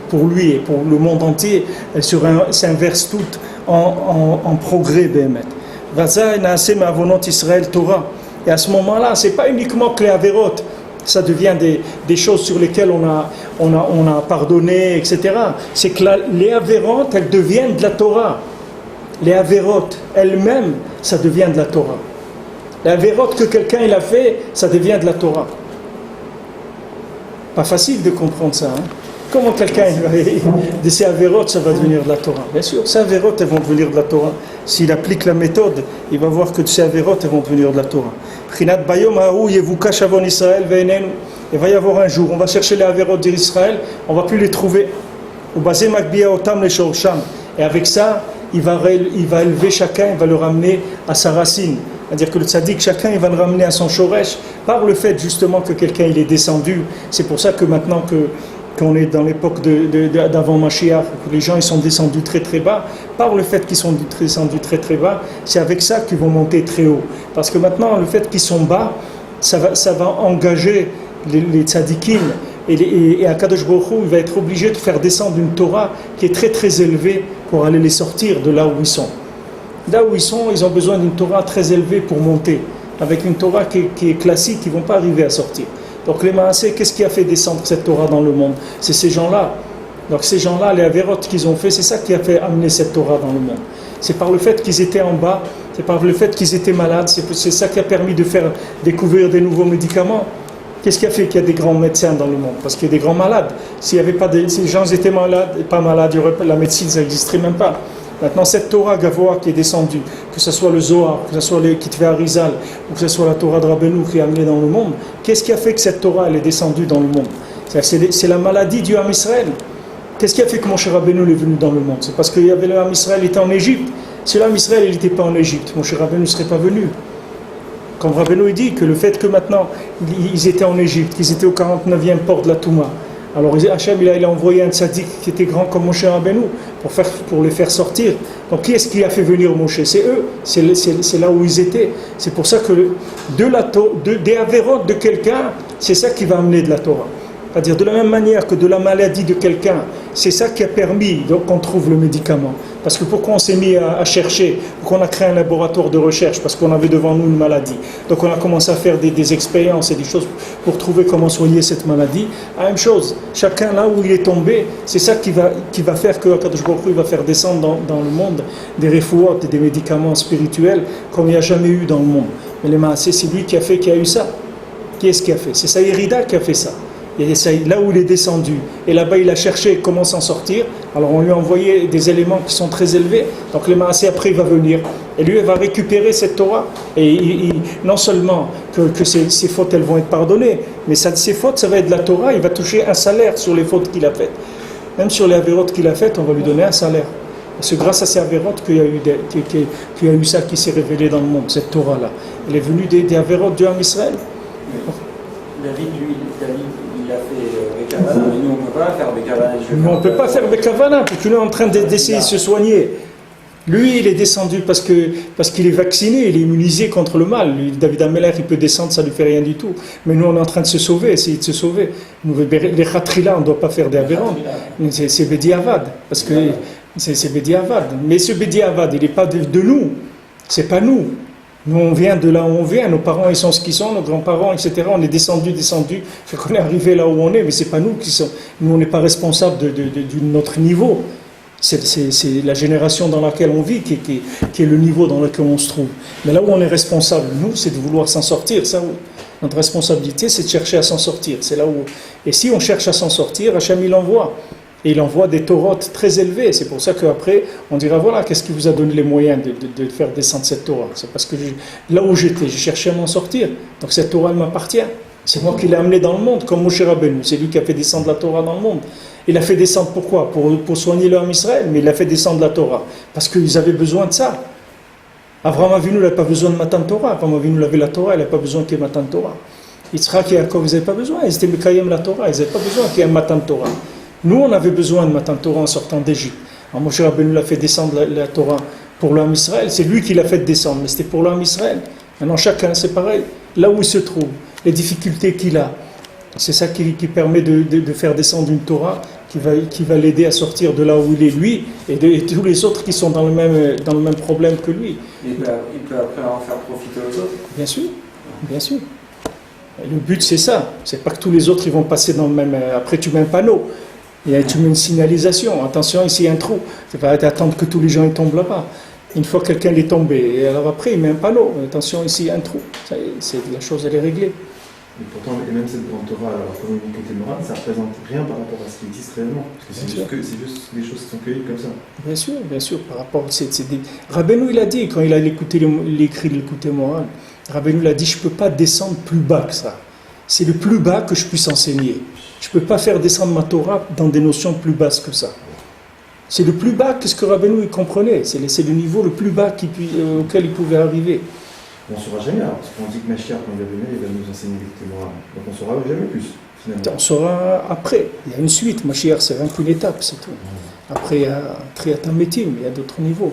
pour lui et pour le monde entier, elles s'inversent toutes en progrès. Et à ce moment-là, ce n'est pas uniquement que les avérotes, ça devient des choses sur lesquelles on a pardonné, etc. C'est que les avérotes, elles deviennent de la Torah. Les avérotes elles-mêmes, ça devient de la Torah. Les avérotes que quelqu'un il a fait, ça devient de la Torah. Pas facile de comprendre ça. Hein? Comment quelqu'un de ces avérotes, ça va devenir de la Torah? Bien sûr, ces avérotes, elles vont devenir de la Torah. S'il applique la méthode, il va voir que ces avérotes, elles vont devenir de la Torah. Il va y avoir un jour, on va chercher les avérotes d'Israël, on ne va plus les trouver. Et avec ça, il va élever chacun, il va le ramener à sa racine. C'est-à-dire que le tzaddik, chacun, il va le ramener à son shoresh par le fait justement que quelqu'un il est descendu. C'est pour ça que maintenant qu'on est dans l'époque d'avant Mashiach, que les gens ils sont descendus très très bas, par le fait qu'ils sont descendus très très bas, c'est avec ça qu'ils vont monter très haut. Parce que maintenant, le fait qu'ils sont bas, ça va engager les tzaddikim Et Akadosh Baruch Hu, il va être obligé de faire descendre une Torah qui est très très élevée pour aller les sortir de là où ils sont. Là où ils sont, ils ont besoin d'une Torah très élevée pour monter. Avec une Torah qui est classique, ils ne vont pas arriver à sortir. Donc les Maaseh, qu'est-ce qui a fait descendre cette Torah dans le monde? C'est ces gens-là. Donc ces gens-là, les Avérotes qu'ils ont fait, c'est ça qui a fait amener cette Torah dans le monde. C'est par le fait qu'ils étaient en bas, c'est par le fait qu'ils étaient malades, c'est ça qui a permis de faire découvrir des nouveaux médicaments. Qu'est-ce qui a fait qu'il y a des grands médecins dans le monde? Parce qu'il y a des grands malades. S'il y avait pas si les gens étaient malades et pas malades, la médecine, ça n'existerait même pas. Maintenant, cette Torah Gavoa qui est descendue, que ce soit le Zohar, que ce soit les Kitvé Arizal, ou que ce soit la Torah de Rabbeinu qui est amenée dans le monde, qu'est-ce qui a fait que cette Torah elle est descendue dans le monde? C'est la maladie du Ham Israël. Qu'est-ce qui a fait que Moshe Rabbeinu est venu dans le monde? C'est parce qu'il y avait le Ham Israël, il était en Égypte. Si le Ham Israël n'était pas en Égypte, Moshe Rabbeinu ne serait pas venu. Comme Rabbeinu dit que le fait que maintenant ils étaient en Égypte, qu'ils étaient au 49e port de la Touma, alors Hachem il a envoyé un tzaddik qui était grand comme Moshe Rabbeinu pour les faire sortir. Donc qui est-ce qui a fait venir Moshe? C'est eux, c'est là où ils étaient. C'est pour ça que des avérotes de quelqu'un, c'est ça qui va amener de la Torah. C'est-à-dire de la même manière que de la maladie de quelqu'un, c'est ça qui a permis qu'on trouve le médicament. Parce que pourquoi on s'est mis à chercher, pourquoi on a créé un laboratoire de recherche? Parce qu'on avait devant nous une maladie. Donc on a commencé à faire des expériences et des choses pour trouver comment soigner cette maladie. La même chose, chacun là où il est tombé, c'est ça qui va faire que Akadosh Baruch Hu va faire descendre dans le monde des refouot et des médicaments spirituels comme il n'y a jamais eu dans le monde. Mais les Maaseh, c'est lui qui a eu ça. Qui est-ce qui a fait? C'est Saïrida qui a fait ça. Et là où il est descendu, et là-bas il a cherché comment s'en sortir, alors on lui a envoyé des éléments qui sont très élevés, donc les Maaseh après il va venir, et lui il va récupérer cette Torah, et non seulement que ses fautes elles vont être pardonnées, mais ses fautes ça va être de la Torah, il va toucher un salaire sur les fautes qu'il a faites. Même sur les avérotes qu'il a faites, on va lui donner un salaire. C'est grâce à ces avérotes qu'il y a eu ça qui s'est révélé dans le monde, cette Torah-là. Elle est venue des avérotes du Ham Israël. David, il a fait Bekavana, mais nous on ne peut pas faire Bekavana. On ne peut pas faire Bekavana, parce que nous on est en train d'essayer de se soigner. Lui, il est descendu parce qu'il est vacciné, il est immunisé contre le mal. Lui, David Ameller, il peut descendre, ça ne lui fait rien du tout. Mais nous, on est en train de se sauver, essayer de se sauver. Nous, les Khatrila, on ne doit pas faire des aberrants. C'est Bedi Avad, parce que c'est Bedi Avad. Mais ce Bedi Avad, il n'est pas de nous, c'est pas nous. Nous, on vient de là où on vient, nos parents, ils sont ce qu'ils sont, nos grands-parents, etc. On est descendu, fait qu'on est arrivé là où on est, mais c'est pas nous qui sommes. Nous, on n'est pas responsables de notre niveau. C'est la génération dans laquelle on vit qui est le niveau dans lequel on se trouve. Mais là où on est responsable, nous, c'est de vouloir s'en sortir. Ça, notre responsabilité, c'est de chercher à s'en sortir. C'est là où. Et si on cherche à s'en sortir, Hachem, il envoie. Et il envoie des torotes très élevées. C'est pour ça qu'après, on dira, voilà, qu'est-ce qui vous a donné les moyens de faire descendre cette Torah? C'est parce que là où j'étais, j'ai cherché à m'en sortir. Donc cette Torah, elle m'appartient. C'est moi qui l'ai amenée dans le monde, comme Moshe Rabbeinu. C'est lui qui a fait descendre la Torah dans le monde. Il a fait descendre pourquoi? Pour soigner le Ham Israël, mais il a fait descendre la Torah. Parce qu'ils avaient besoin de ça. Avraham Avinu n'avait pas besoin de Matan Torah. Avraham Avinu avait la Torah, il n'avait pas besoin qu'il y ait Matan Torah. Yitzhak et Yaakov, ils n'avaient pas besoin. Ils étaient Mekayem la Torah, ils n'avaient pas besoin qu'il y ait un Matan Torah. Nous, on avait besoin de Matan Torah en sortant d'Égypte. Alors Moshe Rabbeinu l'a fait descendre la Torah pour le Ham Israël. C'est lui qui l'a fait descendre, mais c'était pour le Ham Israël. Maintenant, chacun, c'est pareil. Là où il se trouve, les difficultés qu'il a, c'est ça qui permet de faire descendre une Torah qui va l'aider à sortir de là où il est lui et tous les autres qui sont dans le même problème que lui. Il peut après en faire profiter aux autres. Bien sûr, bien sûr. Et le but c'est ça, c'est pas que tous les autres ils vont passer dans le même. Après tu mets un panneau, et tu mets une signalisation. Attention, ici il y a un trou. C'est pas attendre que tous les gens ils tombent là-bas. Une fois que quelqu'un est tombé, et alors après il met un panneau. Attention, ici il y a un trou. Ça y est, la chose elle est réglée. Et pourtant, et même cette grande Torah, alors comme une côté morale, ça ne représente rien par rapport à ce qui existe réellement. Parce que c'est juste des choses qui sont cueillies comme ça. Bien sûr, par rapport à... Rabbeinu, il a dit, quand il a écouté l'écrit de l'écouté moral, Rabbeinu, il a dit, je ne peux pas descendre plus bas que ça. C'est le plus bas que je puisse enseigner. Je ne peux pas faire descendre ma Torah dans des notions plus basses que ça. C'est le plus bas que ce que Rabbeinu il comprenait. C'est le niveau le plus bas auquel il pouvait arriver. On ne saura jamais, alors, parce qu'on dit que Mashiach, quand il va venir, il va nous enseigner l'équité morale. Donc on ne saura jamais plus, finalement. On saura après. Il y a une suite. Mashiach, c'est rien qu'une étape, c'est tout. Après, il y a Triatametim, il y a d'autres niveaux.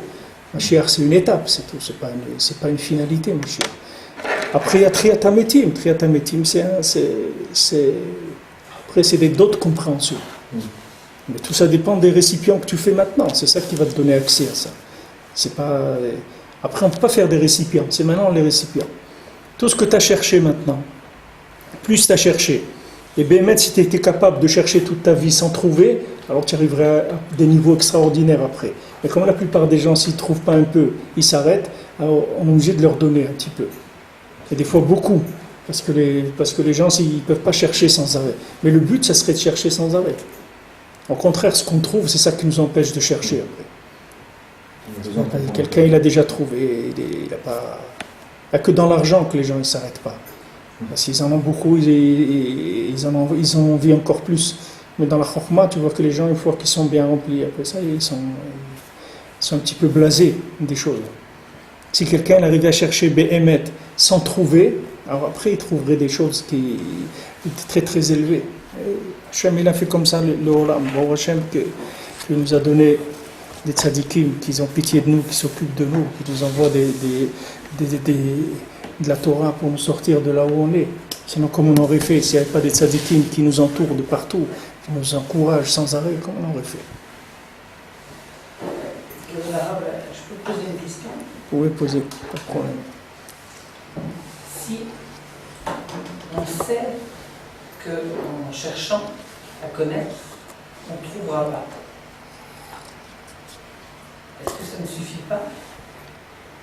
Mashiach, c'est une étape, c'est tout. C'est pas une finalité, Mashiach. Après, il y a Triatametim. Triatametim, c'est Après, c'est d'autres compréhensions. Mais tout ça dépend des récipients que tu fais maintenant. C'est ça qui va te donner accès à ça. C'est pas... Après, on ne peut pas faire des récipients. C'est maintenant les récipients. Tout ce que tu as cherché maintenant, plus tu as cherché. Et bien, si tu étais capable de chercher toute ta vie sans trouver, alors tu arriverais à des niveaux extraordinaires après. Mais comme la plupart des gens, s'ils ne trouvent pas un peu, ils s'arrêtent, alors on est obligé de leur donner un petit peu. Et des fois beaucoup. Parce que les gens, ils ne peuvent pas chercher sans arrêt. Mais le but, ça serait de chercher sans arrêt. Au contraire, ce qu'on trouve, c'est ça qui nous empêche de chercher après. Quelqu'un, il a déjà trouvé, il n'y a que dans l'argent que les gens ne s'arrêtent pas. Parce qu'ils en ont beaucoup, ils en ont envie encore plus. Mais dans la chokma, tu vois que les gens, une fois qu'ils sont bien remplis, après ça, ils sont un petit peu blasés des choses. Si quelqu'un arrivait à chercher Behemet sans trouver, alors après il trouverait des choses qui étaient très très élevées. Hachem, il a fait comme ça le Olam. Bon, Hachem, qui nous a donné des tzadikim, qui ont pitié de nous, qui s'occupent de nous, qui nous envoient de la Torah pour nous sortir de là où on est. Sinon, comme on aurait fait, s'il n'y avait pas des tzadikim qui nous entourent de partout, qui nous encouragent sans arrêt, comment on aurait fait? Je peux poser une question? Vous pouvez poser, pas de problème. Si on sait qu'en cherchant à connaître, on ne trouvera pas, est-ce que ça ne suffit pas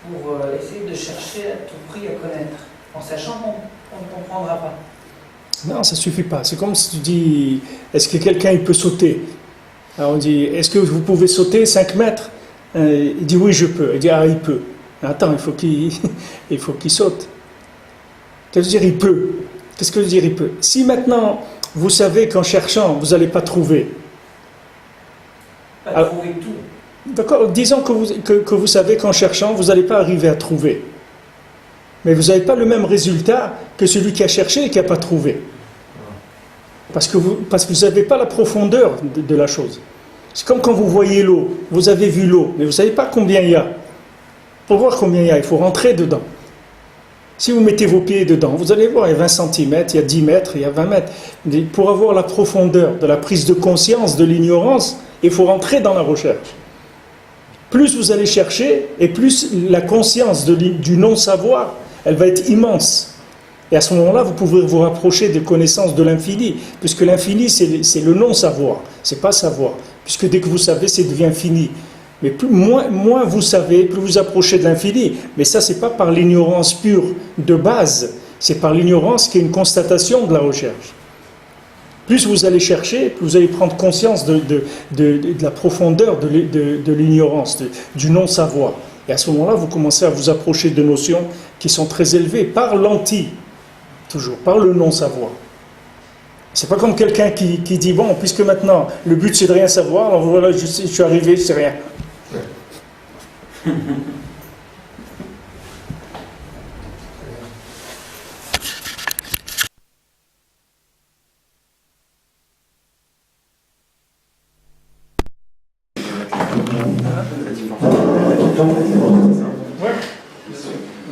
pour essayer de chercher à tout prix à connaître, en sachant qu'on ne comprendra pas? Non, ça ne suffit pas. C'est comme si tu dis, est-ce que quelqu'un il peut sauter? Alors on dit, est-ce que vous pouvez sauter 5 mètres? Il dit, oui, je peux. Il dit, ah, il peut. Attends, il faut qu'il saute. Qu'est-ce que je veux dire, il peut? Qu'est-ce que je veux dire, il peut? Si maintenant, vous savez qu'en cherchant, vous n'allez pas trouver. Pas trouver tout. D'accord, disons que vous savez qu'en cherchant, vous n'allez pas arriver à trouver. Mais vous n'avez pas le même résultat que celui qui a cherché et qui n'a pas trouvé. Parce que vous n'avez pas la profondeur de la chose. C'est comme quand vous voyez l'eau. Vous avez vu l'eau, mais vous ne savez pas combien il y a. Pour voir combien il y a, il faut rentrer dedans. Si vous mettez vos pieds dedans, vous allez voir, il y a 20 cm, il y a 10 mètres, il y a 20 mètres. Mais pour avoir la profondeur de la prise de conscience de l'ignorance, il faut rentrer dans la recherche. Plus vous allez chercher, et plus la conscience du non-savoir, elle va être immense. Et à ce moment-là, vous pouvez vous rapprocher des connaissances de l'infini, puisque l'infini, c'est le non-savoir, c'est pas savoir. Puisque dès que vous savez, ça devient fini. Mais moins vous savez, plus vous approchez de l'infini. Mais ça, c'est pas par l'ignorance pure de base, c'est par l'ignorance qui est une constatation de la recherche. Plus vous allez chercher, plus vous allez prendre conscience de la profondeur de l'ignorance, du non-savoir. Et à ce moment-là, vous commencez à vous approcher de notions qui sont très élevées par l'anti, toujours, par le non-savoir. C'est pas comme quelqu'un qui dit, bon, puisque maintenant, le but c'est de rien savoir, alors voilà, je suis arrivé, je sais rien. Ouais.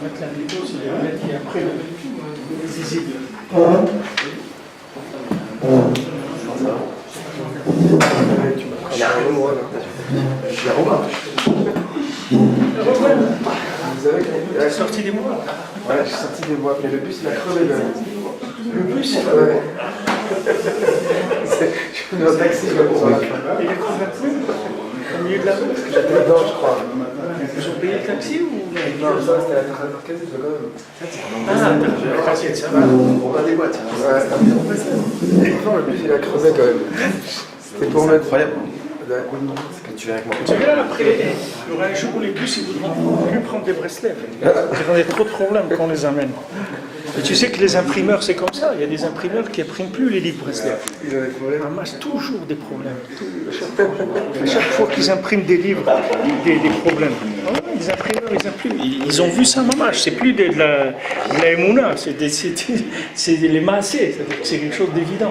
Mettre la vidéo, c'est la mettre qui après les visibles. Il y a un mois là. Je suis à Romain. Vous savez qu'elle est Sortie des mois. Ouais, je suis sorti des mois, mais le bus il a crevé là. Le bus, Ouais. Je suis venu en taxi, je vais sur la fin. il est convaincu au milieu de la route. J'étais dedans, je crois. Ils ont payé le taxi ou Non, ça c'était la Marquette, je quand même. Ah, t'inquiète, ça va. On va des boîtes. Ouais, non, le bus il a crevé quand même. C'était pour mettre. Incroyable. Ce que tu viens avec moi. Tu sais, là, après, il y aura un jour où les bus ils voudront plus prendre des bracelets. Il y a trop de problèmes quand on les amène. Et tu sais que les imprimeurs, c'est comme ça. Il y a des imprimeurs qui n'impriment plus les livres bracelets. Ils ont des problèmes. Ils ramassent toujours des problèmes. À chaque fois qu'ils impriment des livres, des problèmes. Ah ouais, les imprimeurs, ils impriment. Ils ont vu ça, maman. C'est plus de la Emouna, c'est les massés. C'est quelque chose d'évident.